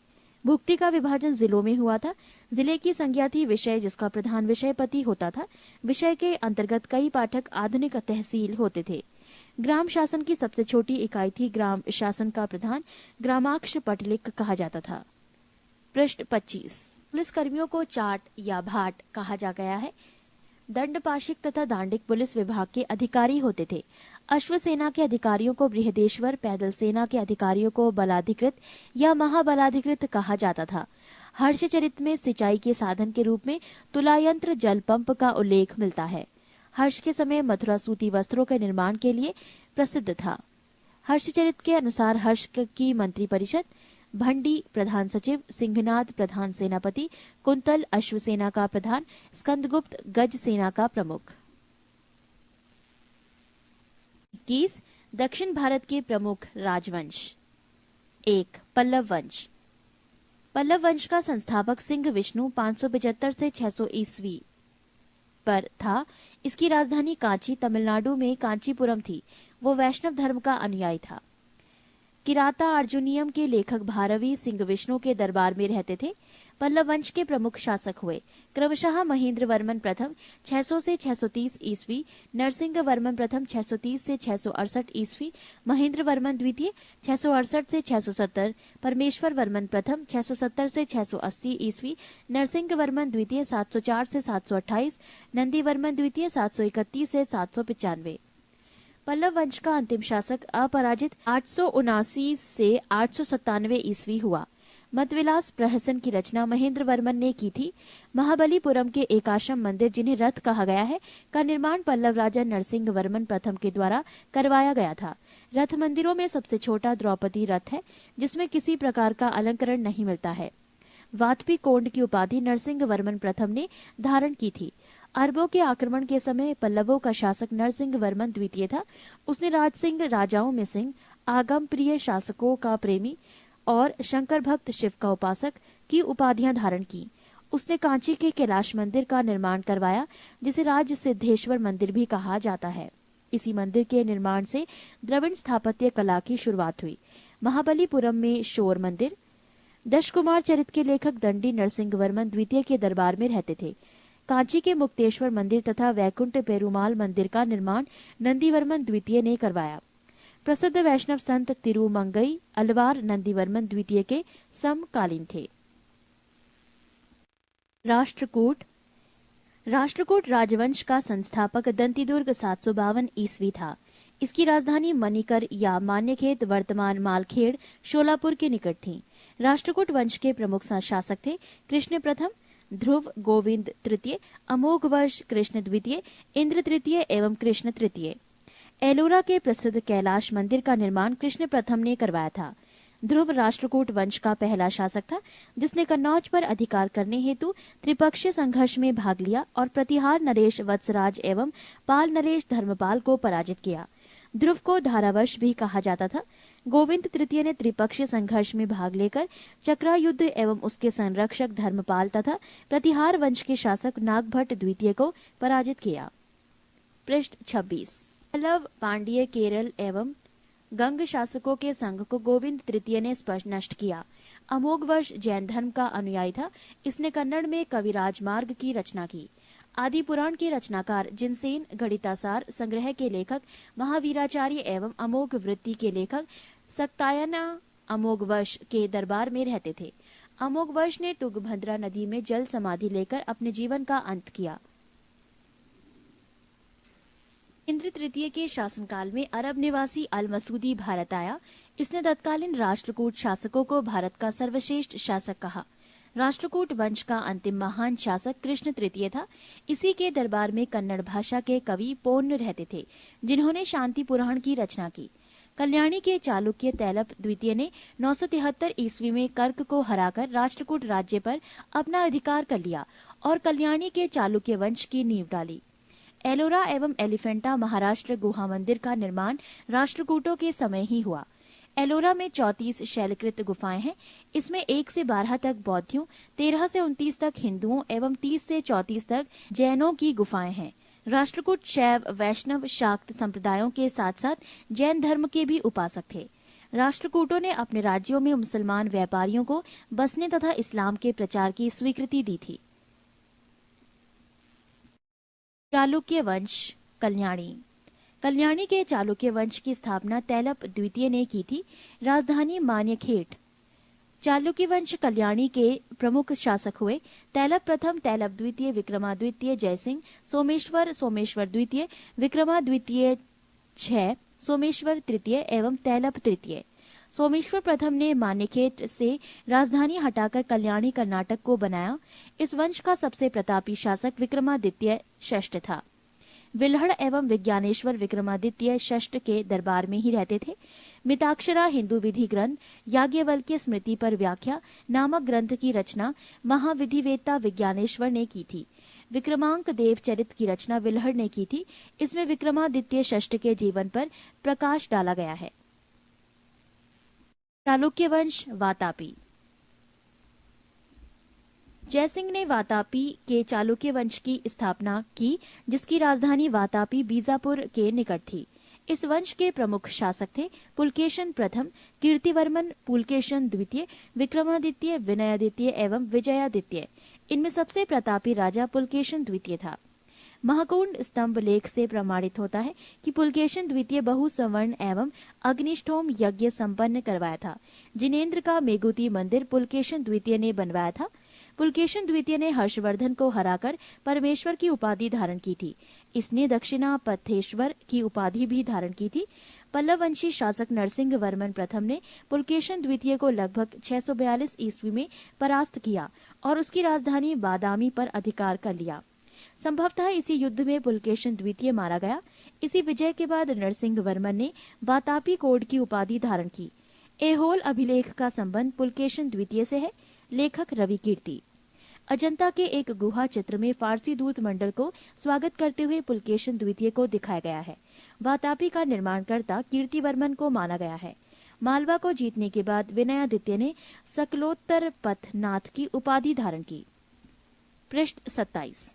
भुक्ति का विभाजन जिलों में हुआ था। जिले की संज्ञा थी विषय, जिसका प्रधान विषयपति होता था। विषय के अंतर्गत कई पाठक आधुनिक तहसील होते थे। ग्राम शासन की सबसे छोटी इकाई थी। ग्राम शासन का प्रधान ग्रामाक्ष पटलिक कहा जाता था। पृष्ठ 25। पुलिस कर्मियों को चाट या भाट कहा जा गया है। दंडपाशिक तथा दांडिक पुलिस विभाग के अधिकारी होते थे। अश्व सेना के अधिकारियों को बृहदेश्वर, पैदल सेना के अधिकारियों को बलाधिकृत या महाबलाधिकृत कहा जाता था। हर्षचरित में सिंचाई के साधन के रूप में तुलायंत्र जल पंप का उल्लेख मिलता है। हर्ष के समय मथुरा सूती वस्त्रों के निर्माण के लिए प्रसिद्ध था। हर्षचरित के अनुसार हर्ष की मंत्री परिषद भंडी प्रधान सचिव, सिंहनाद प्रधान सेनापति, कुंतल अश्वसेना का प्रधान, स्कंदगुप्त गज सेना का प्रमुख। 21 दक्षिण भारत के प्रमुख राजवंश। 1 पल्लव वंश। पल्लव वंश का संस्थापक सिंह विष्णु 575 से 600 ईस्वी पर था। इसकी राजधानी कांची, तमिलनाडु में कांचीपुरम थी। वो वैष्णव धर्म का अनुयायी था। किराता अर्जुनियम के लेखक भारवी सिंह विष्णु के दरबार में रहते थे। पल्लव वंश के प्रमुख शासक हुए क्रमशः महेंद्र वर्मन प्रथम 600 से 630 ईस्वी, नरसिंह वर्मन प्रथम 630 से 668 ईस्वी, महेंद्र वर्मन द्वितीय 668 से 670, परमेश्वर वर्मन प्रथम 670 से 680 ईस्वी, नरसिंह वर्मन द्वितीय 704 से 728, नंदी वर्मन द्वितीय 731 से 795। पल्लव वंश का अंतिम शासक अपराजित 879 से 897 ईस्वी हुआ। मतविलास प्रहसन की रचना महेंद्र वर्मन ने की थी। महाबलीपुरम के एकाश्रम मंदिर, जिन्हें रथ कहा गया है, का निर्माण पल्लव राजा नरसिंह वर्मन प्रथम के द्वारा करवाया गया था। रथ मंदिरों में सबसे छोटा द्रौपदी रथ है, जिसमें किसी प्रकार का अलंकरण नहीं मिलता है। वातपी कोंड की उपाधि नरसिंह वर्मन प्रथम ने धारण की थी। अरबों के आक्रमण के समय पल्लवों का शासक नरसिंह वर्मन द्वितीय था। उसने राजसिंह राजाओं में सिंह, आगम प्रिय शासकों का प्रेमी और शंकर भक्त शिव का उपासक की उपाधियां धारण की। उसने कांची के कैलाश मंदिर का निर्माण करवाया, जिसे राज सिद्धेश्वर मंदिर भी कहा जाता है। इसी मंदिर के निर्माण से द्रविड़ स्थापत्य कला की शुरुआत हुई। महाबलीपुरम में शोर मंदिर। दशकुमार चरित के लेखक दंडी नरसिंह वर्मन द्वितीय के दरबार में रहते थे। कांची के मुक्तेश्वर मंदिर तथा वैकुंठ पेरुमाल मंदिर का निर्माण नंदीवर्मन द्वितीय ने करवाया। प्रसिद्ध वैष्णव संत तिरुमंगई अलवार नंदीवर्मन द्वितीय के समकालीन थे। राष्ट्रकूट राजवंश का संस्थापक दंतीदुर्ग 752 ईस्वी था। इसकी राजधानी मणिकर या मान्यखेत वर्तमान मालखेड़ शोलापुर के निकट थी। राष्ट्रकूट वंश के प्रमुख शासक थे कृष्ण प्रथम, ध्रुव गोविंद तृतीय, अमोघ वर्ष कृष्ण द्वितीय, इंद्र तृतीय एवं कृष्ण तृतीय। एलोरा के प्रसिद्ध कैलाश मंदिर का निर्माण कृष्ण प्रथम ने करवाया था। ध्रुव राष्ट्रकूट वंश का पहला शासक था, जिसने कन्नौज पर अधिकार करने हेतु त्रिपक्षीय संघर्ष में भाग लिया और प्रतिहार नरेश वत्सराज एवं पाल नरेश धर्मपाल को पराजित किया। ध्रुव को धारावश भी कहा जाता था। गोविंद तृतीय ने त्रिपक्षीय संघर्ष में भाग लेकर चक्रायुद्ध एवं उसके संरक्षक धर्मपाल तथा प्रतिहार वंश के शासक नागभट्ट द्वितीय को पराजित किया। पृष्ठ 26। पल्लव, पांड्य, केरल एवं गंग शासकों के संघ को गोविंद तृतीय ने स्पष्ट नष्ट किया। अमोघ वर्ष जैन धर्म का अनुयायी था। इसने कन्नड़ में कविराज मार्ग की रचना की। आदि पुराण के रचनाकार जिनसेन, गणितासार संग्रह के लेखक महावीराचार्य एवं अमोघ वृत्ति के लेखक सक्तायना अमोघ वर्ष के दरबार में रहते थे। अमोघ वर्ष ने तुंगभद्रा नदी में जल समाधि लेकर अपने जीवन का अंत किया। इंद्र तृतीय के शासनकाल में अरब निवासी अल मसूदी भारत आया। इसने तत्कालीन राष्ट्रकूट शासकों को भारत का सर्वश्रेष्ठ शासक कहा। राष्ट्रकूट वंश का अंतिम महान शासक कृष्ण तृतीय था। इसी के दरबार में कन्नड़ भाषा के कवि पोन्न रहते थे, जिन्होंने शांति पुराण की रचना की। कल्याणी के चालुक्य तैलप द्वितीय ने 973 ईस्वी में कर्क को हराकर राष्ट्रकूट राज्य पर अपना अधिकार कर लिया और कल्याणी के चालुक्य वंश की नींव डाली। एलोरा एवं एलिफेंटा महाराष्ट्र गुहा मंदिर का निर्माण राष्ट्रकूटों के समय ही हुआ। एलोरा में 34 शैलकृत गुफाएं हैं। इसमें 1 से 12 तक बौद्धों, 13 से 29 तक हिंदुओं एवं 30 से 34 तक जैनों की गुफाएं हैं। राष्ट्रकूट शैव, वैष्णव, शाक्त संप्रदायों के साथ साथ जैन धर्म के भी उपासक थे। राष्ट्रकूटों ने अपने राज्यों में मुसलमान व्यापारियों को बसने तथा इस्लाम के प्रचार की स्वीकृति दी थी। चालुक्य वंश, कल्याणी के चालुक्य वंश की स्थापना तैलप द्वितीय ने की थी। राजधानी मान्यखेट। चालुक्य वंश कल्याणी के प्रमुख शासक हुए तैलप प्रथम, तैलप द्वितीय, विक्रमाद्वितीय, जयसिंह, सोमेश्वर द्वितीय, विक्रमाद्वितीय 6, सोमेश्वर तृतीय एवं तैलप तृतीय। सोमेश्वर प्रथम ने मान्यखेट से राजधानी हटाकर कल्याणी कर्नाटक को बनाया। इस वंश का सबसे प्रतापी शासक विक्रमादित्य षष्ठ था। विल्हड़ एवं विज्ञानेश्वर विक्रमादित्य षष्ठ के दरबार में ही रहते थे। मिताक्षरा हिंदू विधि ग्रंथ याज्ञवल्क्य स्मृति पर व्याख्या नामक ग्रंथ की रचना महाविधिवेत्ता विज्ञानेश्वर ने की थी। विक्रमांक देव चरित की रचना विल्हड़ ने की थी। इसमें विक्रमादित्य षष्ठ के जीवन पर प्रकाश डाला गया है। चालुक्य वंश, वातापी। जयसिंह ने वातापी के चालुक्य वंश की स्थापना की, जिसकी राजधानी वातापी बीजापुर के निकट थी। इस वंश के प्रमुख शासक थे पुलकेशन प्रथम, कीर्तिवर्मन, पुलकेशन द्वितीय, विक्रमादित्य, विनयादित्य एवं विजयादित्य। इनमें सबसे प्रतापी राजा पुलकेशन द्वितीय था। महाकूट स्तंभ लेख से प्रमाणित होता है कि पुलकेशन द्वितीय बहु सवर्ण एवं अग्निष्ठोम यज्ञ संपन्न करवाया था। जिनेन्द्र का मेघुती मंदिर पुलकेशन द्वितीय ने बनवाया था। पुलकेशन द्वितीय ने हर्षवर्धन को हराकर परमेश्वर की उपाधि धारण की थी। इसने दक्षिणा पथेश्वर की उपाधि भी धारण की थी। पल्लव वंशी शासक नरसिंह वर्मन प्रथम ने पुलकेशन द्वितीय को लगभग 642 ईस्वी में परास्त किया और उसकी राजधानी बादामी पर अधिकार कर लिया। संभवतः इसी युद्ध में पुलकेशन द्वितीय मारा गया। इसी विजय के बाद नरसिंह वर्मन ने वातापी कोड की उपाधि धारण की। ऐहोल अभिलेख का संबंध पुलकेशन द्वितीय से है। लेखक रवि कीर्ति। अजंता के एक गुहा चित्र में फारसी दूत मंडल को स्वागत करते हुए पुलकेशन द्वितीय को दिखाया गया है। वातापी का निर्माणकर्ता कीर्तिवर्मन को माना गया है। मालवा को जीतने के बाद विनयादित्य ने सकलोत्तर पथनाथ की उपाधि धारण की। पृष्ठ 27।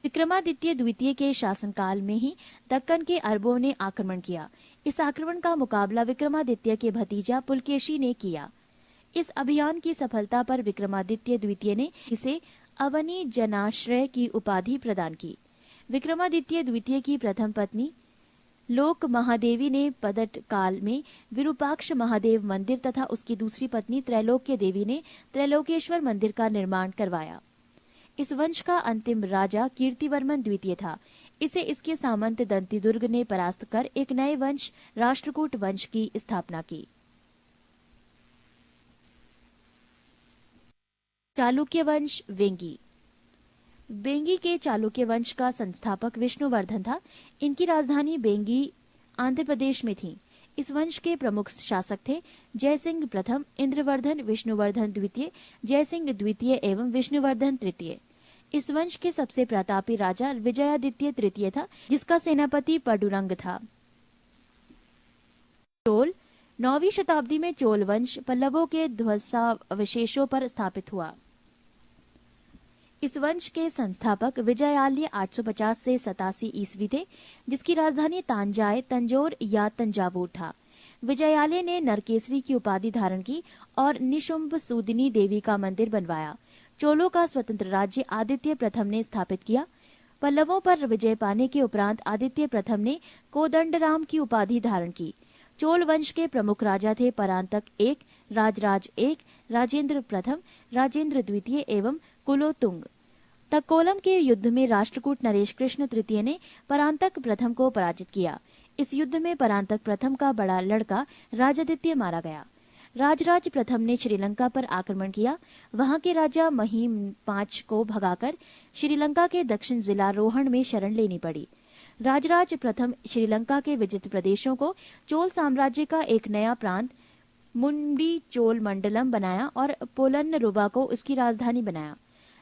विक्रमादित्य द्वितीय के शासनकाल में ही दक्कन के अरबों ने आक्रमण किया। इस आक्रमण का मुकाबला विक्रमादित्य के भतीजा पुलकेशी ने किया। इस अभियान की सफलता पर विक्रमादित्य द्वितीय ने इसे अवनी जनाश्रय की उपाधि प्रदान की। विक्रमादित्य द्वितीय की प्रथम पत्नी लोक महादेवी ने पदट काल में विरूपाक्ष महादेव मंदिर तथा उसकी दूसरी पत्नी त्रैलोक्य देवी ने त्रैलोकेश्वर मंदिर का निर्माण करवाया। इस वंश का अंतिम राजा कीर्तिवर्मन द्वितीय था। इसे इसके सामंत दंतिदुर्ग ने परास्त कर एक नए वंश राष्ट्रकूट वंश की स्थापना की। चालुक्य वंश वेंगी। बेंगी के चालुक्य वंश का संस्थापक विष्णुवर्धन था। इनकी राजधानी बेंगी आंध्र प्रदेश में थी। इस वंश के प्रमुख शासक थे जयसिंह प्रथम, इंद्रवर्धन, विष्णुवर्धन द्वितीय, जयसिंह द्वितीय एवं विष्णुवर्धन तृतीय। इस वंश के सबसे प्रतापी राजा विजयादित्य तृतीय था, जिसका सेनापति पडुरंग था। चोल। 9वीं शताब्दी में चोल वंश पल्लवों के ध्वंसावशेषों पर स्थापित हुआ। इस वंश के संस्थापक विजयालय 850 से 87 ईस्वी थे, जिसकी राजधानी तांजाय, तंजौर या तंजावुर था। विजयालय ने नरकेसरी की उपाधि धारण की और निशुंभ सूदिनी देवी का मंदिर बनवाया। चोलों का स्वतंत्र राज्य आदित्य प्रथम ने स्थापित किया। पल्लवों पर विजय पाने के उपरांत आदित्य प्रथम ने कोदंडराम की उपाधि धारण की। चोल वंश के प्रमुख राजा थे परांतक 1, राजराज 1, राजेंद्र प्रथम, राजेंद्र द्वितीय एवं कुलोतुंग। तक्कोलम के युद्ध में राष्ट्रकूट नरेश कृष्ण तृतीय ने परांतक प्रथम को पराजित किया। इस युद्ध में परांतक प्रथम का बड़ा लड़का राजादित्य मारा गया। राजराज प्रथम ने श्रीलंका पर आक्रमण किया। वहां के राजा महीम 5 को भगाकर श्रीलंका के दक्षिण जिला रोहण में शरण लेनी पड़ी। राजराज प्रथम श्रीलंका के विजित प्रदेशों को चोल साम्राज्य का एक नया प्रांत मुंडी चोल मंडलम बनाया और पोलन्नरुवा को इसकी राजधानी बनाया।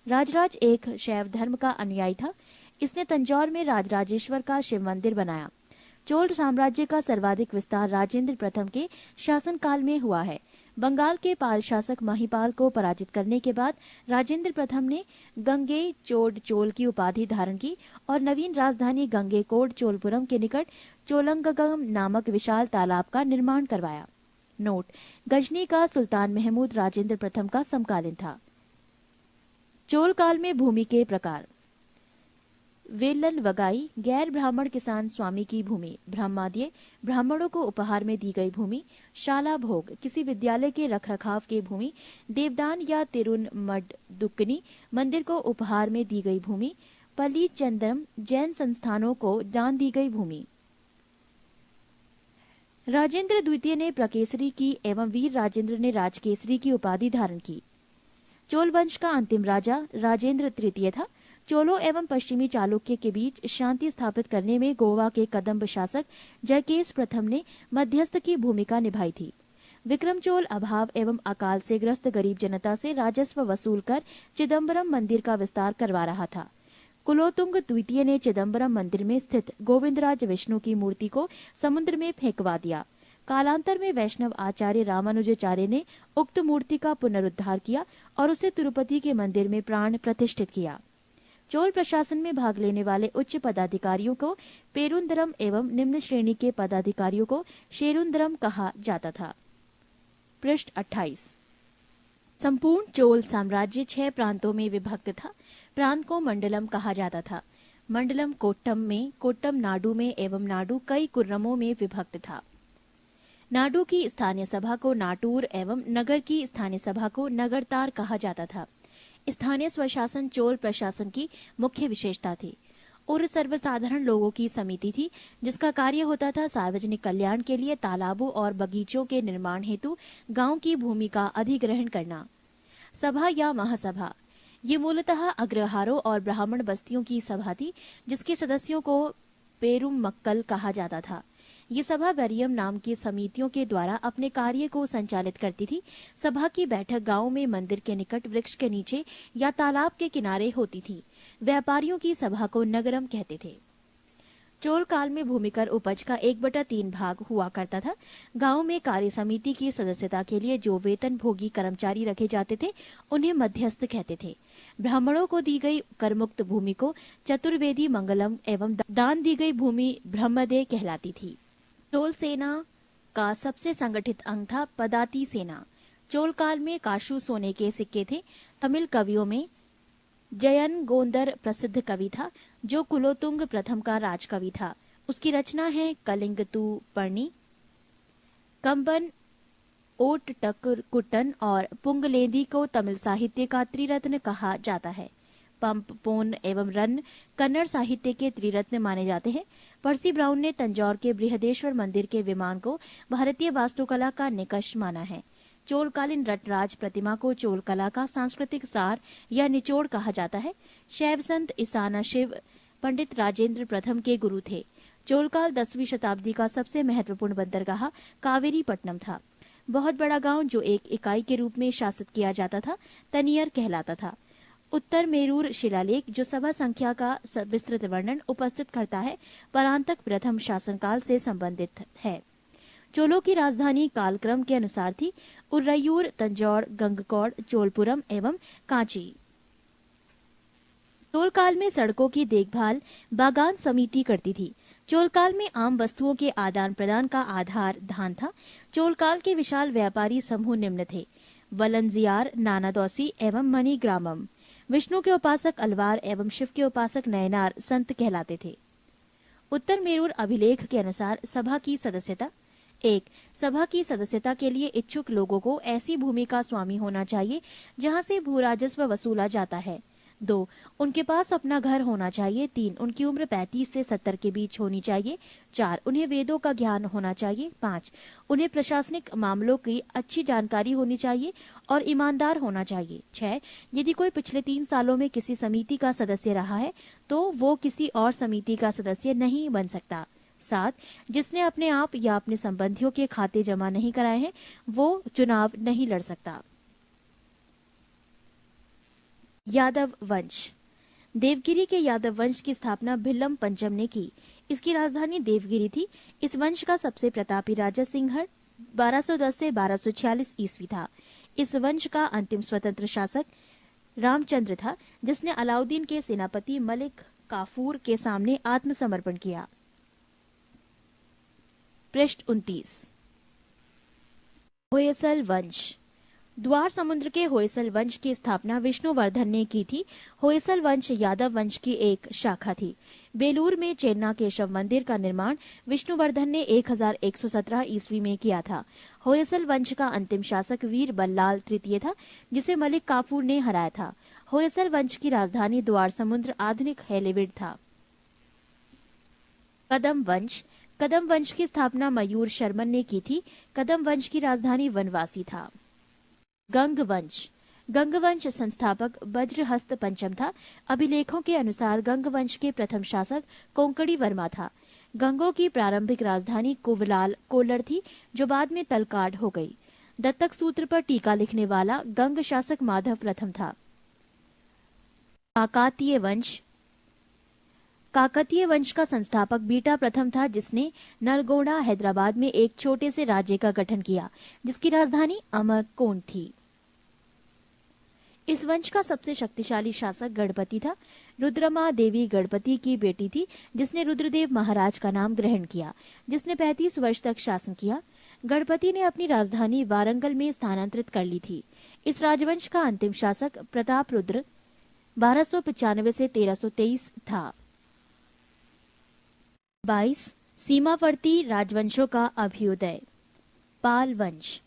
राजराज एक शैव धर्म का अनुयायी था। इसने तंजौर में राजराजेश्वर का शिव मंदिर बनाया। चोल साम्राज्य का सर्वाधिक विस्तार राजेंद्र प्रथम के शासनकाल में हुआ है। बंगाल के पाल शासक महिपाल को पराजित करने के बाद राजेंद्र प्रथम ने गंगे चोड चोल की उपाधि धारण की और नवीन राजधानी गंगे कोड चोलपुरम के निकट चोलंगगम नामक विशाल तालाब का निर्माण करवाया। नोट: गजनी का सुल्तान महमूद राजेंद्र प्रथम का समकालीन था। चोल काल में भूमि के प्रकार: वेलन वगाई, गैर ब्राह्मण किसान स्वामी की भूमि। ब्रह्माद्य, ब्राह्मणों को उपहार में दी गई भूमि। शाला भोग, किसी विद्यालय के रखरखाव की भूमि। देवदान या तिरुन मडदुक्कनी, मंदिर को उपहार में दी गई भूमि। पली चंद्रम, जैन संस्थानों को दान दी गई भूमि। राजेंद्र द्वितीय ने प्रकेसरी की एवं वीर राजेंद्र ने राजकेसरी की उपाधि धारण की। चोल वंश का अंतिम राजा राजेंद्र तृतीय था। चोलों एवं पश्चिमी चालुक्य के बीच शांति स्थापित करने में गोवा के कदम्ब शासक जयकेश प्रथम ने मध्यस्थ की भूमिका निभाई थी। विक्रम चोल अभाव एवं अकाल से ग्रस्त गरीब जनता से राजस्व वसूल कर चिदम्बरम मंदिर का विस्तार करवा रहा था। कुलोतुंग द्वितीय ने चिदम्बरम मंदिर में स्थित गोविंदराज विष्णु की मूर्ति को समुद्र में फेंकवा दिया। कालांतर में वैष्णव आचार्य रामानुजाचार्य ने उक्त मूर्ति का पुनरुद्धार किया और उसे तिरुपति के मंदिर में प्राण प्रतिष्ठित किया। चोल प्रशासन में भाग लेने वाले उच्च पदाधिकारियों को पेरुंदरम एवं निम्न श्रेणी के पदाधिकारियों को शेरुंदरम कहा जाता था। पृष्ठ 28। संपूर्ण चोल साम्राज्य 6 प्रांतों में विभक्त था। प्रांत को मंडलम कहा जाता था। मंडलम कोट्टम में, कोट्टम नाडु में एवं नाडु कई कुर्रमों में विभक्त था। नाडु की स्थानीय सभा को नाटूर एवं नगर की स्थानीय सभा को नगरतार कहा जाता था। स्थानीय स्वशासन चोल प्रशासन की मुख्य विशेषता थी। और सर्वसाधारण लोगों की समिति थी जिसका कार्य होता था सार्वजनिक कल्याण के लिए तालाबों और बगीचों के निर्माण हेतु गांव की भूमि का अधिग्रहण करना। सभा या महासभा ये मूलतः अग्रहारों और ब्राह्मण बस्तियों की सभा थी जिसके सदस्यों को पेरुमक्कल कहा जाता था। ये सभा वरियम नाम की समितियों के द्वारा अपने कार्य को संचालित करती थी। सभा की बैठक गांव में मंदिर के निकट वृक्ष के नीचे या तालाब के किनारे होती थी। व्यापारियों की सभा को नगरम कहते थे। चोल काल में भूमिकर उपज का 1/3 भाग हुआ करता था। गांव में कार्य समिति की सदस्यता के लिए जो वेतन भोगी कर्मचारी रखे जाते थे उन्हें मध्यस्थ कहते थे। ब्राह्मणों को दी गई करमुक्त भूमि को चतुर्वेदी मंगलम एवं दान दी गई भूमि ब्रह्मदेय कहलाती थी। चोल सेना का सबसे संगठित अंग था पदाती सेना। चोल काल में काशू सोने के सिक्के थे। तमिल कवियों में जयन गोंदर प्रसिद्ध कवि था जो कुलोतुंग प्रथम का राजकवि था। उसकी रचना है कलिंगतु पर्णी, कंबन, ओट टक कुटन और पुंगलेंदी को तमिल साहित्य का त्रिरत्न कहा जाता है। पंप, पोन एवं रन कन्नड़ साहित्य के त्रिरत्न माने जाते हैं। पर्सी ब्राउन ने तंजौर के बृहदेश्वर मंदिर के विमान को भारतीय वास्तुकला का निकष माना है। चोलकालीन रटराज प्रतिमा को चोल कला का सांस्कृतिक सार या निचोड़ कहा जाता है। शैव संत ईसाना शिव पंडित राजेंद्र प्रथम के गुरु थे। चोलकाल 10वीं शताब्दी का सबसे महत्वपूर्ण बंदरगाह कावेरीपट्टनम था। बहुत बड़ा गांव जो एक इकाई के रूप में शासित किया जाता था तनियर कहलाता था। उत्तर मेरूर शिलालेख जो सभा संख्या का विस्तृत वर्णन उपस्थित करता है परांतक प्रथम शासनकाल से संबंधित है। चोलों की राजधानी कालक्रम के अनुसार थी उर्रयूर, तंजौर, गंगकौड़, चोलपुरम एवं कांची। चोलकाल में सड़कों की देखभाल बागान समिति करती थी। चोलकाल में आम वस्तुओं के आदान प्रदान का आधार धान था। चोलकाल के विशाल व्यापारी समूह निम्न थे: वलंजियार, नानादौसी एवं मणिग्रामम। विष्णु के उपासक अलवार एवं शिव के उपासक नयनार संत कहलाते थे। उत्तर मेरूर अभिलेख के अनुसार सभा की सदस्यता: 1. सभा की सदस्यता के लिए इच्छुक लोगों को ऐसी भूमि का स्वामी होना चाहिए जहां से भूराजस्व वसूला जाता है। 2. उनके पास अपना घर होना चाहिए। 3. उनकी उम्र 35 से 70 के बीच होनी चाहिए। 4. उन्हें वेदों का ज्ञान होना चाहिए। 5. उन्हें प्रशासनिक मामलों की अच्छी जानकारी होनी चाहिए और ईमानदार होना चाहिए। 6. यदि कोई पिछले 3 सालों में किसी समिति का सदस्य रहा है तो वो किसी और समिति का सदस्य नहीं बन सकता। 7. जिसने अपने आप या अपने संबंधियों के खाते जमा नहीं कराए हैं वो चुनाव नहीं लड़ सकता। यादव वंश: देवगिरी के यादव वंश की स्थापना भिल्लम पंचम ने की। इसकी राजधानी देवगिरी थी। इस वंश का सबसे प्रतापी राजा सिंहड़ 1210 से 1246 ईस्वी था। इस वंश का अंतिम स्वतंत्र शासक रामचंद्र था जिसने अलाउद्दीन के सेनापति मलिक काफूर के सामने आत्मसमर्पण किया। पृष्ठ 29। होयसल वंश: द्वार समुद्र के होयसल वंश की स्थापना विष्णुवर्धन ने की थी। होयसल वंश यादव वंश की एक शाखा थी। बेलूर में चेन्ना केशव मंदिर का निर्माण विष्णुवर्धन ने 1117 ईस्वी में किया था। होयसल वंश का अंतिम शासक वीर बल्लाल तृतीय था जिसे मलिक काफूर ने हराया था। होयसल वंश की राजधानी द्वार समुद्र आधुनिक हेलेविड था। कदम वंश: कदम वंश की स्थापना मयूर शर्मन ने की थी। कदम वंश की राजधानी वनवासी था। गंग वंश: गंग वंश संस्थापक वज्रहस्त पंचम था। अभिलेखों के अनुसार गंग वंश के प्रथम शासक कोंकणी वर्मा था। गंगों की प्रारंभिक राजधानी कुवलाल कोल्लर थी जो बाद में तलकाड हो गई। दत्तक सूत्र पर टीका लिखने वाला गंग शासक माधव प्रथम था। काकातीय वंश: काकतीय वंश का संस्थापक बीटा प्रथम था जिसने नलगोंडा हैदराबाद में एक छोटे से राज्य का गठन किया जिसकी राजधानी अमरकोंड थी। इस वंश का सबसे शक्तिशाली शासक गणपति था। रुद्रमा देवी गणपति की बेटी थी, जिसने रुद्रदेव महाराज का नाम ग्रहण किया, जिसने 35 वर्ष तक शासन किया। गणपति ने अपनी राजधानी वारंगल में स्थानांतरित कर ली थी। इस राजवंश का अंतिम शासक प्रताप रुद्र 1295 से 1323 था। 22 सीमावर्ती राजवंशों का अभ्युदय। पाल वंश।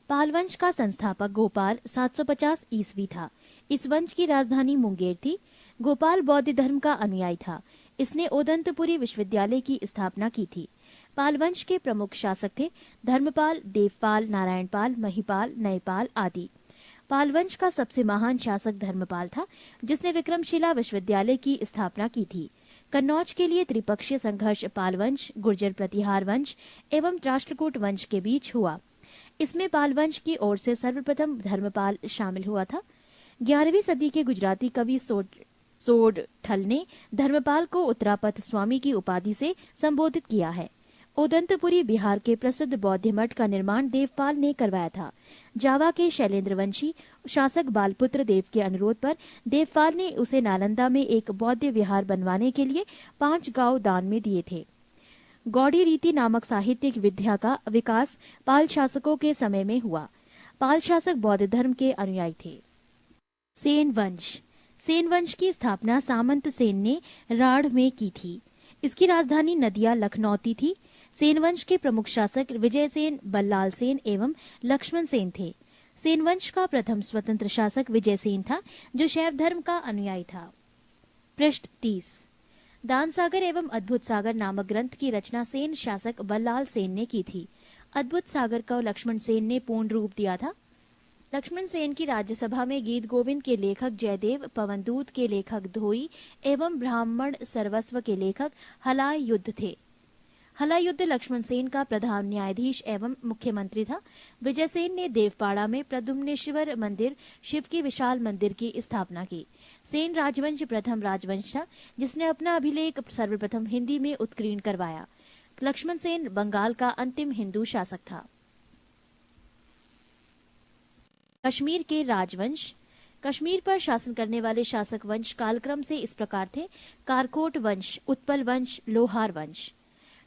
पाल वंश का संस्थापक गोपाल 750 ईस्वी था। इस वंश की राजधानी मुंगेर थी। गोपाल बौद्ध धर्म का अनुयायी था। इसने ओदंतपुरी विश्वविद्यालय की स्थापना की थी। पाल वंश के प्रमुख शासक थे धर्मपाल, देवपाल, नारायणपाल, महिपाल, नयपाल आदि। पाल वंश का सबसे महान शासक धर्मपाल था, जिसने विक्रमशिला विश्वविद्यालय की स्थापना की थी। कन्नौज के लिए त्रिपक्षीय संघर्ष पाल वंश, गुर्जर प्रतिहार वंश एवं राष्ट्रकूट वंश के बीच हुआ। इसमें पाल वंश की ओर से सर्वप्रथम धर्मपाल शामिल हुआ था। 11वीं सदी के गुजराती कवि सोडठल ने धर्मपाल को उत्तरापथ स्वामी की उपाधि से संबोधित किया है। ओदंतपुरी बिहार के प्रसिद्ध बौद्ध मठ का निर्माण देवपाल ने करवाया था। जावा के शैलेंद्रवंशी शासक बालपुत्र देव के अनुरोध पर देवपाल ने उसे नालंदा में एक बौद्ध विहार बनवाने के लिए 5 गांव दान में दिए थे। गौड़ी रीति नामक साहित्यिक विद्या का विकास पाल शासकों के समय में हुआ। पाल शासक बौद्ध धर्म के अनुयायी थे। सेन वंश। सेन वंश की स्थापना सामंत सेन ने राढ़ में की थी। इसकी राजधानी नदिया लखनौती थी। सेन वंश के प्रमुख शासक विजय सेन, बल्लाल सेन एवं लक्ष्मण सेन थे। सेन वंश का प्रथम स्वतंत्र शासक विजय सेन था, जो शैव धर्म का अनुयायी था। पृष्ठ 30। दान सागर एवं अद्भुत सागर नामक ग्रंथ की रचना सेन शासक बल्लाल सेन ने की थी। अद्भुत सागर को लक्ष्मण सेन ने पूर्ण रूप दिया था। लक्ष्मण सेन की राज्यसभा में गीत गोविंद के लेखक जयदेव, पवनदूत के लेखक धोई एवं ब्राह्मण सर्वस्व के लेखक हलाय युद्ध थे। हलाय युद्ध लक्ष्मण सेन का प्रधान न्यायाधीश एवं मुख्यमंत्री था। विजय सेन ने देवपाड़ा में प्रद्युम्नेश्वर मंदिर, शिव की विशाल मंदिर की स्थापना की। सेन राजवंश प्रथम राजवंश था, जिसने अपना अभिलेख सर्वप्रथम हिंदी में उत्कीर्ण करवाया। लक्ष्मण सेन बंगाल का अंतिम हिंदू शासक था। कश्मीर के राजवंश। कश्मीर पर शासन करने वाले शासक वंश कालक्रम से इस प्रकार थे: कारकोट वंश, उत्पल वंश, लोहार वंश।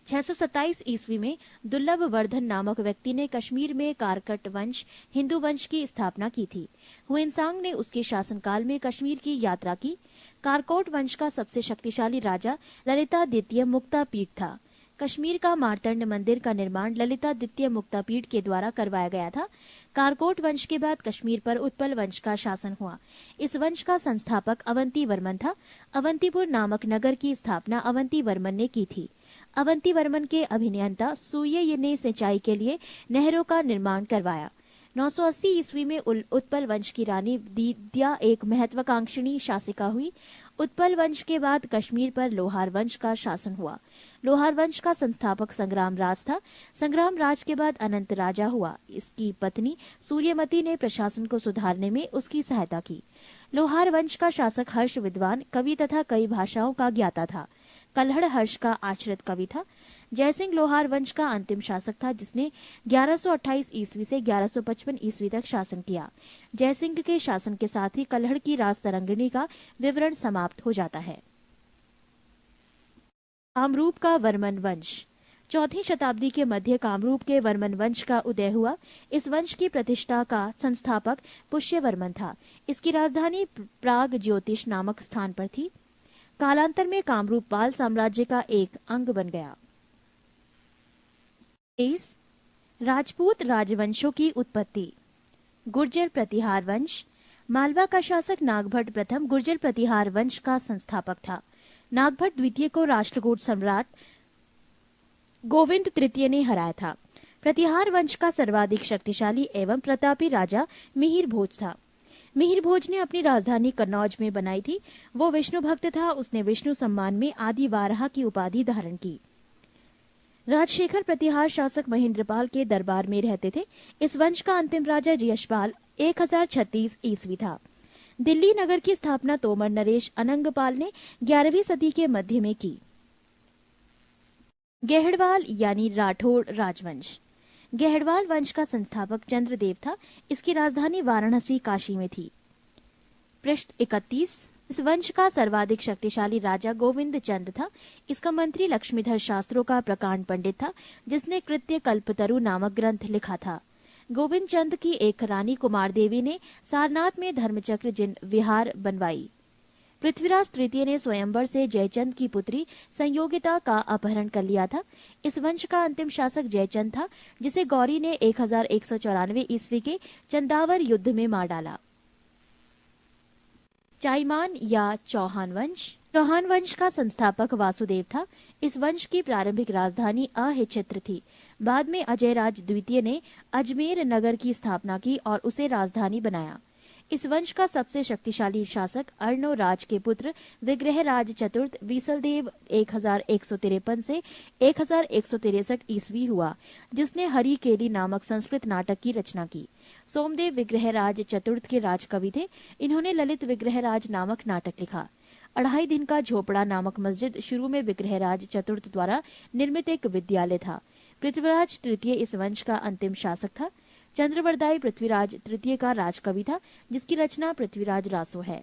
627 ईस्वी में दुर्लभ वर्धन नामक व्यक्ति ने कश्मीर में कारकट वंश, हिंदू वंश की स्थापना की थी। हुएनसांग ने उसके शासनकाल में कश्मीर की यात्रा की। कारकोट वंश का सबसे शक्तिशाली राजा ललिता द्वितीय मुक्तापीड था। कश्मीर का मार्तंड मंदिर का निर्माण ललिता द्वितीय मुक्तापीड के द्वारा करवाया गया था। कारकोट वंश के बाद कश्मीर पर उत्पल वंश का शासन हुआ। इस वंश का संस्थापक अवंती वर्मन था। अवंतीपुर नामक नगर की स्थापना अवंती वर्मन ने की थी। अवंती वर्मन के अभियंता सूर्य ने सिंचाई के लिए नहरों का निर्माण करवाया। 980 ईस्वी में उत्पल वंश की रानी दीदिया एक महत्वाकांक्षी शासिका हुई। उत्पल वंश के बाद कश्मीर पर लोहार वंश का शासन हुआ। लोहार वंश का संस्थापक संग्राम राज था। संग्राम राज के बाद अनंत राजा हुआ। इसकी पत्नी सूर्यमती ने प्रशासन को सुधारने में उसकी सहायता की। लोहार वंश का शासक हर्ष विद्वान, कवि तथा कई भाषाओं का ज्ञाता था। कल्हड़ हर्ष का आश्रित कवि था। जयसिंह लोहार वंश का अंतिम शासक था, जिसने 1128 ईस्वी से 1155 ईस्वी तक शासन किया। जयसिंह के शासन के साथ ही कल्हड़ की राज तरंगिणी का विवरण समाप्त हो जाता है। कामरूप का वर्मन वंश। 4वीं शताब्दी के मध्य कामरूप के वर्मन वंश का उदय हुआ। इस वंश की प्रतिष्ठा का संस्थापक पुष्यवर्मन था। इसकी राजधानी प्राग ज्योतिष नामक स्थान पर थी। कालांतर में कामरूप पाल साम्राज्य का एक अंग बन गया। राजपूत राजवंशों की उत्पत्ति। गुर्जर प्रतिहार वंश। मालवा का शासक नागभट्ट प्रथम गुर्जर प्रतिहार वंश का संस्थापक था। नागभट्ट द्वितीय को राष्ट्रकूट सम्राट गोविंद तृतीय ने हराया था। प्रतिहार वंश का सर्वाधिक शक्तिशाली एवं प्रतापी राजा मिहिर भोज था। मिहिर भोज ने अपनी राजधानी कन्नौज में बनाई थी। वो विष्णु भक्त था। उसने विष्णु सम्मान में आदि वाराह की उपाधि धारण की। राजशेखर प्रतिहार शासक महेंद्रपाल के दरबार में रहते थे। इस वंश का अंतिम राजा जयशपाल 1036 ईस्वी था। दिल्ली नगर की स्थापना तोमर नरेश अनंगपाल ने 11वीं सदी के मध्य में की। गेहड़वाल यानी राठौड़ राजवंश। गेहड़वाल वंश का संस्थापक चंद्रदेव था। इसकी राजधानी वाराणसी काशी में थी। पृष्ठ 31। इस वंश का सर्वाधिक शक्तिशाली राजा गोविंद चंद था। इसका मंत्री लक्ष्मीधर शास्त्रों का प्रकांड पंडित था, जिसने कृत्य कल्पतरु नामक ग्रंथ लिखा था। गोविंद चंद की एक रानी कुमार देवी ने सारनाथ में धर्मचक्र जिन विहार बनवाई। पृथ्वीराज तृतीय ने स्वयंवर से जयचंद की पुत्री संयोगिता का अपहरण कर लिया था। इस वंश का अंतिम शासक जयचंद था, जिसे गौरी ने 1194 ईस्वी के चंदावर युद्ध में मार डाला। चाईमान या चौहान वंश। चौहान वंश का संस्थापक वासुदेव था। इस वंश की प्रारंभिक राजधानी अहिच्छत्र थी। बाद में अजयराज द्वितीय ने अजमेर नगर की स्थापना की और उसे राजधानी बनाया। इस वंश का सबसे शक्तिशाली शासक अर्णोराज के पुत्र विग्रहराज चतुर्थ बीसलदेव 1153 से 1163 ईस्वी हुआ, जिसने हरि केली नामक संस्कृत नाटक की रचना की। सोमदेव विग्रहराज चतुर्थ के राजकवि थे। इन्होंने ललित विग्रहराज नामक नाटक लिखा। 2.5 दिन का झोपड़ा नामक मस्जिद शुरू में विग्रहराज चतुर्थ द्वारा निर्मित एक विद्यालय था। पृथ्वीराज तृतीय इस वंश का अंतिम शासक था। चंद्रवरदाई पृथ्वीराज तृतीय का राजकवि था, जिसकी रचना पृथ्वीराज रासो है।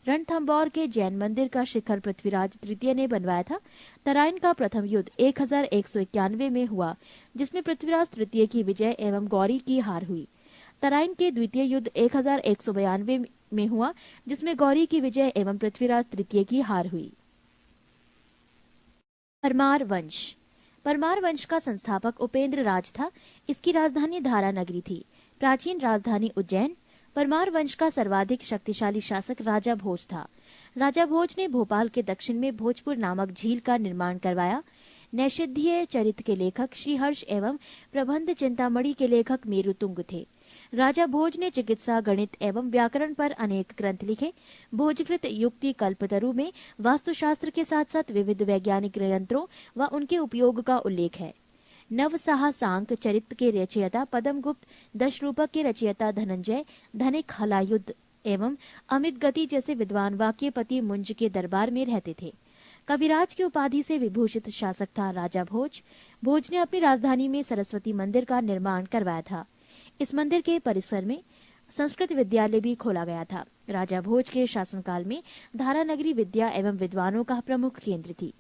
रणथंभौर के जैन मंदिर का शिखर पृथ्वीराज तृतीय ने बनवाया था। तराइन का प्रथम युद्ध 1191 में हुआ, जिसमें पृथ्वीराज तृतीय की विजय एवं गौरी की हार हुई। तराइन के द्वितीय युद्ध 1192 में हुआ, जिसमें गौरी की विजय एवं पृथ्वीराज तृतीय की हार हुई। परमार वंश। परमार वंश का संस्थापक उपेंद्र राज था। इसकी राजधानी धारा नगरी थी। प्राचीन राजधानी उज्जैन। परमार वंश का सर्वाधिक शक्तिशाली शासक राजा भोज था। राजा भोज ने भोपाल के दक्षिण में भोजपुर नामक झील का निर्माण करवाया। नैषधीय चरित्र के लेखक श्रीहर्ष एवं प्रबंध चिंतामणि के लेखक मेरुतुंग थे। राजा भोज ने चिकित्सा, गणित एवं व्याकरण पर अनेक ग्रंथ लिखे। भोजकृत युक्ति कल्पतरु में वास्तुशास्त्र के साथ साथ विविध वैज्ञानिक यंत्रों व उनके उपयोग का उल्लेख है। नवसाह सांक चरित्र के रचयिता पद्मगुप्त, दशरूपक के रचयिता धनंजय, धनिक हलायुद्ध एवं अमित गति जैसे विद्वान वाक्यपति मुंज के दरबार में रहते थे। कविराज की उपाधि से विभूषित शासक था राजा भोज। भोज ने अपनी राजधानी में सरस्वती मंदिर का निर्माण करवाया था। इस मंदिर के परिसर में संस्कृत विद्यालय भी खोला गया था। राजा भोज के शासनकाल में धारा नगरी विद्या एवं विद्वानों का प्रमुख केंद्र थी।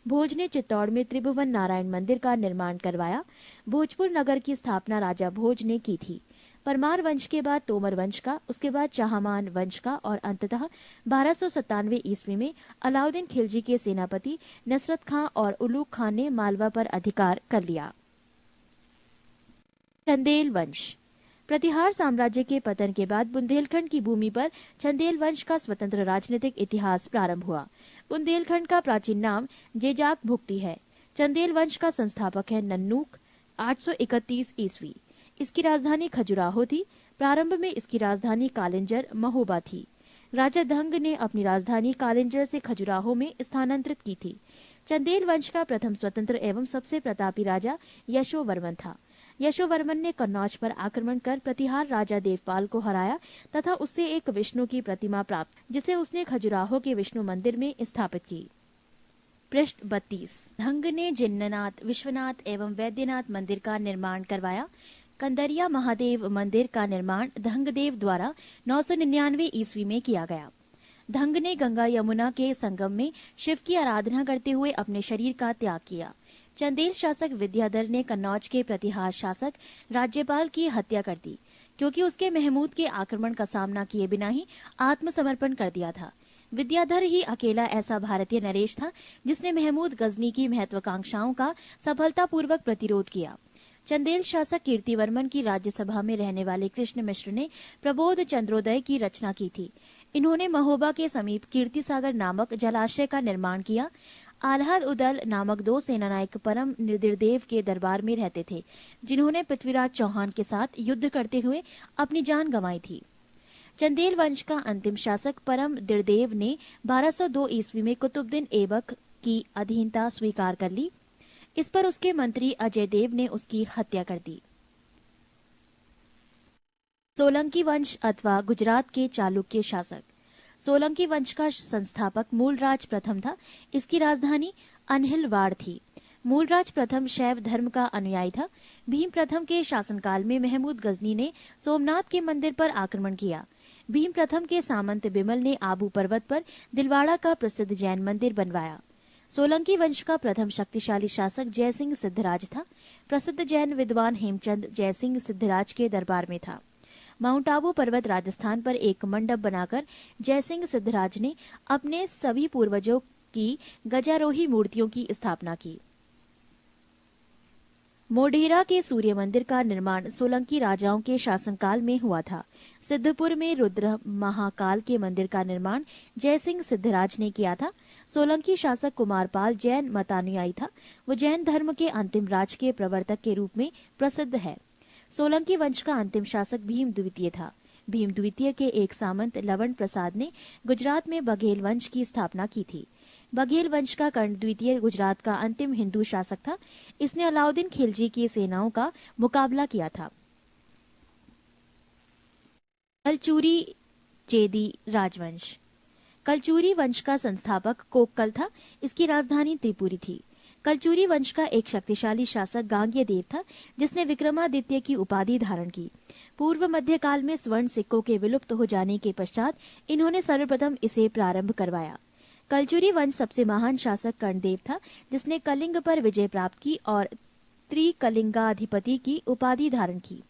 भोज ने चित्तौड़ में त्रिभुवन नारायण मंदिर का निर्माण करवाया। भोजपुर नगर की स्थापना राजा भोज ने की थी। परमार वंश के बाद तोमर वंश का, उसके बाद चाहमान वंश का और अंततः 1297 ईस्वी में अलाउद्दीन खिलजी के सेनापति नसरत खां और उलूग खान ने मालवा पर अधिकार कर लिया। चंदेल वंश। प्रतिहार साम्राज्य के पतन के बाद बुंदेलखंड की भूमि पर चंदेल वंश का स्वतंत्र राजनीतिक इतिहास प्रारंभ हुआ। बुंदेलखंड का प्राचीन नाम जेजाक भुक्ति है। चंदेल वंश का संस्थापक है नन्नूक, 831 ईस्वी। इसकी राजधानी खजुराहो थी। प्रारंभ में इसकी राजधानी कालिंजर महोबा थी। राजा धंग ने अपनी राजधानी कालिंजर से खजुराहो में स्थानांतरित की थी। चंदेल वंश का प्रथम स्वतंत्र एवं सबसे प्रतापी राजा यशोवर्मन था। यशोवर्मन ने कन्नौज पर आक्रमण कर प्रतिहार राजा देवपाल को हराया तथा उससे एक विष्णु की प्रतिमा प्राप्त, जिसे उसने खजुराहो के विष्णु मंदिर में स्थापित की। पृष्ठ 32। धंग ने जिन्ननाथ, विश्वनाथ एवं वैद्यनाथ मंदिर का निर्माण करवाया। कंदरिया महादेव मंदिर का निर्माण धंगदेव द्वारा 999 ईस्वी में किया गया। धंग ने गंगा यमुना के संगम में शिव की आराधना करते हुए अपने शरीर का त्याग किया। चंदेल शासक विद्याधर ने कन्नौज के प्रतिहार शासक राज्यपाल की हत्या कर दी, क्योंकि उसके महमूद के आक्रमण का सामना किए बिना ही आत्मसमर्पण कर दिया था। विद्याधर ही अकेला ऐसा भारतीय नरेश था जिसने महमूद गजनी की महत्वाकांक्षाओं का सफलतापूर्वक प्रतिरोध किया। चंदेल शासक कीर्तिवर्मन की राज्यसभा में रहने वाले कृष्ण मिश्र ने प्रबोध चंद्रोदय की रचना की थी। इन्होंने महोबा के समीप कीर्तिसागर नामक जलाशय का निर्माण किया। आल्हाद उदल नामक 2 सेनानायक परम निर्देव के दरबार में रहते थे, जिन्होंने पृथ्वीराज चौहान के साथ युद्ध करते हुए अपनी जान गंवाई थी। चंदेल वंश का अंतिम शासक परम निर्देव ने 1202 ईस्वी में कुतुबुद्दीन ऐबक की अधीनता स्वीकार कर ली। इस पर उसके मंत्री अजय देव ने उसकी हत्या कर दी। सोलंकी वंश अथवा गुजरात के चालुक्य शासक। सोलंकी वंश का संस्थापक मूलराज प्रथम था। इसकी राजधानी अनहिलवाड़ थी। मूलराज प्रथम शैव धर्म का अनुयायी था। भीम प्रथम के शासनकाल में महमूद गजनी ने सोमनाथ के मंदिर पर आक्रमण किया। भीम प्रथम के सामंत बिमल ने आबू पर्वत पर दिलवाड़ा का प्रसिद्ध जैन मंदिर बनवाया। सोलंकी वंश का प्रथम शक्तिशाली शासक जयसिंह सिद्धराज था। प्रसिद्ध जैन विद्वान हेमचंद जयसिंह सिद्धराज के दरबार में था। माउंट आबू पर्वत राजस्थान पर एक मंडप बनाकर जयसिंह सिद्धराज ने अपने सभी पूर्वजों की गजारोही मूर्तियों की स्थापना की। मोढेरा के सूर्य मंदिर का निर्माण सोलंकी राजाओं के शासनकाल में हुआ था। सिद्धपुर में रुद्र महाकाल के मंदिर का निर्माण जयसिंह सिद्धराज ने किया था। सोलंकी शासक कुमारपाल जैन मतानुयायी था। वो जैन धर्म के अंतिम राज के प्रवर्तक के रूप में प्रसिद्ध है। सोलंकी वंश का अंतिम शासक भीम द्वितीय था। भीम द्वितीय के एक सामंत लवण प्रसाद ने गुजरात में बघेल वंश की स्थापना की थी। बघेल वंश का कर्ण द्वितीय गुजरात का अंतिम हिंदू शासक था। इसने अलाउद्दीन खिलजी की सेनाओं का मुकाबला किया था। कलचुरी चेदी राजवंश। कलचुरी वंश का संस्थापक कोक्कल था। इसकी राजधानी त्रिपुरी थी। कलचुरी वंश का एक शक्तिशाली शासक गांग्य देव था, जिसने विक्रमादित्य की उपाधि धारण की। पूर्व मध्यकाल में स्वर्ण सिक्कों के विलुप्त हो जाने के पश्चात इन्होंने सर्वप्रथम इसे प्रारंभ करवाया। कलचुरी वंश सबसे महान शासक कर्णदेव था, जिसने कलिंग पर विजय प्राप्त की और त्रिकलिंगाधिपति की उपाधि धारण की।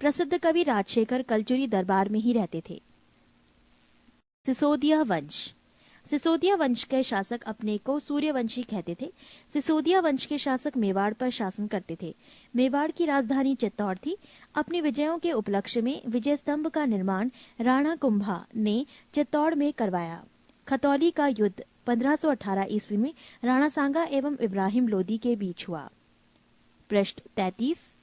प्रसिद्ध कवि राजशेखर कलचुरी दरबार में ही रहते थे। सिसोदिया वंश। सिसोदिया वंश के शासक अपने को सूर्यवंशी कहते थे। सिसोदिया वंश के शासक मेवाड़ पर शासन करते थे। मेवाड़ की राजधानी चित्तौड़ थी। अपने विजयों के उपलक्ष्य में विजय स्तंभ का निर्माण राणा कुंभा ने चित्तौड़ में करवाया। खतौली का युद्ध 1518 ईस्वी में राणा सांगा एवं इब्राहिम लोदी के बीच हुआ। पृष्ठ 33।